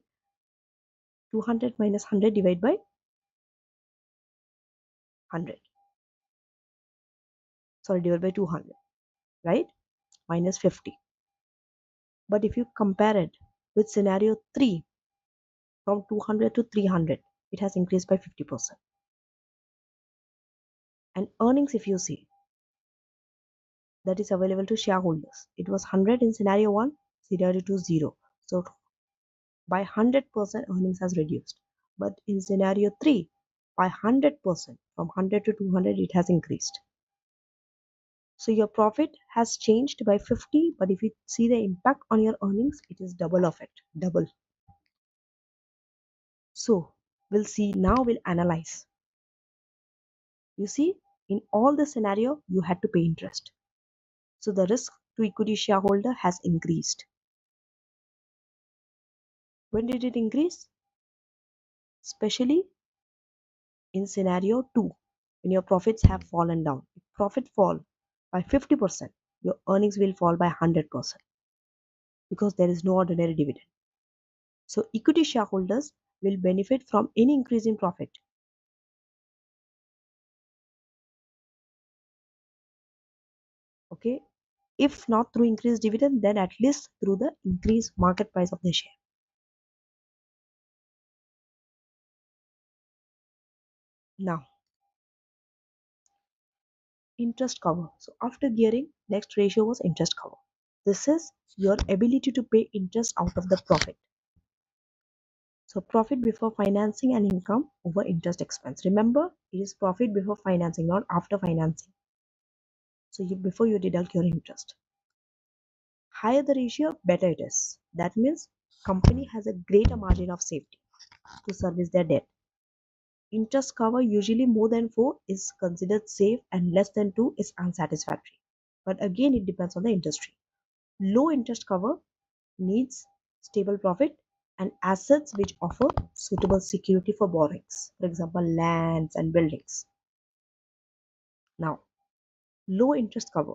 200 minus 100 divided by 100, sorry, divided by 200, right? Minus 50. But if you compare it with scenario 3, from 200 to 300, it has increased by 50%. And earnings, if you see, that is available to shareholders, it was 100 in scenario 1, scenario 2 0. So by 100% earnings has reduced. But in scenario 3, by 100%, from 100 to 200, it has increased. So your profit has changed by 50, but if you see the impact on your earnings, it is double of it, double. So we'll see, now we'll analyze. You see, in all the scenario, you had to pay interest. So the risk to equity shareholder has increased. When did it increase? Especially in scenario 2, when your profits have fallen down. If profit fall by 50%, your earnings will fall by 100% because there is no ordinary dividend. So equity shareholders will benefit from any increase in profit. Okay, if not through increased dividend, then at least through the increased market price of the share. Now, interest cover. So after gearing, next ratio was interest cover. This is your ability to pay interest out of the profit. So profit before financing and income over interest expense. Remember, it is profit before financing, not after financing. So before you deduct your interest. Higher the ratio, better it is. That means company has a greater margin of safety. to service their debt. Interest cover usually more than 4 is considered safe and less than 2 is unsatisfactory. But again, it depends on the industry. Low interest cover needs stable profit and assets which offer suitable security for borrowings, for example, lands and buildings. Now, low interest cover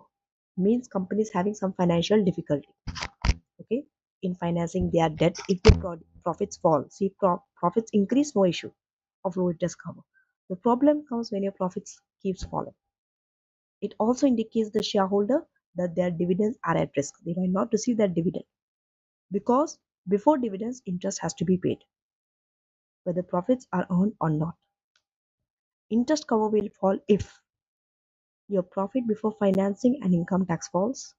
means companies having some financial difficulty, okay, in financing their debt if the profits fall. See, profits increase, no issue of low interest cover. The problem comes when your profits keeps falling. It also indicates the shareholder that their dividends are at risk. They might not receive that dividend because before dividends, interest has to be paid, whether profits are earned or not. Interest cover will fall if your profit before financing and income tax falls,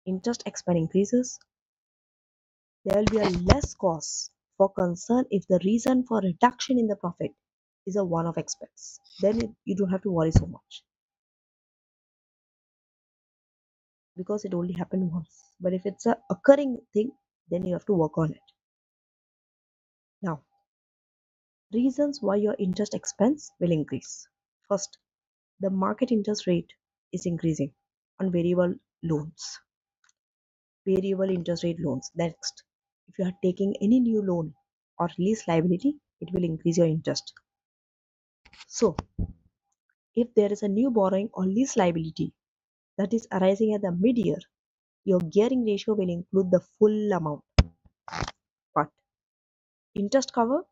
interest expense increases, there will be a less cause for concern if the reason for reduction in the profit is a one-off expense. Then you don't have to worry so much because it only happened once. But if it's a occurring thing, then you have to work on it. Now, reasons why your interest expense will increase. First, the market interest rate is increasing on loans, variable interest rate loans. Next, if you are taking any new loan or lease liability, it will increase your interest. So, if there is a new borrowing or lease liability that is arising at the mid-year, your gearing ratio will include the full amount. But interest cover,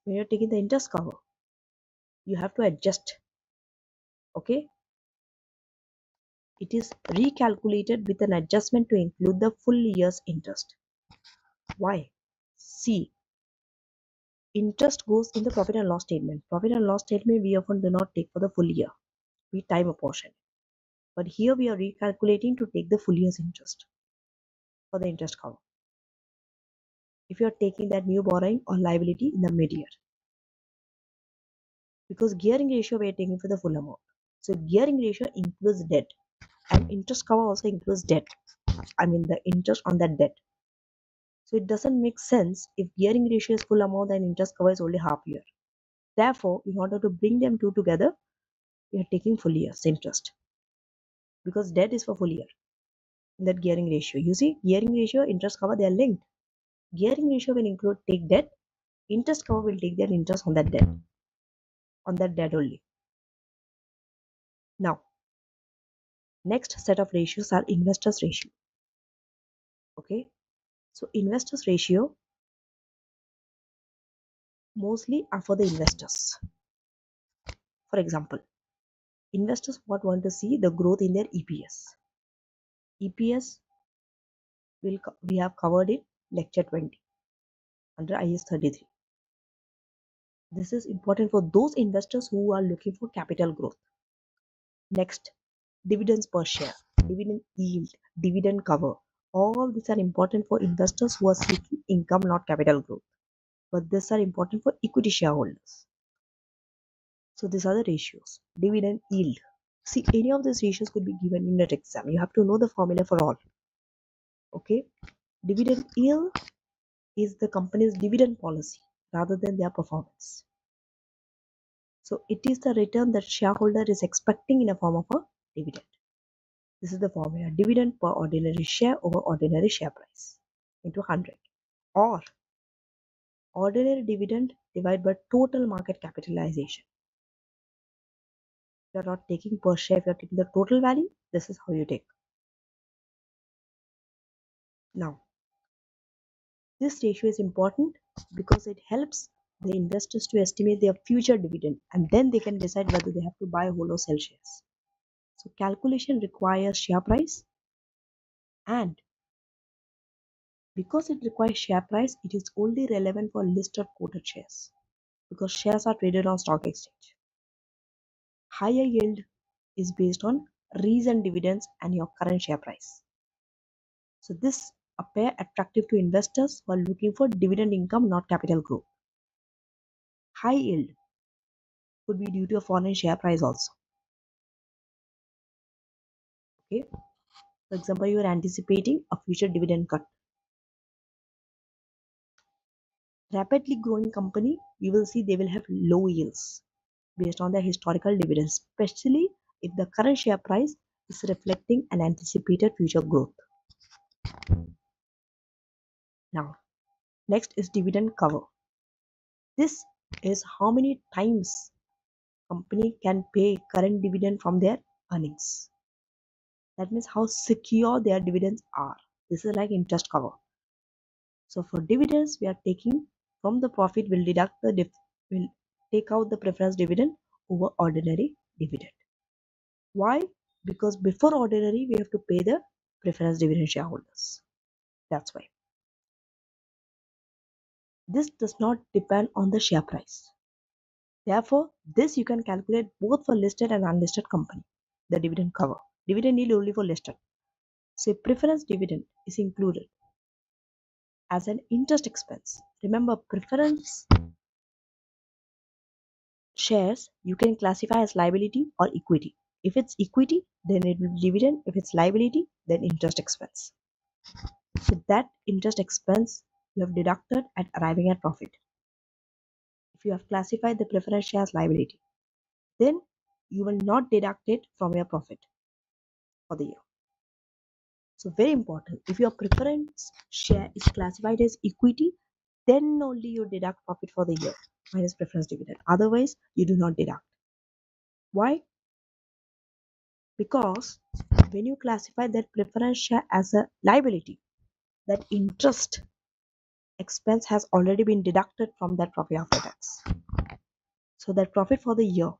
when you're taking the interest cover, you have to adjust. Okay, it is recalculated with an adjustment to include the full year's interest. Why? See, interest goes in the profit and loss statement. Profit and loss statement we often do not take for the full year. We time a portion. But here we are recalculating to take the full year's interest for the interest cover. If you are taking that new borrowing or liability in the mid-year. Because gearing ratio we are taking for the full amount. So gearing ratio includes debt and interest cover also includes debt. I mean the interest on that debt. So it doesn't make sense if gearing ratio is full amount and interest cover is only half year. Therefore, in order to bring them two together, we are taking full year's interest because debt is for full year in that gearing ratio. You see, gearing ratio, interest cover, they are linked. Gearing ratio will include take debt, interest cover will take their interest on that debt only. Now, next set of ratios are investors ratio. Okay, so investors ratio mostly are for the investors. For example, investors want to see the growth in their EPS. EPS we have covered in lecture 20 under IS 33. This is important for those investors who are looking for capital growth. Next, dividends per share, dividend yield, dividend cover. All these are important for investors who are seeking income, not capital growth. But these are important for equity shareholders. So these are the ratios. Dividend yield. See, any of these ratios could be given in an exam. You have to know the formula for all. Okay. Dividend yield is the company's dividend policy rather than their performance. So it is the return that shareholder is expecting in a form of a dividend. This is the formula: dividend per ordinary share over ordinary share price into 100, or ordinary dividend divided by total market capitalization. If you are not taking per share, if you are taking the total value, this is how you take. Now, this ratio is important because it helps the investors to estimate their future dividend and then they can decide whether they have to buy whole or sell shares. So calculation requires share price, and because it requires share price, it is only relevant for listed quoted shares because shares are traded on stock exchange. Higher yield is based on recent dividends and your current share price. So this appear attractive to investors who are looking for dividend income, not capital growth. High yield could be due to a foreign share price also. Okay. For example, you are anticipating a future dividend cut. rapidly growing company, we will see they will have low yields based on their historical dividends, especially if the current share price is reflecting an anticipated future growth. Now, next is dividend cover. This is how many times company can pay current dividend from their earnings. That means how secure their dividends are. This is like interest cover. So for dividends, we are taking from the profit, will take out the preference dividend over ordinary dividend. Why? Because before ordinary, we have to pay the preference dividend shareholders. That's why. This does not depend on the share price. Therefore, this you can calculate both for listed and unlisted company. The dividend cover. Dividend yield only for listed. So preference dividend is included as an interest expense. Remember, preference shares you can classify as liability or equity. If it's equity, then it will be dividend. If it's liability, then interest expense. So that interest expense you have deducted at arriving at profit. If you have classified the preference share as liability, then you will not deduct it from your profit for the year. So very important. If your preference share is classified as equity, then only you deduct profit for the year minus preference dividend. Otherwise, you do not deduct. Why? Because when you classify that preference share as a liability, that interest expense has already been deducted from that profit after tax. So that profit for the year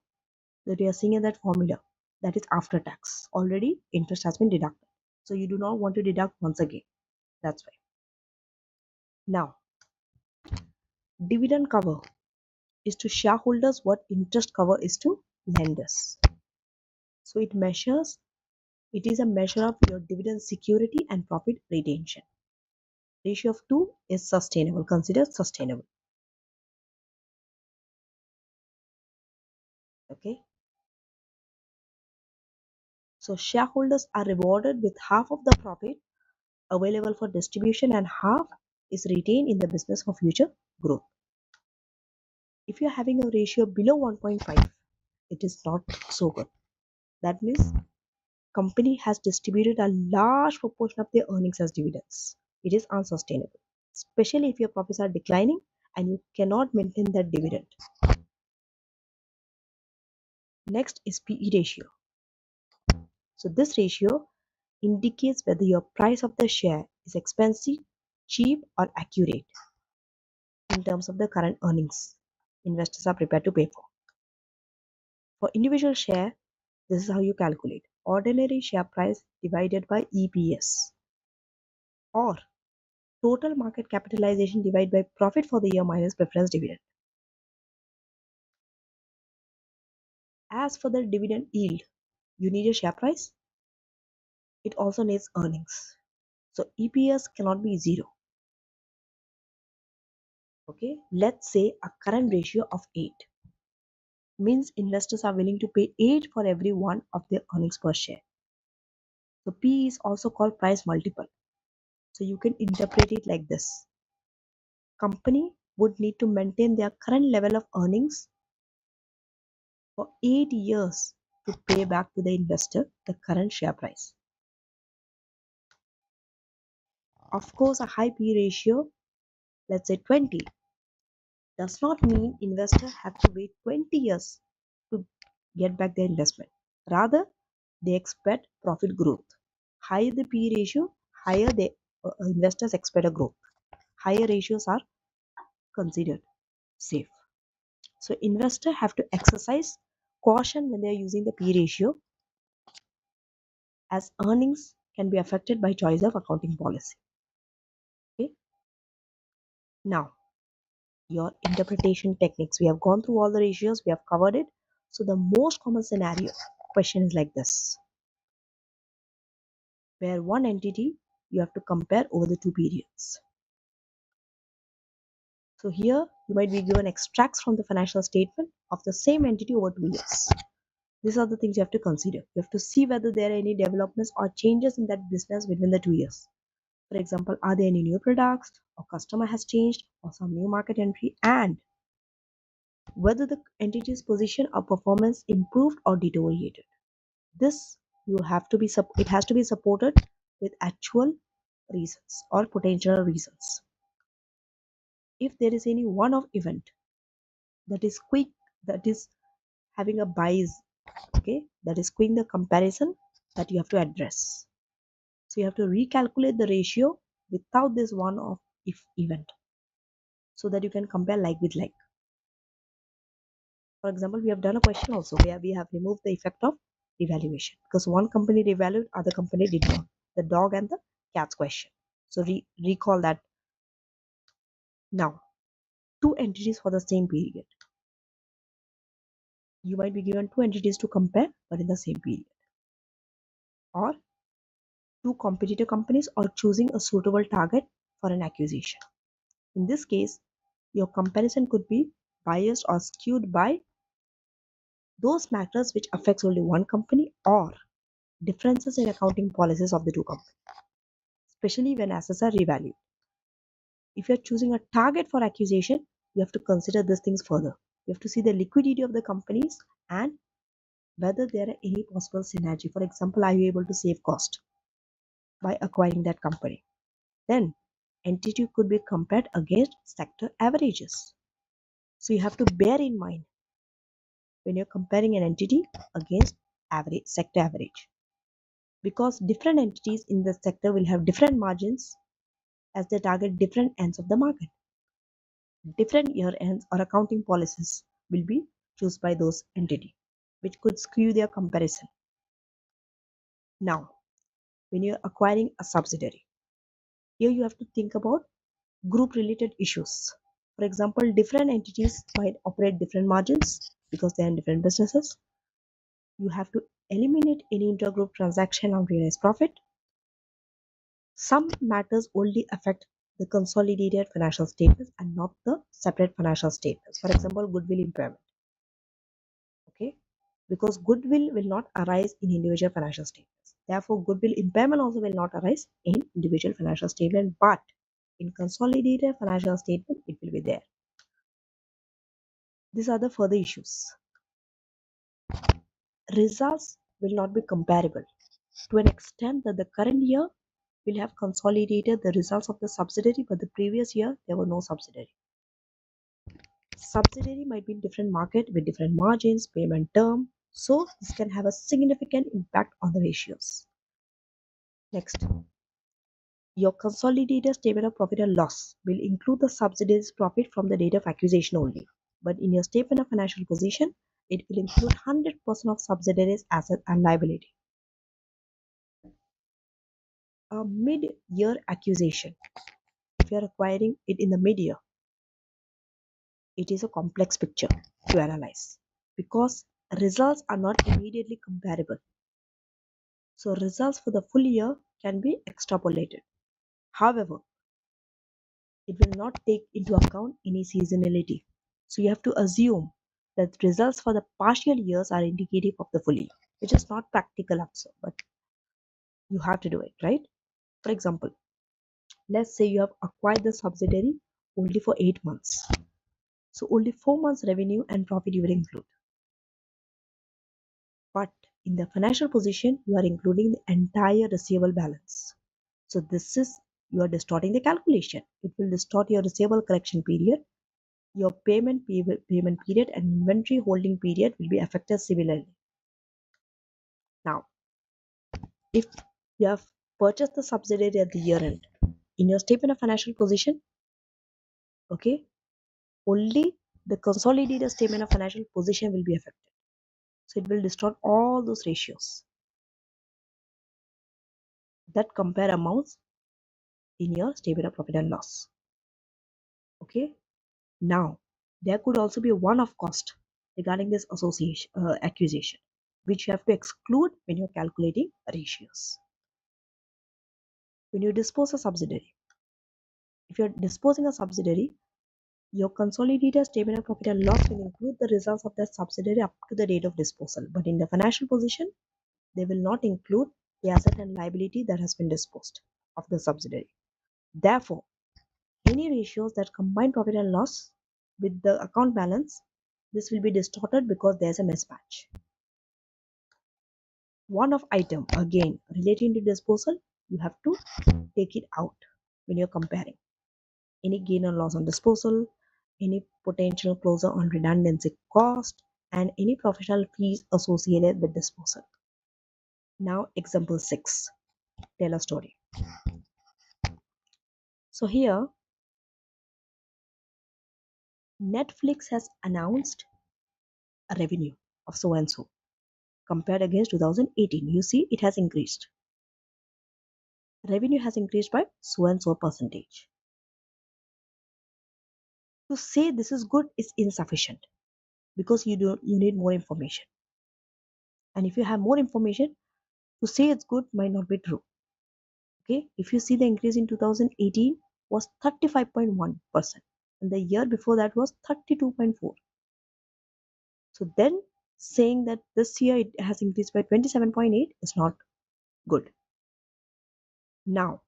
that you are seeing in that formula, that is after tax. Already interest has been deducted. So you do not want to deduct once again. That's why. Now, dividend cover is to shareholders what interest cover is to lenders. So it is a measure of your dividend security and profit retention. Ratio of 2 is sustainable, considered sustainable. Okay. So shareholders are rewarded with half of the profit available for distribution and half is retained in the business for future growth. If you're having a ratio below 1.5, it is not so good. That means company has distributed a large proportion of their earnings as dividends. It is unsustainable, especially if your profits are declining and you cannot maintain that dividend. Next is PE ratio. So this ratio indicates whether your price of the share is expensive, cheap, or accurate in terms of the current earnings investors are prepared to pay for. For individual share, this is how you calculate ordinary share price divided by EPS or total market capitalization divided by profit for the year minus preference dividend. As for the dividend yield, you need a share price. It also needs earnings. So EPS cannot be 0. Okay, let's say a current ratio of 8 means investors are willing to pay 8 for every one of their earnings per share. So P is also called price multiple. So you can interpret it like this. Company would need to maintain their current level of earnings for 8 years to pay back to the investor the current share price. Of course, a high P ratio, let's say 20, does not mean investors have to wait 20 years to get back their investment. Rather, they expect profit growth. Higher the P ratio, higher the investors expect a growth. Higher ratios are considered safe. So investors have to exercise caution when they are using the P ratio as earnings can be affected by choice of accounting policy. Okay. Now, your interpretation techniques. We have gone through all the ratios, we have covered it. So the most common scenario question is like this, where one entity you have to compare over the 2 periods. So here you might be given extracts from the financial statement of the same entity over 2 years. These are the things you have to consider. You have to see whether there are any developments or changes in that business within the 2 years. For example, are there any new products or customer has changed or some new market entry, and whether the entity's position or performance improved or deteriorated. This it has to be supported with actual reasons or potential reasons. If there is any one-off event that is quick, that is having a bias, okay, that is quick the comparison that you have to address. So you have to recalculate the ratio without this one-off if event so that you can compare like with like. For example, we have done a question also where we have removed the effect of revaluation because one company revalued, other company did not. The dog and the cat's question. So recall that. Now, two entities for the same period. You might be given two entities to compare, but in the same period. Or two competitor companies or choosing a suitable target for an acquisition. In this case, your comparison could be biased or skewed by those matters which affects only one company or differences in accounting policies of the two companies, especially when assets are revalued. If you're choosing a target for acquisition, you have to consider these things further. You have to see the liquidity of the companies and whether there are any possible synergy. For example, are you able to save cost by acquiring that company? Then entity could be compared against sector averages. So you have to bear in mind when you're comparing an entity against average sector average, because different entities in the sector will have different margins as they target different ends of the market. Different year ends or accounting policies will be chosen by those entities, which could skew their comparison. Now, when you're acquiring a subsidiary, here you have to think about group related issues. For example, different entities might operate different margins because they are in different businesses. You have to eliminate any intergroup transaction on realized profit. Some matters only affect the consolidated financial statements and not the separate financial statements. For example, goodwill impairment. Okay, because goodwill will not arise in individual financial statements. Therefore, goodwill impairment also will not arise in individual financial statement, but in consolidated financial statement, it will be there. These are the further issues. Results will not be comparable to an extent that the current year will have consolidated the results of the subsidiary, but the previous year there were no subsidiary. Subsidiary might be in different market with different margins, payment term, so this can have a significant impact on the ratios. Next, your consolidated statement of profit and loss will include the subsidiary's profit from the date of acquisition only. But in your statement of financial position, it will include 100% of subsidiary's asset and liability. A mid-year acquisition, if you are acquiring it in the mid-year, it is a complex picture to analyze because results are not immediately comparable. So results for the full year can be extrapolated. However, it will not take into account any seasonality. So you have to assume that results for the partial years are indicative of the full year, which is not practical also, but you have to do it, right? For example, let's say you have acquired the subsidiary only for 8 months. So only 4 months revenue and profit you will include. But in the financial position, you are including the entire receivable balance. So you are distorting the calculation. It will distort your receivable collection period. Your payment period and inventory holding period will be affected similarly. Now, if you have purchased the subsidiary at the year end, in your statement of financial position, okay, only the consolidated statement of financial position will be affected. So it will distort all those ratios that compare amounts in your statement of profit and loss. Okay, now there could also be a one-off cost regarding this acquisition, which you have to exclude when you're calculating ratios. When you dispose a subsidiary, if you're disposing a subsidiary, your consolidated statement of profit and loss will include the results of that subsidiary up to the date of disposal. But in the financial position, they will not include the asset and liability that has been disposed of the subsidiary. Therefore, any ratios that combine profit and loss with the account balance, this will be distorted because there's a mismatch. One of item again relating to disposal, you have to take it out when you're comparing any gain or loss on disposal, any potential closure on redundancy cost, and any professional fees associated with disposal. Now, example 6, tell a story. So here, Netflix has announced a revenue of so and so compared against 2018. You see, it has increased. Revenue has increased by so and so percentage. To say this is good is insufficient because you need more information. And if you have more information, to say it's good might not be true. Okay, if you see the increase in 2018 was 35.1%, and the year before that was 32.4. So then saying that this year it has increased by 27.8 is not good. Now,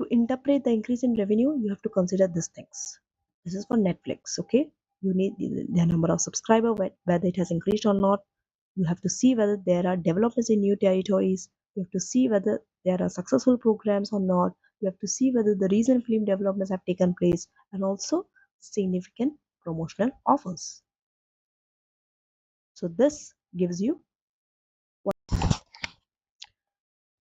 to interpret the increase in revenue, you have to consider these things. This is for Netflix, okay? You need the number of subscribers, whether it has increased or not. You have to see whether there are developments in new territories. You have to see whether there are successful programs or not. You have to see whether the recent film developments have taken place and also significant promotional offers. So this gives you what.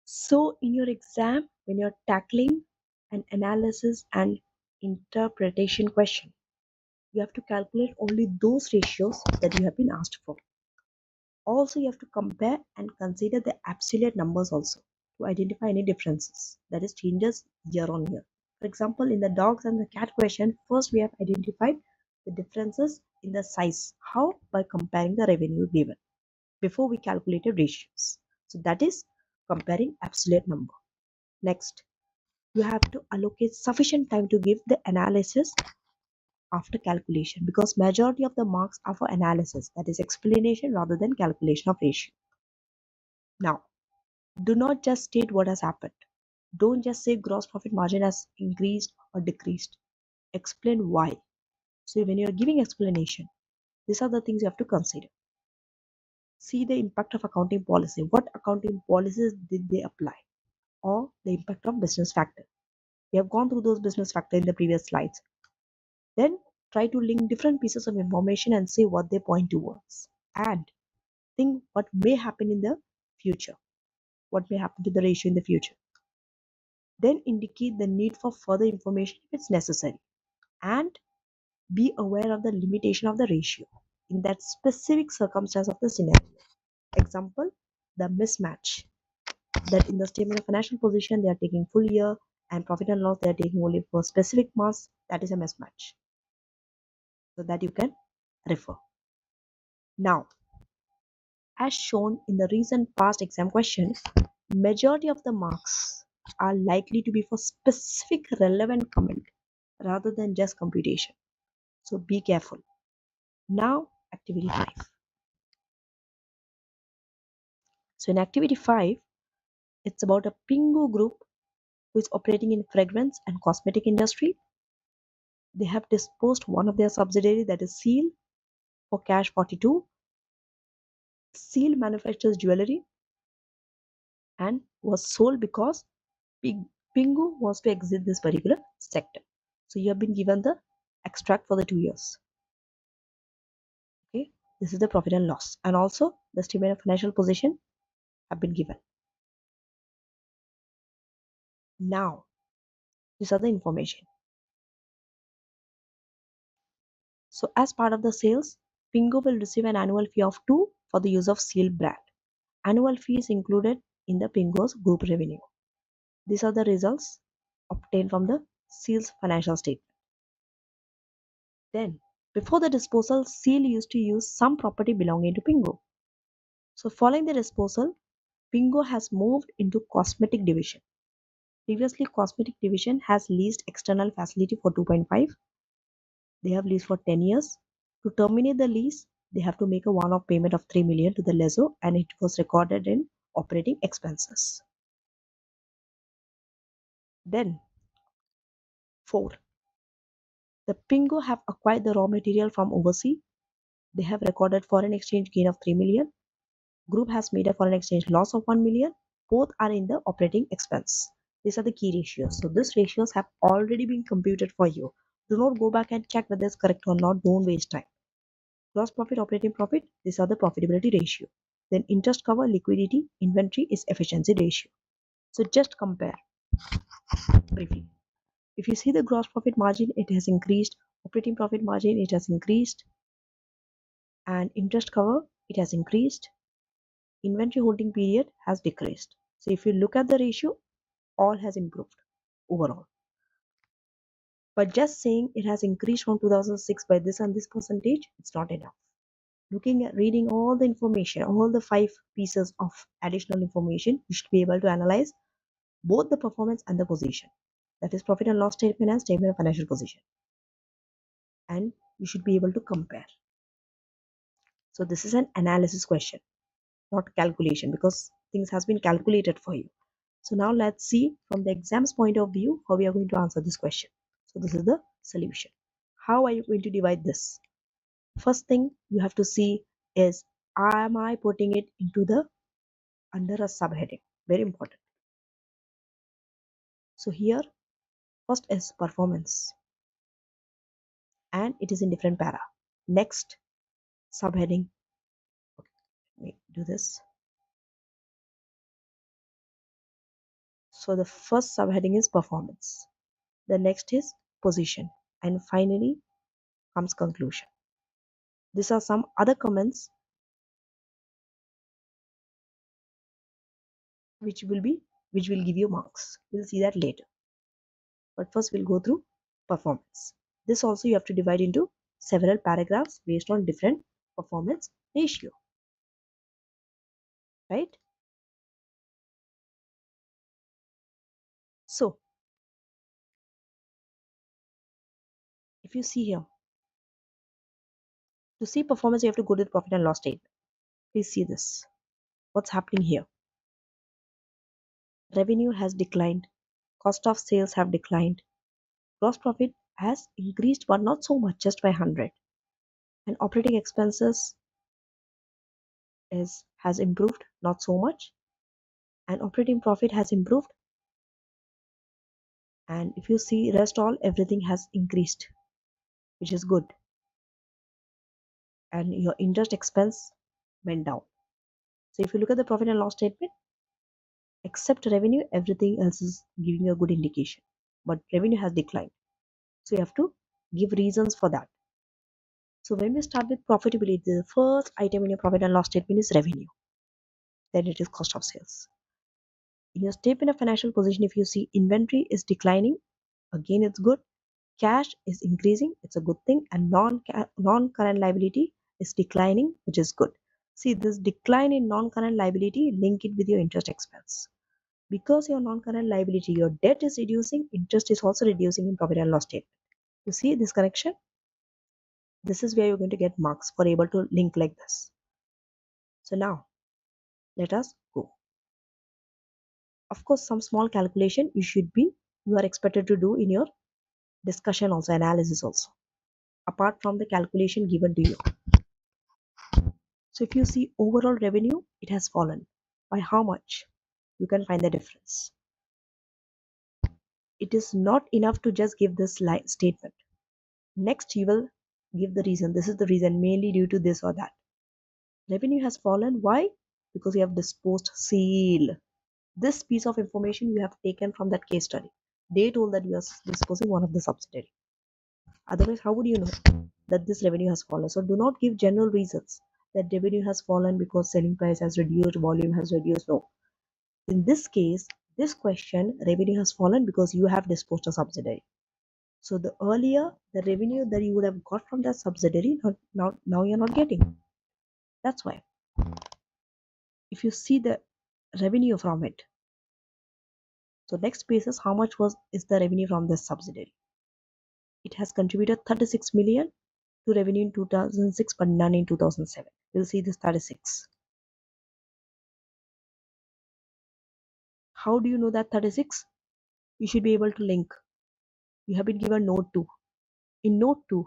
So in your exam, when you're tackling an analysis and interpretation question, you have to calculate only those ratios that you have been asked for. Also, you have to compare and consider the absolute numbers also to identify any differences, that is changes year on year. For example, in the dogs and the cat question, first we have identified the differences in the size. How? By comparing the revenue given before we calculated ratios. So that is comparing absolute number. Next, you have to allocate sufficient time to give the analysis after calculation because majority of the marks are for analysis, that is explanation rather than calculation of ratio. Now, do not just state what has happened. Don't just say gross profit margin has increased or decreased. Explain why. So when you are giving explanation, these are the things you have to consider. See the impact of accounting policy. What accounting policies did they apply? Or the impact of business factor. We have gone through those business factor in the previous slides. Then try to link different pieces of information and see what they point towards. And think what may happen in the future. What may happen to the ratio in the future. Then indicate the need for further information if it's necessary. And be aware of the limitation of the ratio in that specific circumstance of the scenario. Example, the mismatch that in the statement of financial position they are taking full year and profit and loss they are taking only for specific months. That is a mismatch. So that you can refer. Now, as shown in the recent past exam question, majority of the marks are likely to be for specific relevant comment rather than just computation. So be careful. Now, activity 5. So in activity 5, it's about a Pingu group who is operating in fragrance and cosmetic industry. They have disposed one of their subsidiary, that is Seal, for cash 42. Seal manufactures jewelry and was sold because Pingu wants to exit this particular sector. So you have been given the extract for the 2 years. Okay, this is the profit and loss, and also the statement of financial position have been given. Now, these are the information. So as part of the sales, Pingu will receive an annual fee of 2 for the use of Seal brand. Annual fee is included in the Pingu's group revenue. These are the results obtained from the Seal's financial statement. Then, before the disposal, Seal used to use some property belonging to Pingu. So following the disposal, Pingu has moved into cosmetic division. Previously, cosmetic division has leased external facility for 2.5. They have leased for 10 years. To terminate the lease, they have to make a one-off payment of 3 million to the lessor, and it was recorded in operating expenses. Then 4. The Pingo have acquired the raw material from overseas. They have recorded foreign exchange gain of 3 million. Group has made a foreign exchange loss of 1 million. Both are in the operating expense. These are the key ratios. So these ratios have already been computed for you. Do not go back and check whether it's correct or not. Don't waste time. Gross profit, operating profit, these are the profitability ratio. Then interest cover, liquidity, inventory is efficiency ratio. So just compare briefly. If you see the gross profit margin, it has increased. Operating profit margin, it has increased. And interest cover, it has increased. Inventory holding period has decreased. So if you look at the ratio, all has improved overall. But just saying it has increased from 2006 by this and this percentage, it's not enough. Looking at reading all the information, all the 5 pieces of additional information, you should be able to analyze both the performance and the position. That is profit and loss statement and statement of financial position. And you should be able to compare. So this is an analysis question, not calculation, because things has been calculated for you. So now let's see from the exam's point of view how we are going to answer this question. So this is the solution. How are you going to divide this? First thing you have to see is, am I putting it into the under a subheading? Very important. So here first is performance and it is in different para. Next subheading, okay, let me do this. So the first subheading is performance, the next is position, and finally comes conclusion. These are some other comments which will give you marks. We'll see that later. But first we'll go through performance. This also you have to divide into several paragraphs based on different performance ratio. Right? So if you see here, to see performance you have to go to the profit and loss statement. Please see this. What's happening here? Revenue has declined, cost of sales have declined, gross profit has increased but not so much, just by 100, and operating expenses has improved, not so much, and operating profit has improved. And if you see rest all, everything has increased, which is good, and your interest expense went down. So if you look at the profit and loss statement, except revenue, everything else is giving you a good indication, but revenue has declined, so you have to give reasons for that. So when we start with profitability, the first item in your profit and loss statement is revenue, then it is cost of sales. In your statement of financial position, if you see inventory is declining, again it's good. Cash is increasing, it's a good thing, and non-current liability is declining, which is good. See, this decline in non-current liability, link it with your interest expense. Because your non-current liability, your debt is reducing, interest is also reducing in profit and loss statement. You see this connection? This is where you're going to get marks for able to link like this. So now, let us go. Of course, some small calculation you are expected to do in your discussion also, analysis also, apart from the calculation given to you. So if you see overall revenue, it has fallen. By how much? You can find the difference. It is not enough to just give this statement. Next, you will give the reason. This is the reason, mainly due to this or that. Revenue has fallen. Why? Because you have disposed seal. This piece of information you have taken from that case study. They told that you are disposing one of the subsidiary. Otherwise, how would you know that this revenue has fallen? So do not give general reasons that revenue has fallen because selling price has reduced, volume has reduced. No. In this case, this question, revenue has fallen because you have disposed a subsidiary. So the earlier the revenue that you would have got from that subsidiary, now you're not getting. That's why. If you see the revenue from it, so next piece is how much is the revenue from this subsidiary. It has contributed 36 million to revenue in 2006 but none in 2007. We'll see this 36. How do you know that 36? you should be able to link. You have been given note 2. In note 2,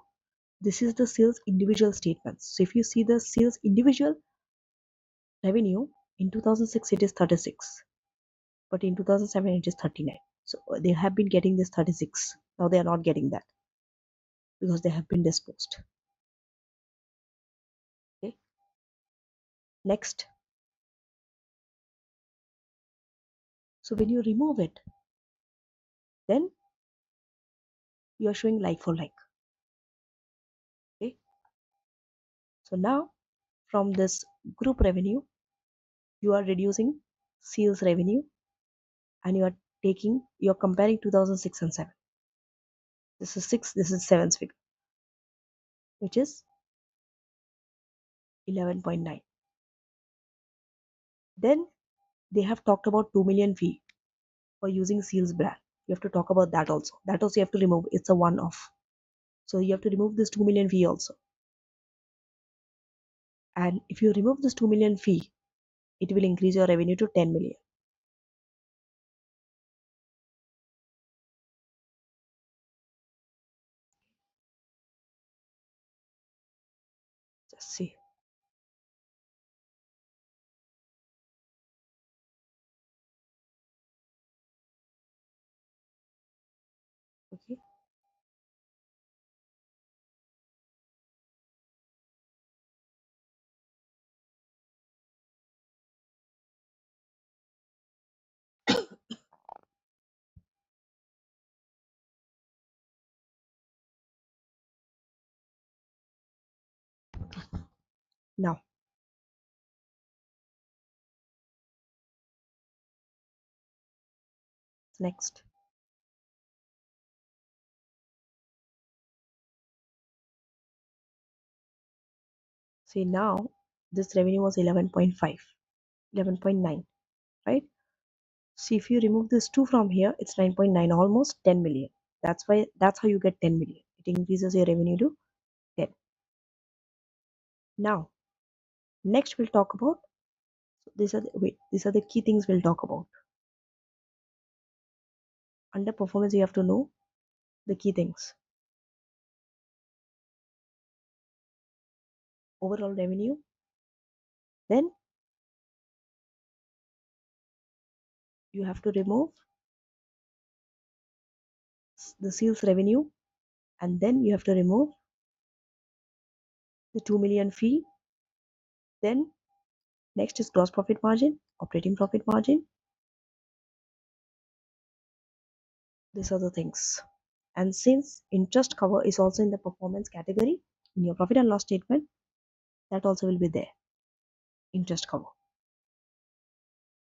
this is the sales individual statements. So if you see the sales individual revenue, in 2006 it is 36, but in 2007 it is 39. So they have been getting this 36. Now they are not getting that because they have been disposed. Okay. Next. So when you remove it, then you are showing like for like. Okay. So now from this group revenue, you are reducing sales revenue and you're comparing 2006 and 7. This is 6, this is 7's figure, which is 11.9. Then they have talked about 2 million fee for using sales brand. You have to talk about that also. That also you have to remove. It's a one-off. So you have to remove this 2 million fee also. And if you remove this 2 million fee, it will increase your revenue to 10 million. Just see. Okay. Now, next. See now, this revenue was 11.5, 11.9, right? See if you remove this 2 from here, it's 9.9, almost 10 million. That's how you get 10 million. It increases your revenue to 10. Now, next we'll talk about, these are the key things we'll talk about. Under performance, you have to know the key things. Overall revenue, then you have to remove the sales revenue, and then you have to remove the 2 million fee. Then next is gross profit margin, operating profit margin. These are the things. And since interest cover is also in the performance category in your profit and loss statement, that also will be there, interest cover.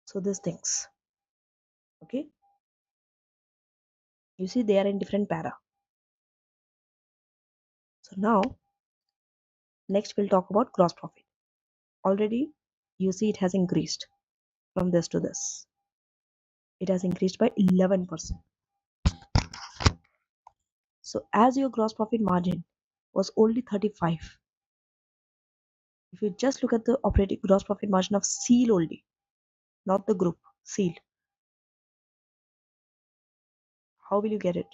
So these things, okay, you see they are in different para. So now next we'll talk about gross profit. Already you see it has increased from this to this. It has increased by 11%. So as your gross profit margin was only 35, if you just look at the operating gross profit margin of seal only, not the group, seal, how will you get it?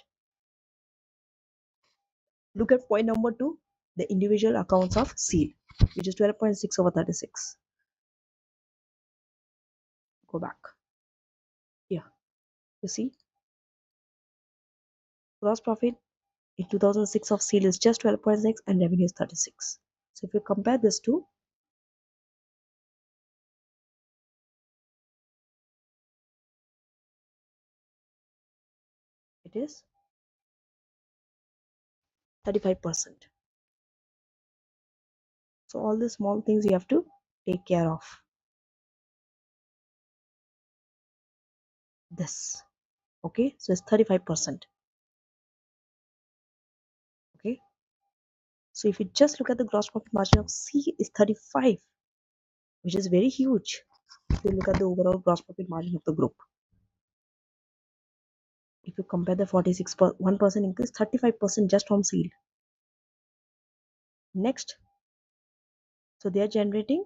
Look at point number 2, the individual accounts of seal, which is 12.6 over 36. Go back. Yeah, you see, gross profit in 2006 of seal is just 12.6 and revenue is 36. So if you compare this to, it is 35%. So all the small things you have to take care of. This, okay, so it's 35%. Okay, so if you just look at the gross profit margin of C is 35, which is very huge. If you look at the overall gross profit margin of the group, if you compare the 1% increase, 35% just from seal. Next, so they are generating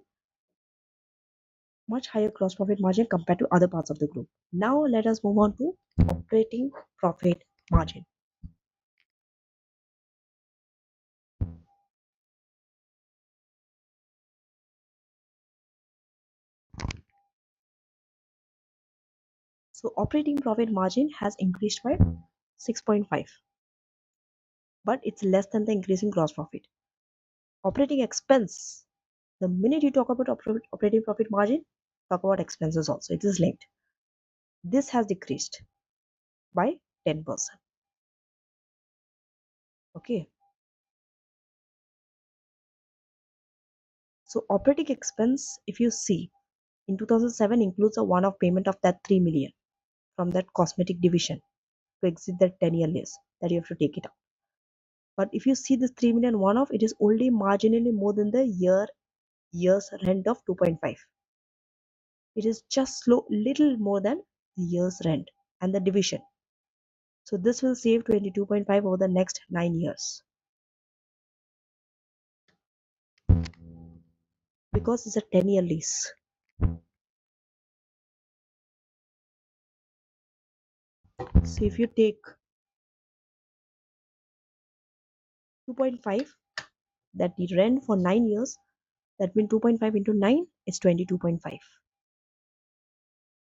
much higher gross profit margin compared to other parts of the group. Now let us move on to operating profit margin. So operating profit margin has increased by 6.5, but it's less than the increase in gross profit. Operating expense, the minute you talk about operating profit margin, talk about expenses also. It is linked. This has decreased by 10%. Okay. So operating expense, if you see, in 2007 includes a one-off payment of that 3 million from that cosmetic division to exit that 10-year lease that you have to take it out. But if you see this 3 million one-off, it is only marginally more than the year's rent of 2.5. It is just little more than the year's rent and the division. So this will save 22.5 over the next 9 years because it's a 10-year lease. So if you take 2.5, that the rent for 9 years, that means 2.5 into 9 is 22.5.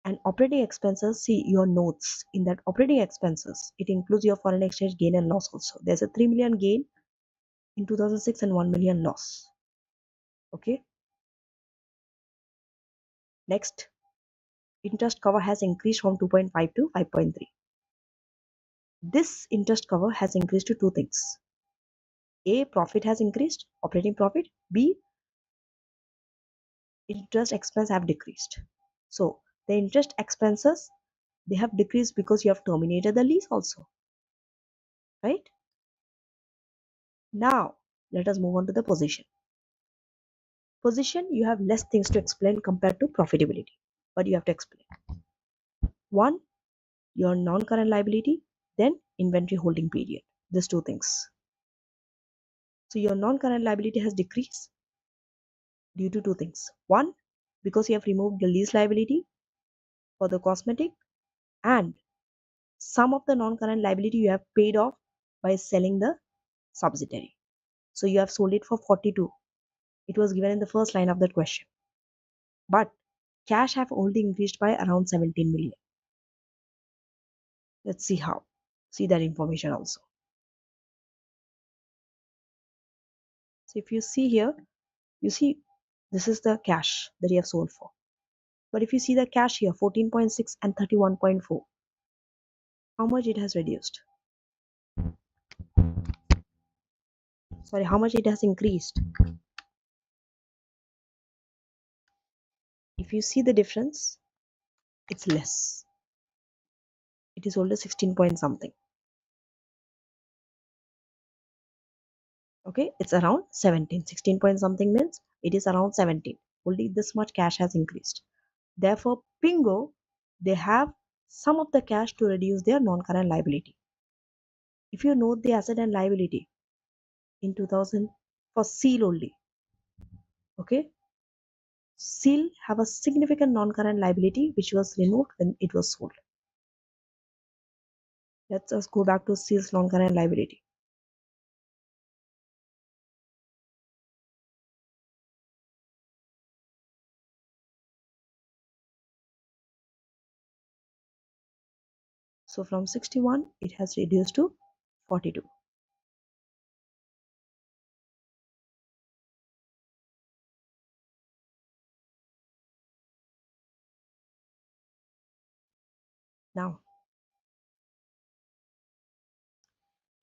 And operating expenses, see your notes. In that operating expenses, it includes your foreign exchange gain and loss also. There's a 3 million gain in 2006 and 1 million loss. Okay. Next, interest cover has increased from 2.5 to 5.3. This interest cover has increased to two things. A, profit has increased, operating profit. B, interest expense have decreased. So the interest expenses, they have decreased because you have terminated the lease also, right? Now let us move on to the position. Position, you have less things to explain compared to profitability, but you have to explain. One, your non-current liability, then inventory holding period. These two things. So your non-current liability has decreased due to two things. One, because you have removed the lease liability for the cosmetic, and some of the non-current liability you have paid off by selling the subsidiary. So you have sold it for 42. It was given in the first line of that question. But cash have only increased by around 17 million. Let's see how. See that information also. So if you see here, you see this is the cash that you have sold for. But if you see the cash here, 14.6 and 31.4, how much it has reduced? Sorry, how much it has increased? If you see the difference, it's less. It is only 16 point something. Okay, it's around 17. 16 point something means it is around 17. Only this much cash has increased. Therefore, Pingo, they have some of the cash to reduce their non-current liability. If you note the asset and liability in 2000 for Seal only, okay, Seal have a significant non-current liability which was removed when it was sold. Let's just go back to Seal's non-current liability. So from 61, it has reduced to 42. Now,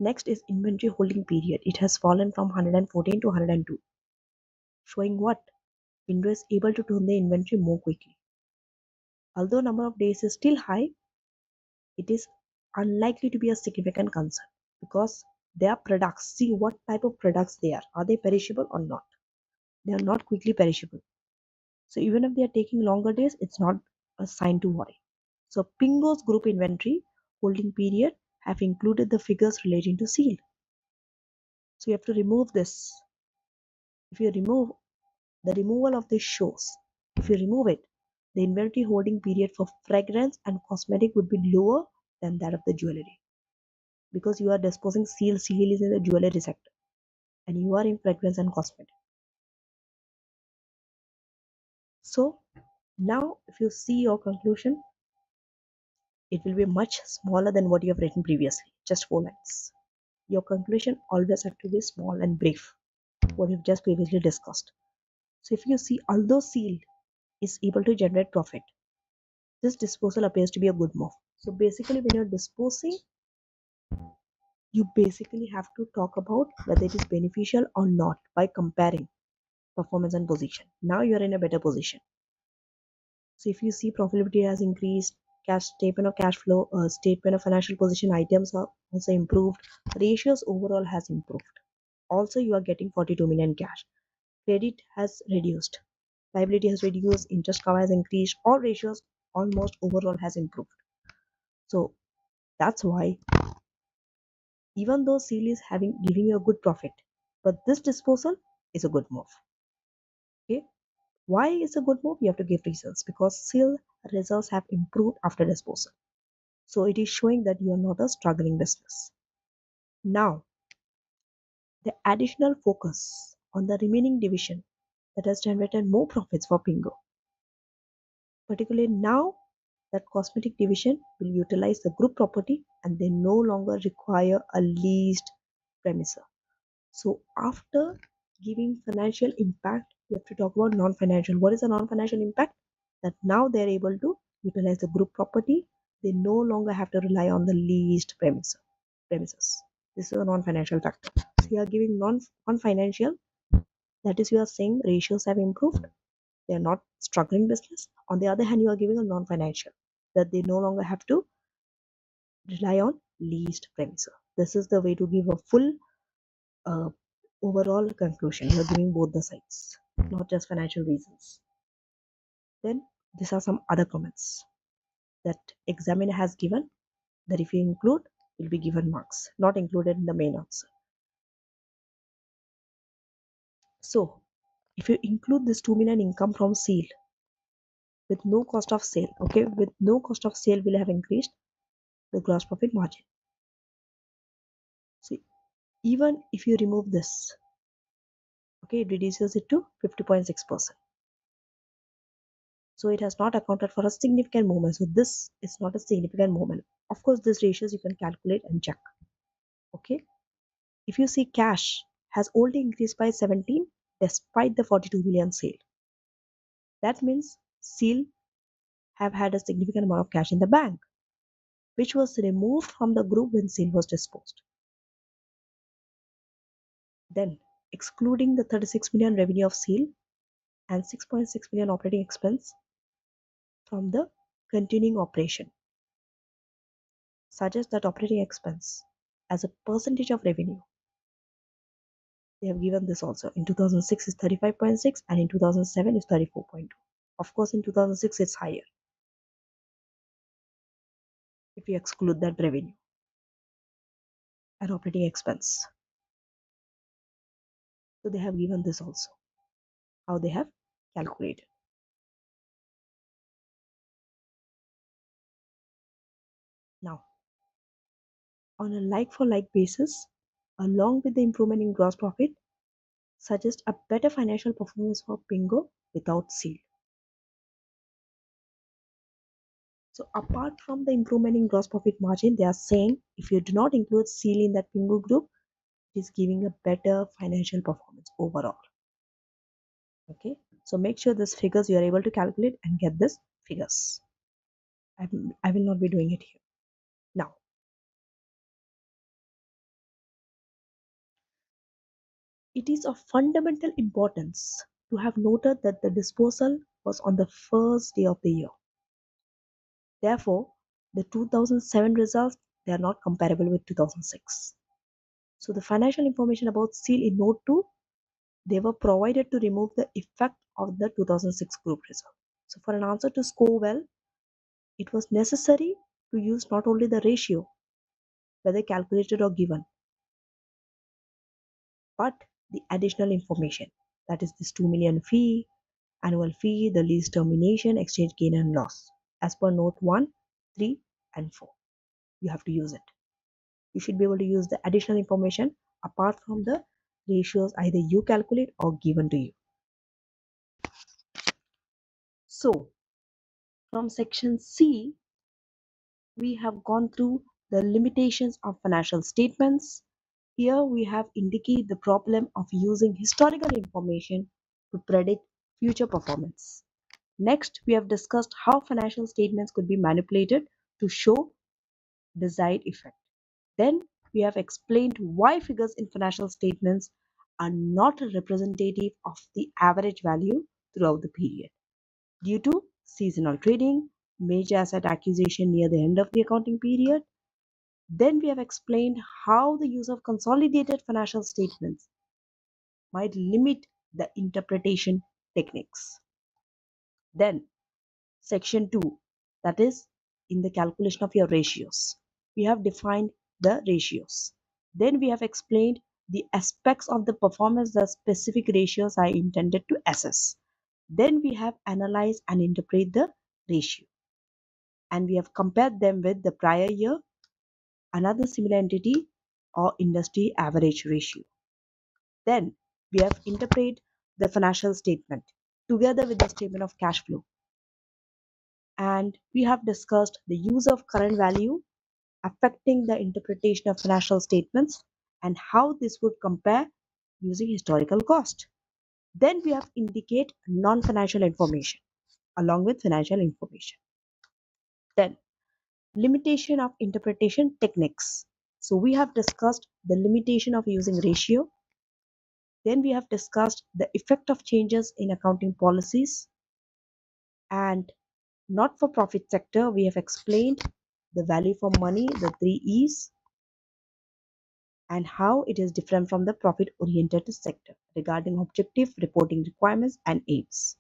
next is inventory holding period. It has fallen from 114 to 102, showing what? Window is able to turn the inventory more quickly. Although number of days is still high, it is unlikely to be a significant concern because they are products. See what type of products they are. Are they perishable or not? They are not quickly perishable. So even if they are taking longer days, it's not a sign to worry. So Pingo's group inventory holding period have included the figures relating to Seal. So you have to remove this. If you remove the removal of this shows, if you remove it, the inventory holding period for fragrance and cosmetic would be lower than that of the jewelry, because you are disposing seal. Seal is in the jewelry sector, and you are in fragrance and cosmetic. So now, if you see your conclusion, it will be much smaller than what you have written previously, just 4 lines. Your conclusion always have to be small and brief, what you've just previously discussed. So if you see, although seal is able to generate profit, this disposal appears to be a good move. So basically, when you're disposing, you basically have to talk about whether it is beneficial or not by comparing performance and position. Now you're in a better position. So if you see profitability has increased, cash statement of cash flow, statement of financial position items are also improved, ratios overall has improved. Also, you are getting 42 million cash. Credit has reduced, liability has reduced, interest cover has increased, all ratios almost overall has improved. So that's why, even though seal is having giving you a good profit, but this disposal is a good move. Okay, why is a good move? You have to give reasons, because seal results have improved after disposal. So it is showing that you are not a struggling business. Now, the additional focus on the remaining division that has generated more profits for Pingo. Particularly now that cosmetic division will utilize the group property and they no longer require a leased premises. So after giving financial impact, we have to talk about non-financial. What is the non-financial impact? That now they're able to utilize the group property. They no longer have to rely on the leased premises. This is a non-financial factor. So you are giving non-financial. That is, you are saying ratios have improved. They are not struggling business. On the other hand, you are giving a non-financial, that they no longer have to rely on leased premises. This is the way to give a full uh, overall conclusion. You're giving both the sides, not just financial reasons. Then these are some other comments that examiner has given, that if you include, will be given marks, not included in the main answer. So if you include this 2 million income from seal with no cost of sale, okay, with no cost of sale will have increased the gross profit margin. So even if you remove this, okay, it reduces it to 50.6%. So it has not accounted for a significant movement. So this is not a significant movement. Of course, these ratios you can calculate and check. Okay. If you see, cash has only increased by 17 despite the 42 million sale. That means seal have had a significant amount of cash in the bank, which was removed from the group when seal was disposed. Then, excluding the 36 million revenue of seal and 6.6 million operating expense from the continuing operation, suggests that operating expense as a percentage of revenue, they have given this also. In 2006 is 35.6 and in 2007 is 34.2. Of course, in 2006 it's higher if you exclude that revenue and operating expense. So they have given this also, how they have calculated. Now, on a like-for-like basis, along with the improvement in gross profit, suggests a better financial performance for Pingo without seal. So apart from the improvement in gross profit margin, they are saying if you do not include seal in that Pingo group, it is giving a better financial performance overall. Okay, so make sure these figures you are able to calculate and get these figures. I will not be doing it here. Now, it is of fundamental importance to have noted that the disposal was on the first day of the year. Therefore, the 2007 results, they are not comparable with 2006. So the financial information about seal in note 2, they were provided to remove the effect of the 2006 group result. So for an answer to score well, it was necessary to use not only the ratio, whether calculated or given, but the additional information, that is this 2 million fee, annual fee, the lease termination, exchange gain and loss. As per note 1, 3 and 4. You have to use it. You should be able to use the additional information apart from the ratios either you calculate or given to you. So, from section C, we have gone through the limitations of financial statements. Here we have indicated the problem of using historical information to predict future performance. Next, we have discussed how financial statements could be manipulated to show desired effect. Then we have explained why figures in financial statements are not representative of the average value throughout the period due to seasonal trading, major asset acquisition near the end of the accounting period. Then we have explained how the use of consolidated financial statements might limit the interpretation techniques. Then section 2, that is in the calculation of your ratios. We have defined the ratios. Then we have explained the aspects of the performance that specific ratios are intended to assess. Then we have analyzed and interpret the ratio. And we have compared them with the prior year, another similar entity or industry average ratio. Then we have interpreted the financial statement together with the statement of cash flow. And we have discussed the use of current value affecting the interpretation of financial statements and how this would compare using historical cost. Then we have indicate non-financial information along with financial information. Then limitation of interpretation techniques. So we have discussed the limitation of using ratio. Then we have discussed the effect of changes in accounting policies. And not-for-profit sector, we have explained the value for money, the 3 E's, and how it is different from the profit-oriented sector regarding objective reporting requirements and aims.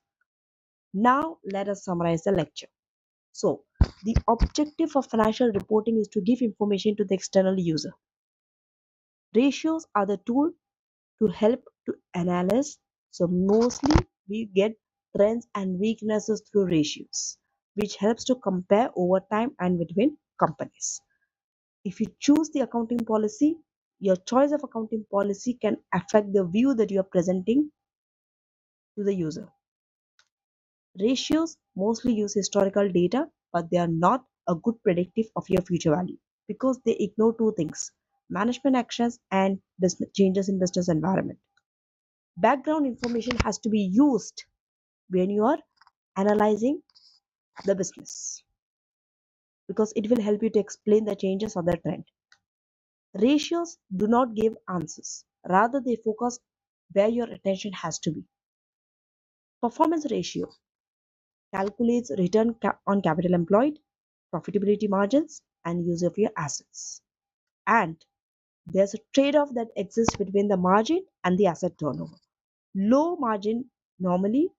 Now, let us summarize the lecture. So, the objective of financial reporting is to give information to the external user. Ratios are the tool to help to analyze. So, mostly we get trends and weaknesses through ratios, which helps to compare over time and between companies. If you choose the accounting policy, your choice of accounting policy can affect the view that you are presenting to the user. Ratios mostly use historical data, but they are not a good predictive of your future value because they ignore two things: management actions and changes in business environment. Background information has to be used when you are analyzing the business because it will help you to explain the changes or the trend. Ratios do not give answers, rather, they focus where your attention has to be. Performance ratio calculates return on capital employed, profitability margins, and use of your assets. And there's a trade-off that exists between the margin and the asset turnover. Low margin normally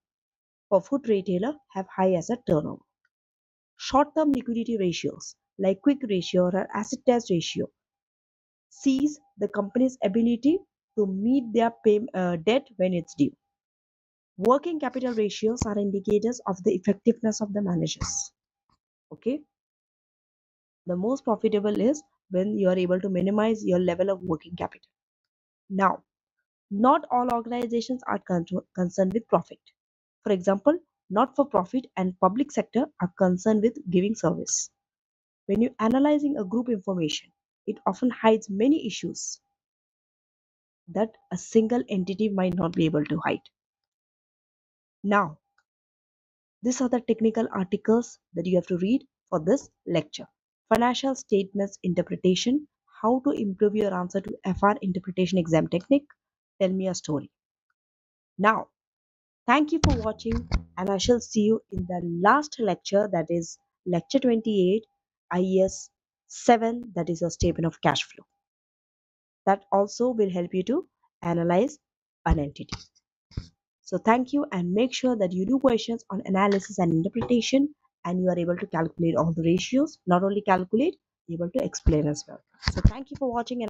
for food retailer have high asset turnover. Short-term liquidity ratios like quick ratio or asset test ratio sees the company's ability to meet their debt when it's due. Working capital ratios are indicators of the effectiveness of the managers. Okay, the most profitable is when you are able to minimize your level of working capital. Now, not all organizations are concerned with profit. For example, not for profit and public sector are concerned with giving service. When you're analyzing a group information, it often hides many issues that a single entity might not be able to hide. Now, these are the technical articles that you have to read for this lecture. Financial statements interpretation, how to improve your answer to FR interpretation exam technique, tell me a story. Now, thank you for watching and I shall see you in the last lecture, that is lecture 28, IES 7, that is a statement of cash flow. That also will help you to analyze an entity. So thank you and make sure that you do questions on analysis and interpretation and you are able to calculate all the ratios. Not only calculate, you're able to explain as well. So thank you for watching.